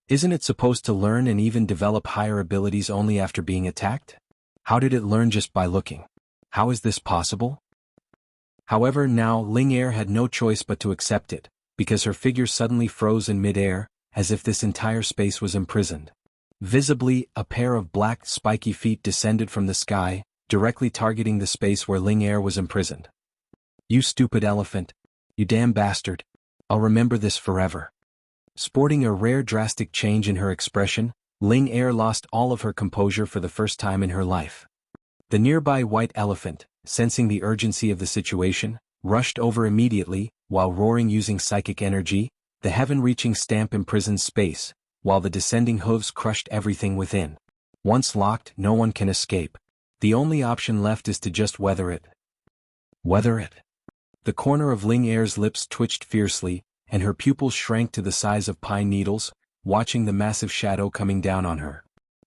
Isn't it supposed to learn and even develop higher abilities only after being attacked? How did it learn just by looking? How is this possible? However, now Ling Er had no choice but to accept it, because her figure suddenly froze in mid-air, as if this entire space was imprisoned. Visibly, a pair of black, spiky feet descended from the sky, directly targeting the space where Ling Er was imprisoned. You stupid elephant. You damn bastard. I'll remember this forever. Sporting a rare drastic change in her expression, Ling Er lost all of her composure for the first time in her life. The nearby white elephant, sensing the urgency of the situation, rushed over immediately, while roaring using psychic energy. The heaven-reaching stamp imprisoned space, while the descending hooves crushed everything within. Once locked, no one can escape. The only option left is to just weather it. Weather it? The corner of Ling Er's lips twitched fiercely, and her pupils shrank to the size of pine needles, watching the massive shadow coming down on her.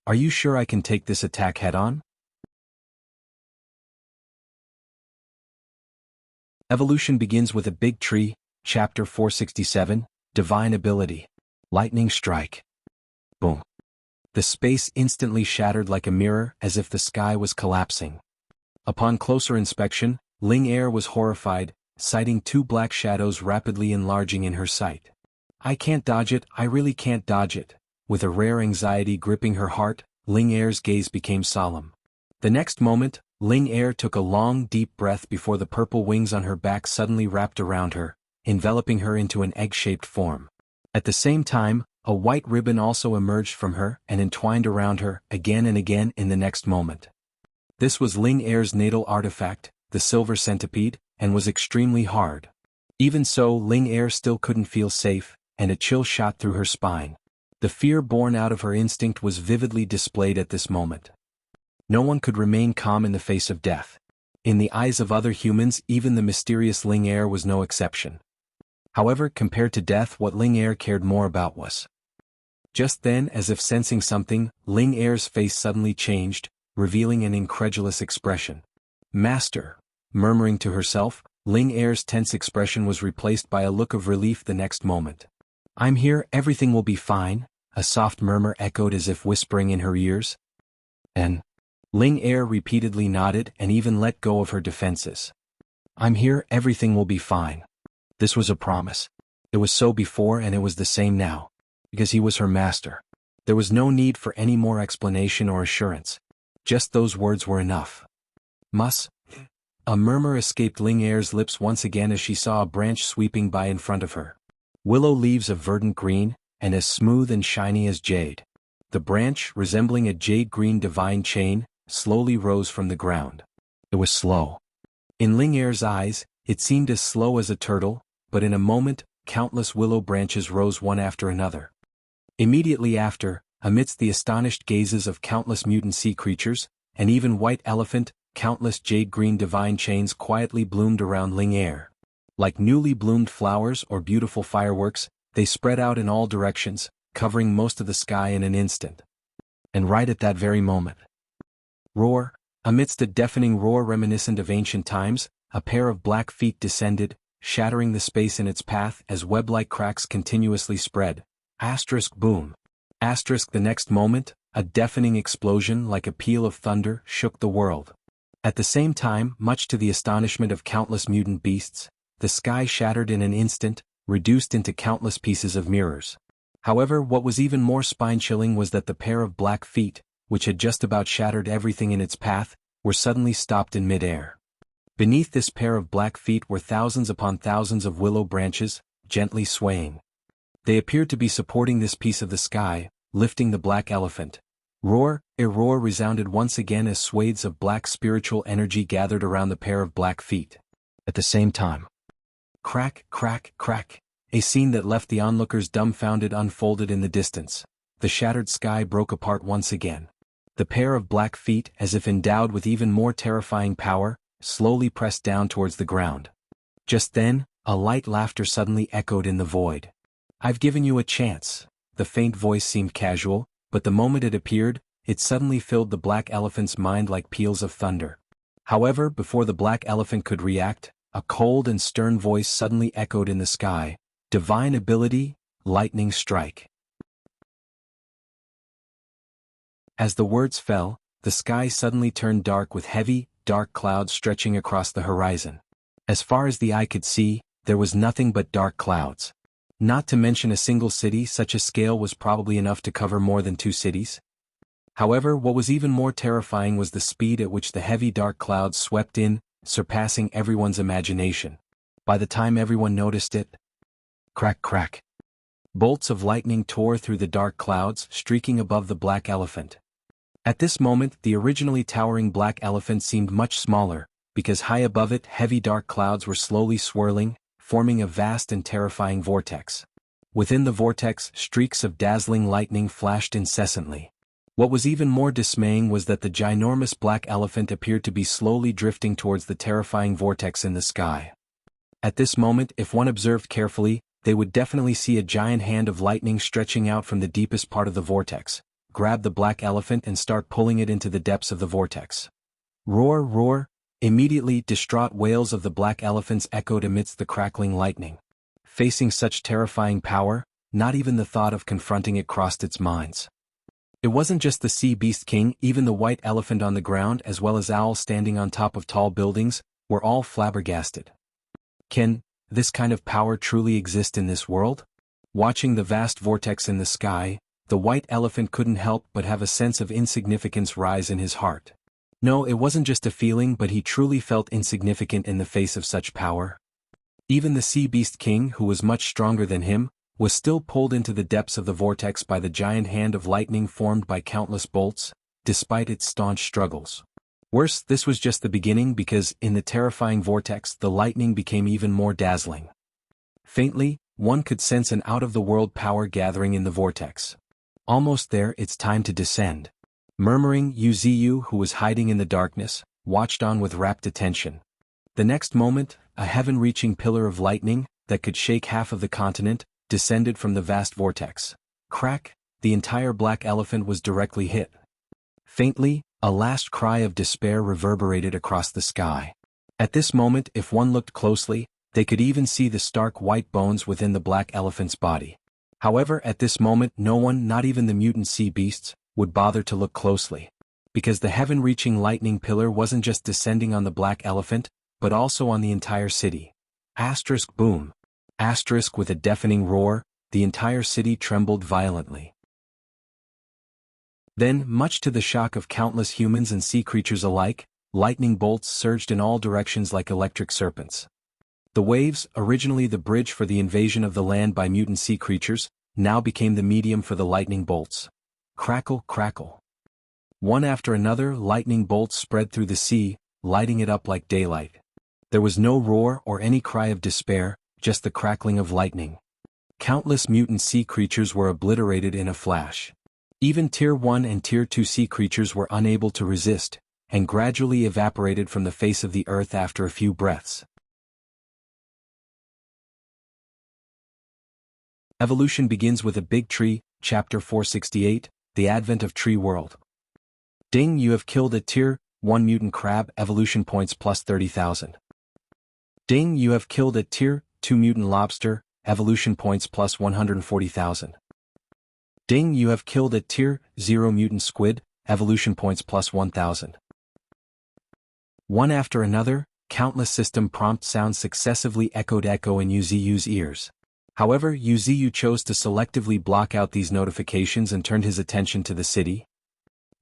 Are you sure I can take this attack head-on? Evolution begins with a big tree, Chapter 467, Divine Ability. Lightning Strike. Boom. The space instantly shattered like a mirror, as if the sky was collapsing. Upon closer inspection, Ling Er was horrified, sighting two black shadows rapidly enlarging in her sight. I can't dodge it, I really can't dodge it. With a rare anxiety gripping her heart, Ling Er's gaze became solemn. The next moment, Ling Er took a long, deep breath before the purple wings on her back suddenly wrapped around her, enveloping her into an egg-shaped form. At the same time, a white ribbon also emerged from her and entwined around her, again and again in the next moment. This was Ling Er's natal artifact, the silver centipede, and was extremely hard. Even so, Ling Er still couldn't feel safe, and a chill shot through her spine. The fear born out of her instinct was vividly displayed at this moment. No one could remain calm in the face of death. In the eyes of other humans, even the mysterious Ling Er was no exception. However, compared to death, what Ling Er cared more about was. Just then, as if sensing something, Ling Er's face suddenly changed, revealing an incredulous expression. Master. Murmuring to herself, Ling Er's tense expression was replaced by a look of relief the next moment. I'm here, everything will be fine, a soft murmur echoed as if whispering in her ears. And Ling Er repeatedly nodded and even let go of her defenses. I'm here, everything will be fine. This was a promise. It was so before and it was the same now. Because he was her master. There was no need for any more explanation or assurance. Just those words were enough. A murmur escaped Ling Er's lips once again as she saw a branch sweeping by in front of her. Willow leaves of verdant green, and as smooth and shiny as jade. The branch, resembling a jade-green divine chain, slowly rose from the ground. It was slow. In Ling Er's eyes, it seemed as slow as a turtle, but in a moment, countless willow branches rose one after another. Immediately after, amidst the astonished gazes of countless mutant sea creatures, and even white elephant, countless jade-green divine chains quietly bloomed around Ling Er. Like newly bloomed flowers or beautiful fireworks, they spread out in all directions, covering most of the sky in an instant. And right at that very moment. Roar! Amidst a deafening roar reminiscent of ancient times, a pair of black feet descended, shattering the space in its path as web-like cracks continuously spread. Boom. The next moment, a deafening explosion like a peal of thunder shook the world. At the same time, much to the astonishment of countless mutant beasts, the sky shattered in an instant, reduced into countless pieces of mirrors. However, what was even more spine-chilling was that the pair of black feet, which had just about shattered everything in its path, were suddenly stopped in mid-air. Beneath this pair of black feet were thousands upon thousands of willow branches, gently swaying. They appeared to be supporting this piece of the sky, lifting the black elephant. Roar, a roar resounded once again as swathes of black spiritual energy gathered around the pair of black feet. At the same time, crack, crack, crack, a scene that left the onlookers dumbfounded unfolded in the distance. The shattered sky broke apart once again. The pair of black feet, as if endowed with even more terrifying power, slowly pressed down towards the ground. Just then, a light laughter suddenly echoed in the void. "I've given you a chance." The faint voice seemed casual, but the moment it appeared, it suddenly filled the black elephant's mind like peals of thunder. However, before the black elephant could react, a cold and stern voice suddenly echoed in the sky. "Divine ability, lightning strike." As the words fell, the sky suddenly turned dark with heavy, dark clouds stretching across the horizon. As far as the eye could see, there was nothing but dark clouds. Not to mention a single city. Such a scale was probably enough to cover more than 2 cities. However, what was even more terrifying was the speed at which the heavy dark clouds swept in, surpassing everyone's imagination. By the time everyone noticed it, crack, crack, bolts of lightning tore through the dark clouds, streaking above the black elephant. At this moment, the originally towering black elephant seemed much smaller, because high above it heavy dark clouds were slowly swirling, forming a vast and terrifying vortex. Within the vortex, streaks of dazzling lightning flashed incessantly. What was even more dismaying was that the ginormous black elephant appeared to be slowly drifting towards the terrifying vortex in the sky. At this moment, if one observed carefully, they would definitely see a giant hand of lightning stretching out from the deepest part of the vortex, grab the black elephant and start pulling it into the depths of the vortex. Roar, roar! Immediately, distraught wails of the black elephants echoed amidst the crackling lightning. Facing such terrifying power, not even the thought of confronting it crossed its minds. It wasn't just the sea beast king, even the white elephant on the ground as well as owls standing on top of tall buildings, were all flabbergasted. Can this kind of power truly exist in this world? Watching the vast vortex in the sky, the white elephant couldn't help but have a sense of insignificance rise in his heart. No, it wasn't just a feeling, but he truly felt insignificant in the face of such power. Even the sea beast king, who was much stronger than him, was still pulled into the depths of the vortex by the giant hand of lightning formed by countless bolts, despite its staunch struggles. Worse, this was just the beginning because, in the terrifying vortex, the lightning became even more dazzling. Faintly, one could sense an out-of-the-world power gathering in the vortex. Almost there, it's time to descend. Murmuring, Wuxia, who was hiding in the darkness, watched on with rapt attention. The next moment, a heaven-reaching pillar of lightning, that could shake half of the continent, descended from the vast vortex. Crack, the entire black elephant was directly hit. Faintly, a last cry of despair reverberated across the sky. At this moment, if one looked closely, they could even see the stark white bones within the black elephant's body. However, at this moment no one, not even the mutant sea beasts, would bother to look closely. Because the heaven-reaching lightning pillar wasn't just descending on the black elephant, but also on the entire city. Asterisk boom. Asterisk with a deafening roar, the entire city trembled violently. Then, much to the shock of countless humans and sea creatures alike, lightning bolts surged in all directions like electric serpents. The waves, originally the bridge for the invasion of the land by mutant sea creatures, now became the medium for the lightning bolts. Crackle, crackle. One after another, lightning bolts spread through the sea, lighting it up like daylight. There was no roar or any cry of despair, just the crackling of lightning. Countless mutant sea creatures were obliterated in a flash. Even Tier 1 and Tier 2 sea creatures were unable to resist, and gradually evaporated from the face of the earth after a few breaths. Evolution begins with a big tree, Chapter 468, The Advent of Tree World. Ding, you have killed a Tier 1 mutant crab, evolution points plus 30,000. Ding, you have killed a Tier 2 mutant lobster, evolution points plus 140,000. Ding, you have killed a Tier 0 mutant squid, evolution points plus 1,000. One after another, countless system prompt sounds successively echo in Wuxia's ears. However, Wuxia chose to selectively block out these notifications and turned his attention to the city.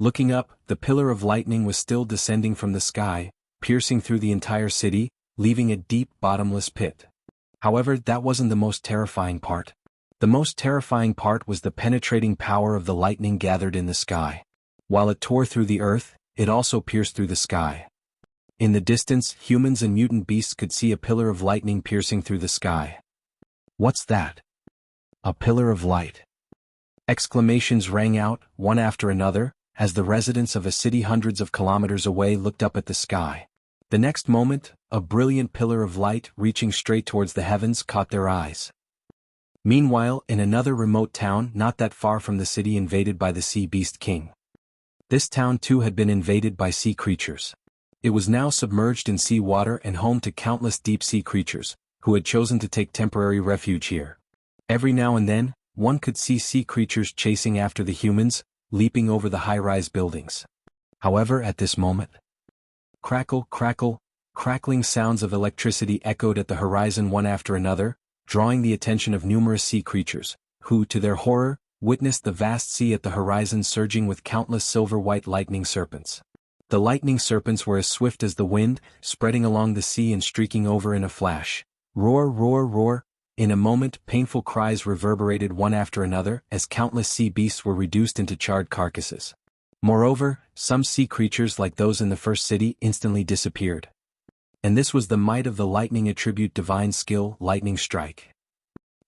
Looking up, the pillar of lightning was still descending from the sky, piercing through the entire city, leaving a deep bottomless pit. However, that wasn't the most terrifying part. The most terrifying part was the penetrating power of the lightning gathered in the sky. While it tore through the earth, it also pierced through the sky. In the distance, humans and mutant beasts could see a pillar of lightning piercing through the sky. What's that? A pillar of light. Exclamations rang out, one after another, as the residents of a city hundreds of kilometers away looked up at the sky. The next moment, a brilliant pillar of light reaching straight towards the heavens caught their eyes. Meanwhile, in another remote town not that far from the city invaded by the Sea Beast King. This town too had been invaded by sea creatures. It was now submerged in sea water and home to countless deep-sea creatures, who had chosen to take temporary refuge here. Every now and then, one could see sea creatures chasing after the humans, leaping over the high-rise buildings. However, at this moment, crackle, crackle, crackling sounds of electricity echoed at the horizon one after another, drawing the attention of numerous sea creatures, who, to their horror, witnessed the vast sea at the horizon surging with countless silver-white lightning serpents. The lightning serpents were as swift as the wind, spreading along the sea and streaking over in a flash. Roar, roar, roar. In a moment, painful cries reverberated one after another as countless sea beasts were reduced into charred carcasses. Moreover, some sea creatures like those in the first city instantly disappeared. And this was the might of the lightning attribute divine skill, lightning strike.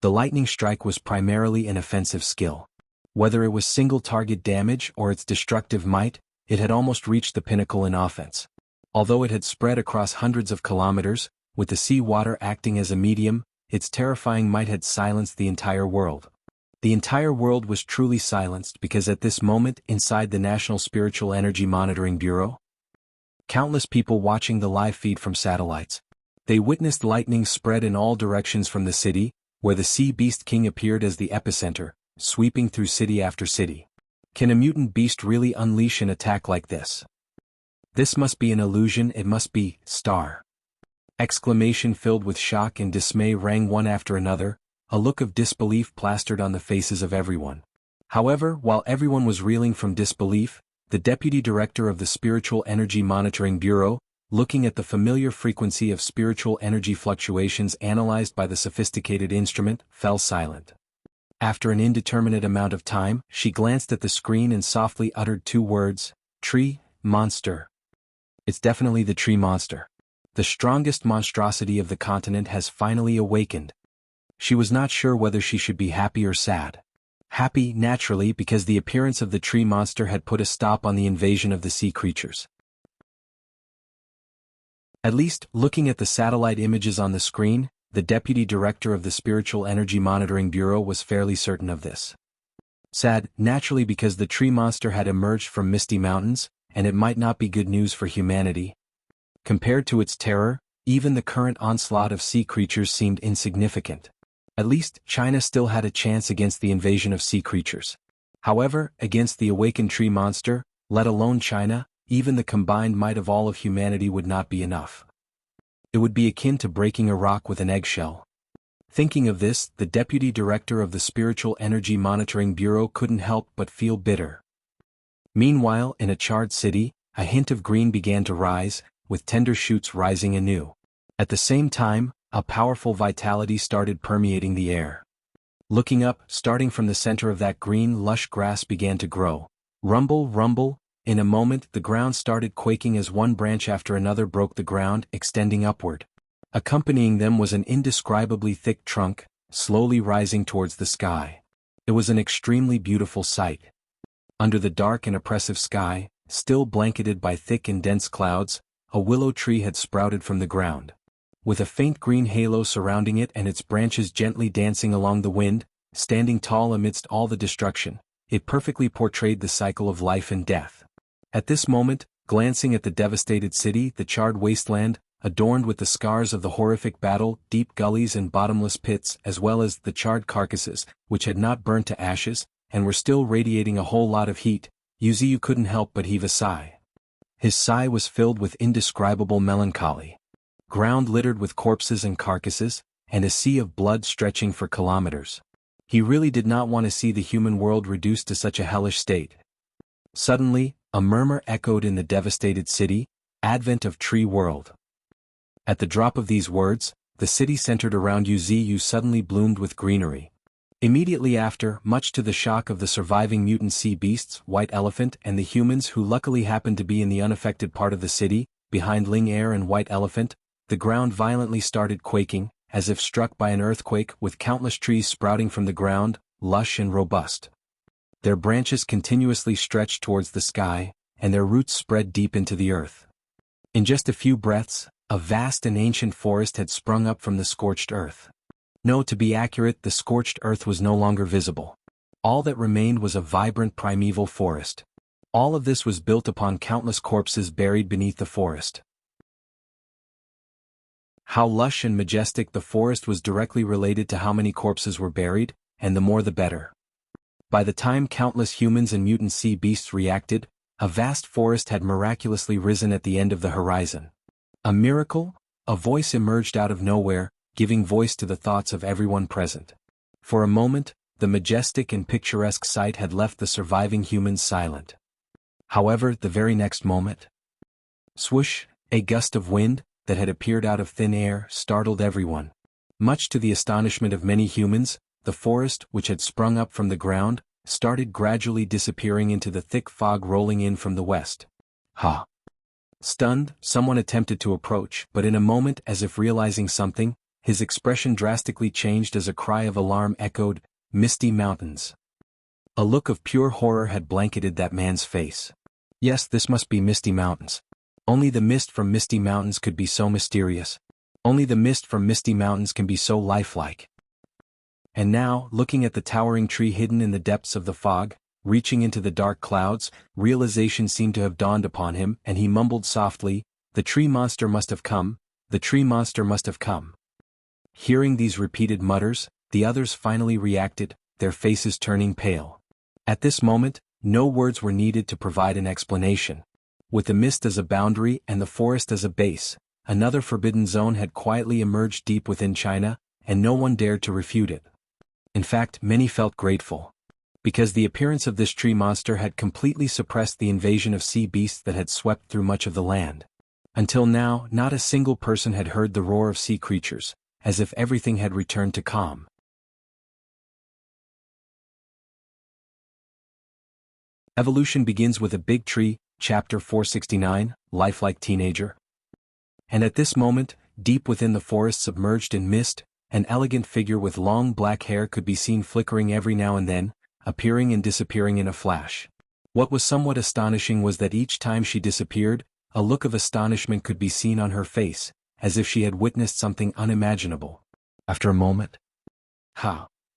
The lightning strike was primarily an offensive skill. Whether it was single target damage or its destructive might, it had almost reached the pinnacle in offense. Although it had spread across hundreds of kilometers, with the sea water acting as a medium, its terrifying might had silenced the entire world. The entire world was truly silenced because at this moment inside the National Spiritual Energy Monitoring Bureau, countless people watching the live feed from satellites. They witnessed lightning spread in all directions from the city, where the Sea Beast King appeared as the epicenter, sweeping through city after city. Can a mutant beast really unleash an attack like this? This must be an illusion, it must be, star. Exclamation filled with shock and dismay rang one after another, a look of disbelief plastered on the faces of everyone. However, while everyone was reeling from disbelief, the deputy director of the Spiritual Energy Monitoring Bureau, looking at the familiar frequency of spiritual energy fluctuations analyzed by the sophisticated instrument, fell silent. After an indeterminate amount of time, she glanced at the screen and softly uttered two words, tree, monster. It's definitely the tree monster. The strongest monstrosity of the continent has finally awakened. She was not sure whether she should be happy or sad. Happy, naturally, because the appearance of the tree monster had put a stop on the invasion of the sea creatures. At least, looking at the satellite images on the screen, the deputy director of the Spiritual Energy Monitoring Bureau was fairly certain of this. Sad, naturally, because the tree monster had emerged from misty mountains, and it might not be good news for humanity. Compared to its terror, even the current onslaught of sea creatures seemed insignificant. At least, China still had a chance against the invasion of sea creatures. However, against the awakened tree monster, let alone China, even the combined might of all of humanity would not be enough. It would be akin to breaking a rock with an eggshell. Thinking of this, the deputy director of the Spiritual Energy Monitoring Bureau couldn't help but feel bitter. Meanwhile, in a charred city, a hint of green began to rise, with tender shoots rising anew. At the same time, a powerful vitality started permeating the air. Looking up, starting from the center of that green, lush grass began to grow. Rumble, rumble. In a moment, the ground started quaking as one branch after another broke the ground, extending upward. Accompanying them was an indescribably thick trunk, slowly rising towards the sky. It was an extremely beautiful sight. Under the dark and oppressive sky, still blanketed by thick and dense clouds, a willow tree had sprouted from the ground. With a faint green halo surrounding it and its branches gently dancing along the wind, standing tall amidst all the destruction, it perfectly portrayed the cycle of life and death. At this moment, glancing at the devastated city, the charred wasteland, adorned with the scars of the horrific battle, deep gullies and bottomless pits, as well as the charred carcasses, which had not burnt to ashes, and were still radiating a whole lot of heat, Yuziu couldn't help but heave a sigh. His sigh was filled with indescribable melancholy. Ground littered with corpses and carcasses, and a sea of blood stretching for kilometers. He really did not want to see the human world reduced to such a hellish state. Suddenly, A murmur echoed in the devastated city, advent of tree world. At the drop of these words, the city centered around Wuxia suddenly bloomed with greenery. Immediately after, much to the shock of the surviving mutant sea beasts, White Elephant and the humans who luckily happened to be in the unaffected part of the city, behind Ling Air and White Elephant, the ground violently started quaking, as if struck by an earthquake, with countless trees sprouting from the ground, lush and robust. Their branches continuously stretched towards the sky, and their roots spread deep into the earth. In just a few breaths, a vast and ancient forest had sprung up from the scorched earth. No, to be accurate, the scorched earth was no longer visible. All that remained was a vibrant primeval forest. All of this was built upon countless corpses buried beneath the forest. How lush and majestic the forest was directly related to how many corpses were buried, and the more the better. By the time countless humans and mutant sea beasts reacted, a vast forest had miraculously risen at the end of the horizon. A miracle? A voice emerged out of nowhere, giving voice to the thoughts of everyone present. For a moment, the majestic and picturesque sight had left the surviving humans silent. However, the very next moment, swoosh, a gust of wind, that had appeared out of thin air, startled everyone. Much to the astonishment of many humans, the forest, which had sprung up from the ground, started gradually disappearing into the thick fog rolling in from the west. Ha! Stunned, someone attempted to approach, but in a moment, as if realizing something, his expression drastically changed as a cry of alarm echoed, "Misty Mountains." A look of pure horror had blanketed that man's face. Yes, this must be Misty Mountains. Only the mist from Misty Mountains could be so mysterious. Only the mist from Misty Mountains can be so lifelike. And now, looking at the towering tree hidden in the depths of the fog, reaching into the dark clouds, realization seemed to have dawned upon him, and he mumbled softly, "The tree monster must have come, the tree monster must have come." Hearing these repeated mutters, the others finally reacted, their faces turning pale. At this moment, no words were needed to provide an explanation. With the mist as a boundary and the forest as a base, another forbidden zone had quietly emerged deep within China, and no one dared to refute it. In fact, many felt grateful. Because the appearance of this tree monster had completely suppressed the invasion of sea beasts that had swept through much of the land. Until now, not a single person had heard the roar of sea creatures, as if everything had returned to calm. Evolution begins with a big tree, chapter 469, lifelike teenager. And at this moment, deep within the forest submerged in mist, an elegant figure with long black hair could be seen flickering every now and then, appearing and disappearing in a flash. What was somewhat astonishing was that each time she disappeared, a look of astonishment could be seen on her face, as if she had witnessed something unimaginable. After a moment,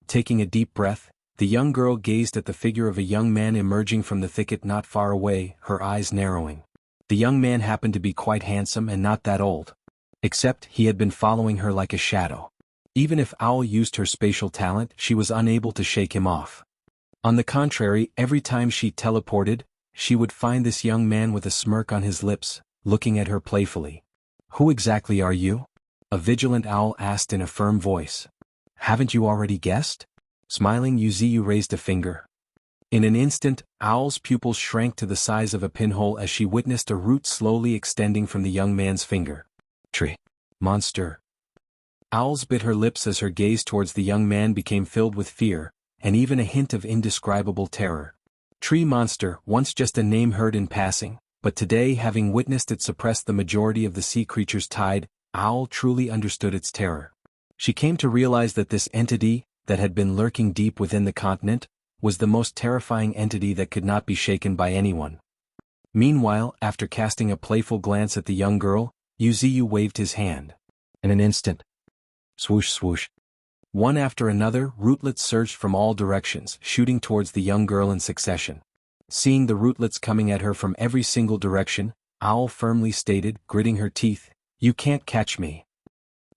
taking a deep breath, the young girl gazed at the figure of a young man emerging from the thicket not far away, her eyes narrowing. The young man happened to be quite handsome and not that old. Except he had been following her like a shadow. Even if Owl used her spatial talent, she was unable to shake him off. On the contrary, every time she teleported, she would find this young man with a smirk on his lips, looking at her playfully. "Who exactly are you?" a vigilant owl asked in a firm voice. "Haven't you already guessed?" Smiling, Yuziu raised a finger. In an instant, Owl's pupils shrank to the size of a pinhole as she witnessed a root slowly extending from the young man's finger. "Tree monster." Owls bit her lips as her gaze towards the young man became filled with fear, and even a hint of indescribable terror. Tree monster, once just a name heard in passing, but today, having witnessed it suppress the majority of the sea creature's tide, Owl truly understood its terror. She came to realize that this entity, that had been lurking deep within the continent, was the most terrifying entity that could not be shaken by anyone. Meanwhile, after casting a playful glance at the young girl, Yuziu waved his hand. In an instant, swoosh swoosh. One after another, rootlets surged from all directions, shooting towards the young girl in succession. Seeing the rootlets coming at her from every single direction, Owl firmly stated, gritting her teeth, "You can't catch me."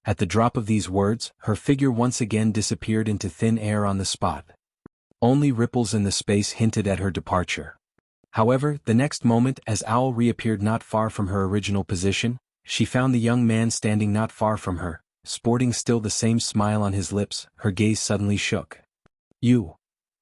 At the drop of these words, her figure once again disappeared into thin air on the spot. Only ripples in the space hinted at her departure. However, the next moment, as Owl reappeared not far from her original position, she found the young man standing not far from her, sporting still the same smile on his lips. Her gaze suddenly shook. "You."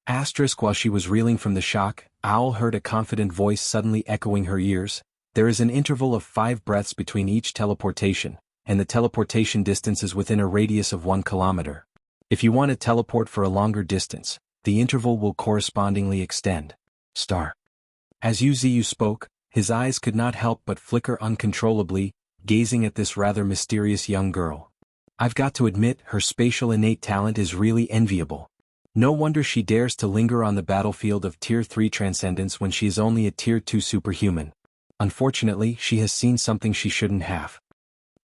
While she was reeling from the shock, Owl heard a confident voice suddenly echoing her ears. There is an interval of 5 breaths between each teleportation, and the teleportation distance is within a radius of 1 kilometer. If you want to teleport for a longer distance, the interval will correspondingly extend. Star. As Yuziyu spoke, his eyes could not help but flicker uncontrollably, gazing at this rather mysterious young girl. I've got to admit, her spatial innate talent is really enviable. No wonder she dares to linger on the battlefield of Tier 3 Transcendence when she is only a Tier 2 superhuman. Unfortunately, she has seen something she shouldn't have.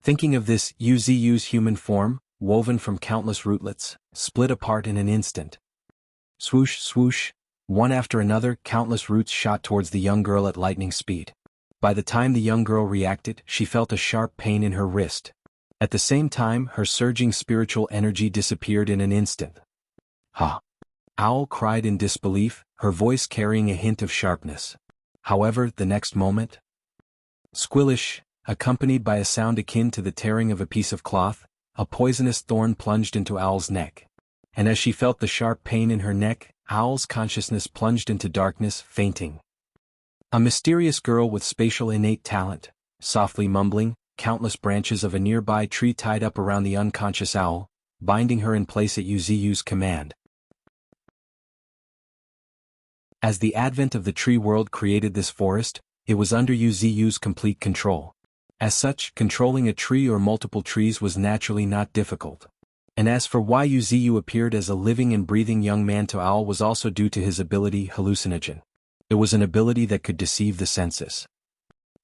Thinking of this, Yuziyu's human form, woven from countless rootlets, split apart in an instant. Swoosh, swoosh, one after another, countless roots shot towards the young girl at lightning speed. By the time the young girl reacted, she felt a sharp pain in her wrist. At the same time, her surging spiritual energy disappeared in an instant. Ha! Owl cried in disbelief, her voice carrying a hint of sharpness. However, the next moment, squillish, accompanied by a sound akin to the tearing of a piece of cloth, a poisonous thorn plunged into Owl's neck. And as she felt the sharp pain in her neck, Owl's consciousness plunged into darkness, fainting. A mysterious girl with spatial innate talent, softly mumbling, countless branches of a nearby tree tied up around the unconscious owl, binding her in place at Yuziyu's command. As the advent of the tree world created this forest, it was under Yuziyu's complete control. As such, controlling a tree or multiple trees was naturally not difficult. And as for why Yuziyu appeared as a living and breathing young man to Owl was also due to his ability hallucinogen. It was an ability that could deceive the senses.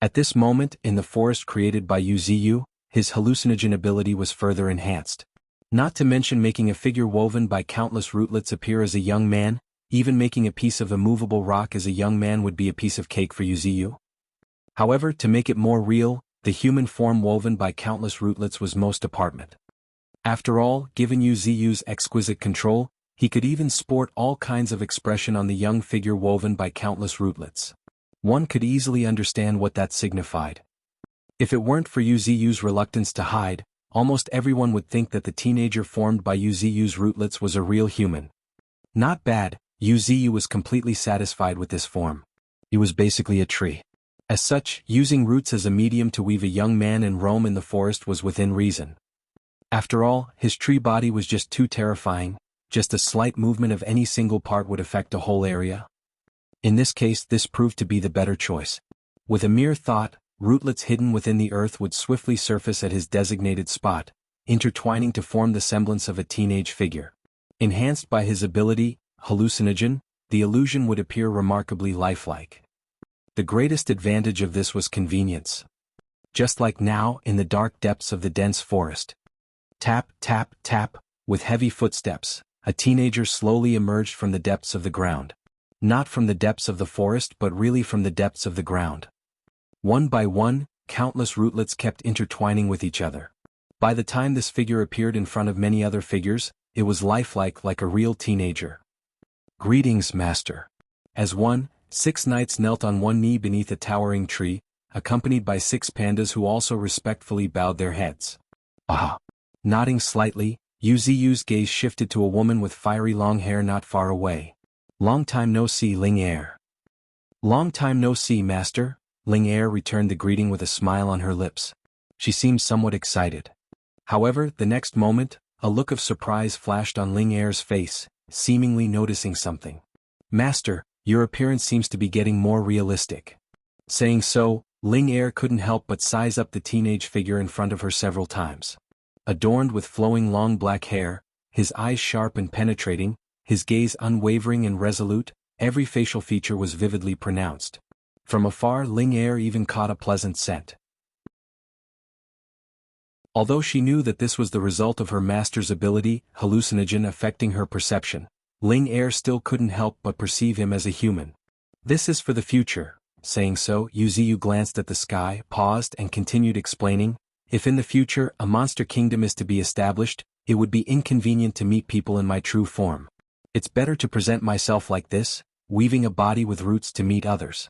At this moment, in the forest created by Yuziyu, his hallucinogen ability was further enhanced. Not to mention making a figure woven by countless rootlets appear as a young man, even making a piece of immovable rock as a young man would be a piece of cake for Yuziyu. However, to make it more real, the human form woven by countless rootlets was most apparent. After all, given Yuziyu's exquisite control, he could even sport all kinds of expression on the young figure woven by countless rootlets. One could easily understand what that signified. If it weren't for Yuziyu's reluctance to hide, almost everyone would think that the teenager formed by Yuziyu's rootlets was a real human. Not bad, Yuziyu was completely satisfied with this form. He was basically a tree. As such, using roots as a medium to weave a young man and roam in the forest was within reason. After all, his tree body was just too terrifying, just a slight movement of any single part would affect a whole area. In this case, this proved to be the better choice. With a mere thought, rootlets hidden within the earth would swiftly surface at his designated spot, intertwining to form the semblance of a teenage figure. Enhanced by his ability, hallucinogen, the illusion would appear remarkably lifelike. The greatest advantage of this was convenience. Just like now, in the dark depths of the dense forest. Tap, tap, tap, with heavy footsteps, a teenager slowly emerged from the depths of the ground. Not from the depths of the forest but really from the depths of the ground. One by one, countless rootlets kept intertwining with each other. By the time this figure appeared in front of many other figures, it was lifelike like a real teenager. Greetings, master. As 6 knights knelt on one knee beneath a towering tree, accompanied by 6 pandas who also respectfully bowed their heads. Ah! Nodding slightly, Yuziyu's gaze shifted to a woman with fiery long hair not far away. Long time no see, Ling Er. Long time no see, master. Ling Er returned the greeting with a smile on her lips. She seemed somewhat excited. However, the next moment, a look of surprise flashed on Ling Er's face, seemingly noticing something. Master, your appearance seems to be getting more realistic. Saying so, Ling Er couldn't help but size up the teenage figure in front of her several times. Adorned with flowing long black hair, his eyes sharp and penetrating, his gaze unwavering and resolute, every facial feature was vividly pronounced. From afar, Ling Er even caught a pleasant scent. Although she knew that this was the result of her master's ability, hallucinogen affecting her perception, Ling Er still couldn't help but perceive him as a human. This is for the future. Saying so, Yuziyu glanced at the sky, paused and continued explaining, if in the future a monster kingdom is to be established, it would be inconvenient to meet people in my true form. It's better to present myself like this, weaving a body with roots to meet others.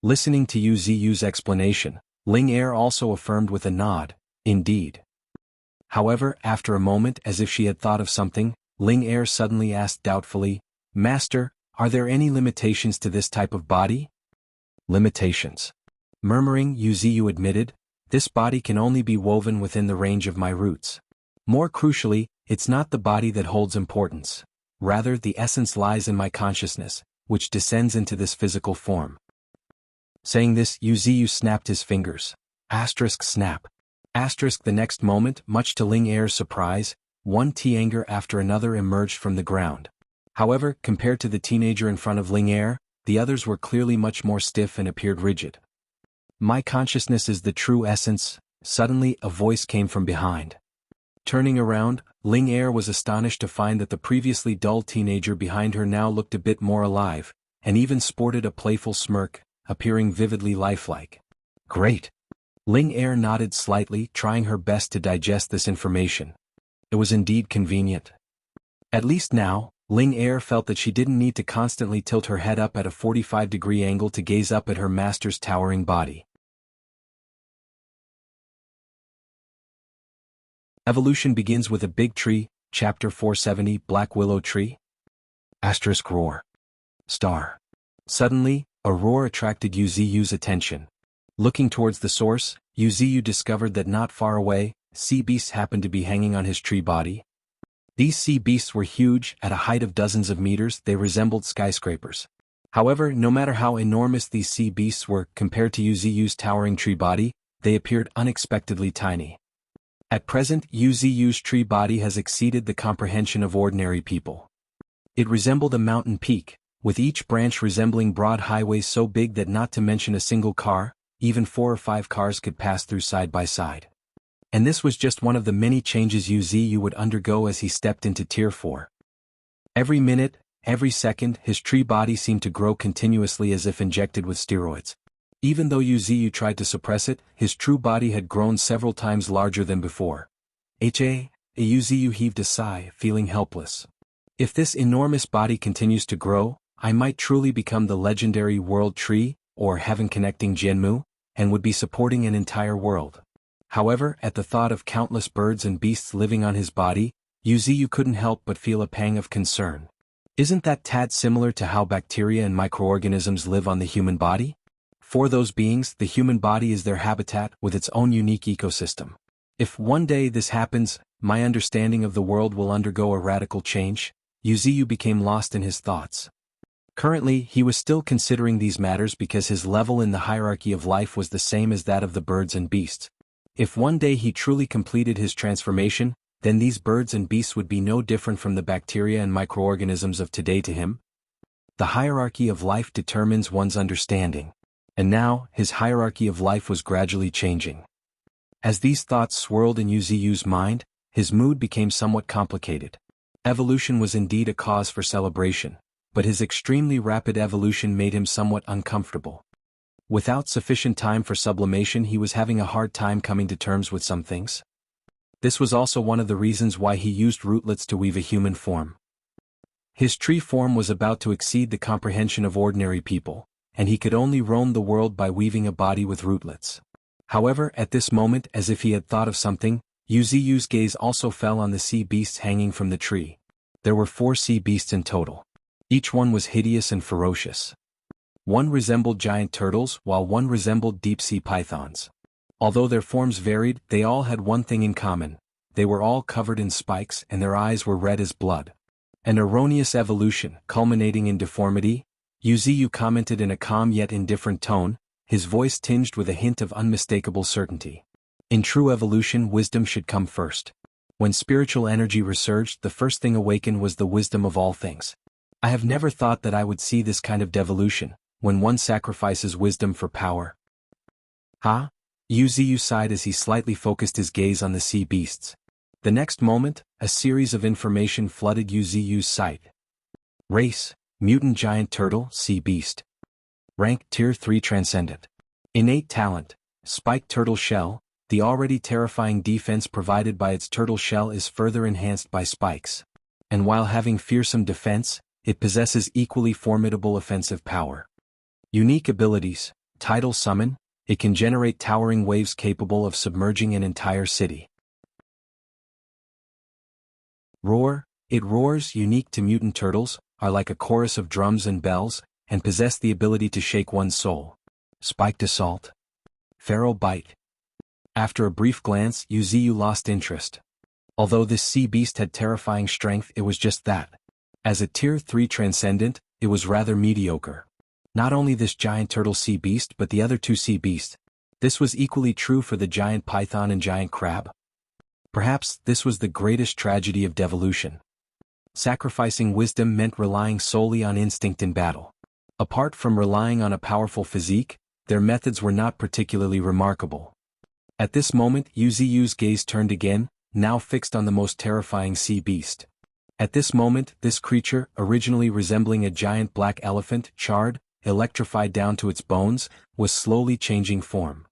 Listening to Yuziyu's explanation, Ling Er also affirmed with a nod, indeed. However, after a moment as if she had thought of something, Ling Er suddenly asked doubtfully, Master, Are there any limitations to this type of body? Limitations. Murmuring, Yuziyu admitted, this body can only be woven within the range of my roots. More crucially, it's not the body that holds importance. Rather, the essence lies in my consciousness, which descends into this physical form. Saying this, Yuziyu snapped his fingers. Snap. The next moment, much to Ling Er's surprise, one Tianger after another emerged from the ground. However, compared to the teenager in front of Ling Er, the others were clearly much more stiff and appeared rigid. My consciousness is the true essence. Suddenly, a voice came from behind. Turning around, Ling Er was astonished to find that the previously dull teenager behind her now looked a bit more alive, and even sported a playful smirk, appearing vividly lifelike. Great! Ling Er nodded slightly, trying her best to digest this information. It was indeed convenient. At least now, Ling Er felt that she didn't need to constantly tilt her head up at a 45-degree angle to gaze up at her master's towering body. Evolution begins with a big tree, Chapter 470, Black Willow Tree. Roar. Star. Suddenly, a roar attracted Yuziyu's attention. Looking towards the source, Yuziyu discovered that not far away, sea beasts happened to be hanging on his tree body. These sea beasts were huge, at a height of dozens of meters. They resembled skyscrapers. However, no matter how enormous these sea beasts were compared to Yuziyu's towering tree body, they appeared unexpectedly tiny. At present, Yuziyu's tree body has exceeded the comprehension of ordinary people. It resembled a mountain peak, with each branch resembling broad highways so big that not to mention a single car, even 4 or 5 cars could pass through side by side. And this was just one of the many changes Yuziyu would undergo as he stepped into Tier 4. Every minute, every second, his tree body seemed to grow continuously as if injected with steroids. Even though Yuziyu tried to suppress it, his true body had grown several times larger than before. Yuziyu heaved a sigh, feeling helpless. If this enormous body continues to grow, I might truly become the legendary World Tree, or Heaven-connecting Jianmu, and would be supporting an entire world. However, at the thought of countless birds and beasts living on his body, Yuziyu couldn't help but feel a pang of concern. Isn't that tad similar to how bacteria and microorganisms live on the human body? For those beings, the human body is their habitat with its own unique ecosystem. If one day this happens, my understanding of the world will undergo a radical change. Yuziyu became lost in his thoughts. Currently, he was still considering these matters because his level in the hierarchy of life was the same as that of the birds and beasts. If one day he truly completed his transformation, then these birds and beasts would be no different from the bacteria and microorganisms of today to him. The hierarchy of life determines one's understanding. And now, his hierarchy of life was gradually changing. As these thoughts swirled in Yuziyu's mind, his mood became somewhat complicated. Evolution was indeed a cause for celebration, but his extremely rapid evolution made him somewhat uncomfortable. Without sufficient time for sublimation, he was having a hard time coming to terms with some things. This was also one of the reasons why he used rootlets to weave a human form. His tree form was about to exceed the comprehension of ordinary people, and he could only roam the world by weaving a body with rootlets. However, at this moment, as if he had thought of something, Yuziyu's gaze also fell on the sea beasts hanging from the tree. There were 4 sea beasts in total. Each one was hideous and ferocious. One resembled giant turtles, while one resembled deep-sea pythons. Although their forms varied, they all had one thing in common. They were all covered in spikes and their eyes were red as blood. An erroneous evolution, culminating in deformity, Yuziyu commented in a calm yet indifferent tone, his voice tinged with a hint of unmistakable certainty. In true evolution, wisdom should come first. When spiritual energy resurged, the first thing awakened was the wisdom of all things. I have never thought that I would see this kind of devolution, when one sacrifices wisdom for power. Yuziyu sighed as he slightly focused his gaze on the sea beasts. The next moment, a series of information flooded Yuziyu's sight. Race: mutant giant turtle, sea beast. Rank: Tier 3 transcendent. Innate talent: spiked turtle shell. The already terrifying defense provided by its turtle shell is further enhanced by spikes. And while having fearsome defense, it possesses equally formidable offensive power. Unique abilities: tidal summon. It can generate towering waves capable of submerging an entire city. Roar: it roars, unique to mutant turtles, are like a chorus of drums and bells, and possess the ability to shake one's soul. Spiked assault. Pharaoh bite. After a brief glance, Yuziyu lost interest. Although this sea beast had terrifying strength, it was just that. As a Tier 3 transcendent, it was rather mediocre. Not only this giant turtle sea beast but the other two sea beasts. This was equally true for the giant python and giant crab. Perhaps this was the greatest tragedy of devolution. Sacrificing wisdom meant relying solely on instinct in battle. Apart from relying on a powerful physique, their methods were not particularly remarkable. At this moment, Yuziyu's gaze turned again, now fixed on the most terrifying sea beast. At this moment, this creature, originally resembling a giant black elephant, charred, electrified down to its bones, was slowly changing form.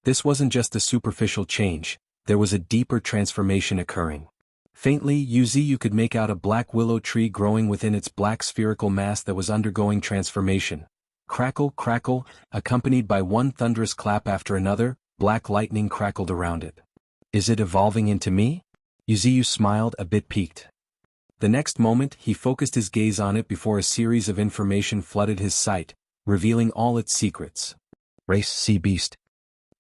This wasn't just a superficial change, there was a deeper transformation occurring. Faintly, Yuziyu could make out a black willow tree growing within its black spherical mass that was undergoing transformation. Crackle, crackle, accompanied by one thunderous clap after another, black lightning crackled around it. Is it evolving into me? Yuziyu smiled, a bit piqued. The next moment, he focused his gaze on it before a series of information flooded his sight, revealing all its secrets. Race Sea Beast.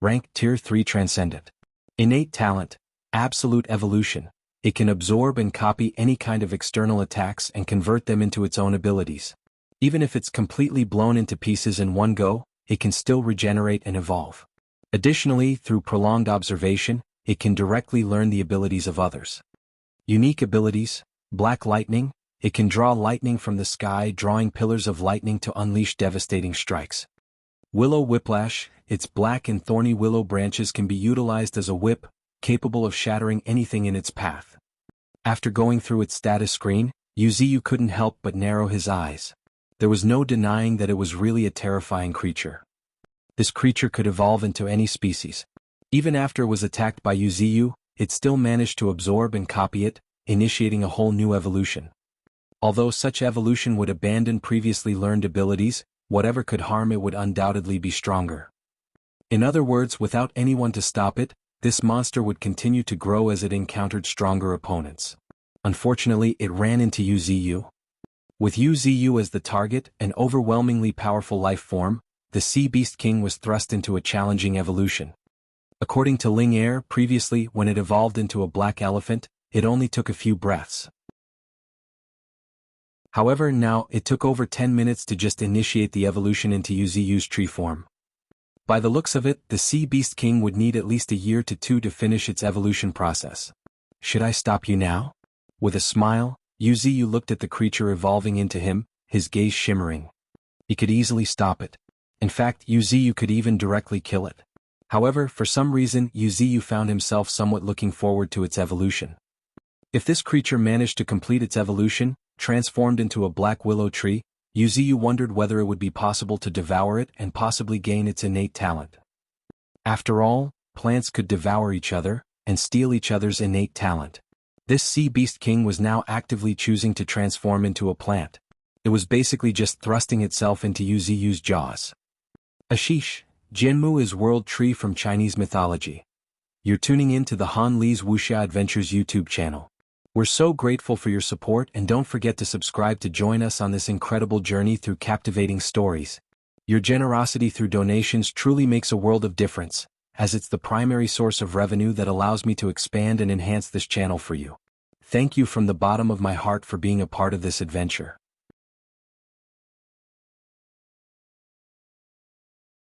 Rank Tier 3 Transcendent. Innate talent, absolute evolution. It can absorb and copy any kind of external attacks and convert them into its own abilities. Even if it's completely blown into pieces in one go, it can still regenerate and evolve. Additionally, through prolonged observation, it can directly learn the abilities of others. Unique abilities. Black lightning. It can draw lightning from the sky, drawing pillars of lightning to unleash devastating strikes. Willow whiplash. Its black and thorny willow branches can be utilized as a whip, capable of shattering anything in its path. After going through its status screen, Yuziyu couldn't help but narrow his eyes. There was no denying that it was really a terrifying creature. This creature could evolve into any species. Even after it was attacked by Yuziyu, it still managed to absorb and copy it, initiating a whole new evolution. Although such evolution would abandon previously learned abilities, whatever could harm it would undoubtedly be stronger. In other words, without anyone to stop it, this monster would continue to grow as it encountered stronger opponents. Unfortunately, it ran into Yuziyu. With Yuziyu as the target, an overwhelmingly powerful life form, the Sea Beast King was thrust into a challenging evolution. According to Ling Air, previously, when it evolved into a black elephant, it only took a few breaths. However, now, it took over 10 minutes to just initiate the evolution into Yuziyu's tree form. By the looks of it, the Sea Beast King would need at least a year to two to finish its evolution process. Should I stop you now? With a smile, Yuziyu looked at the creature evolving into him, his gaze shimmering. He could easily stop it. In fact, Yuziyu could even directly kill it. However, for some reason, Yuziyu found himself somewhat looking forward to its evolution. If this creature managed to complete its evolution, transformed into a black willow tree, Yuziyu wondered whether it would be possible to devour it and possibly gain its innate talent. After all, plants could devour each other, and steal each other's innate talent. This Sea Beast King was now actively choosing to transform into a plant. It was basically just thrusting itself into Yuziyu's jaws. Ashish, Jianmu is world tree from Chinese mythology. You're tuning in to the Han Li's Wuxia Adventures YouTube channel. We're so grateful for your support, and don't forget to subscribe to join us on this incredible journey through captivating stories. Your generosity through donations truly makes a world of difference, as it's the primary source of revenue that allows me to expand and enhance this channel for you. Thank you from the bottom of my heart for being a part of this adventure.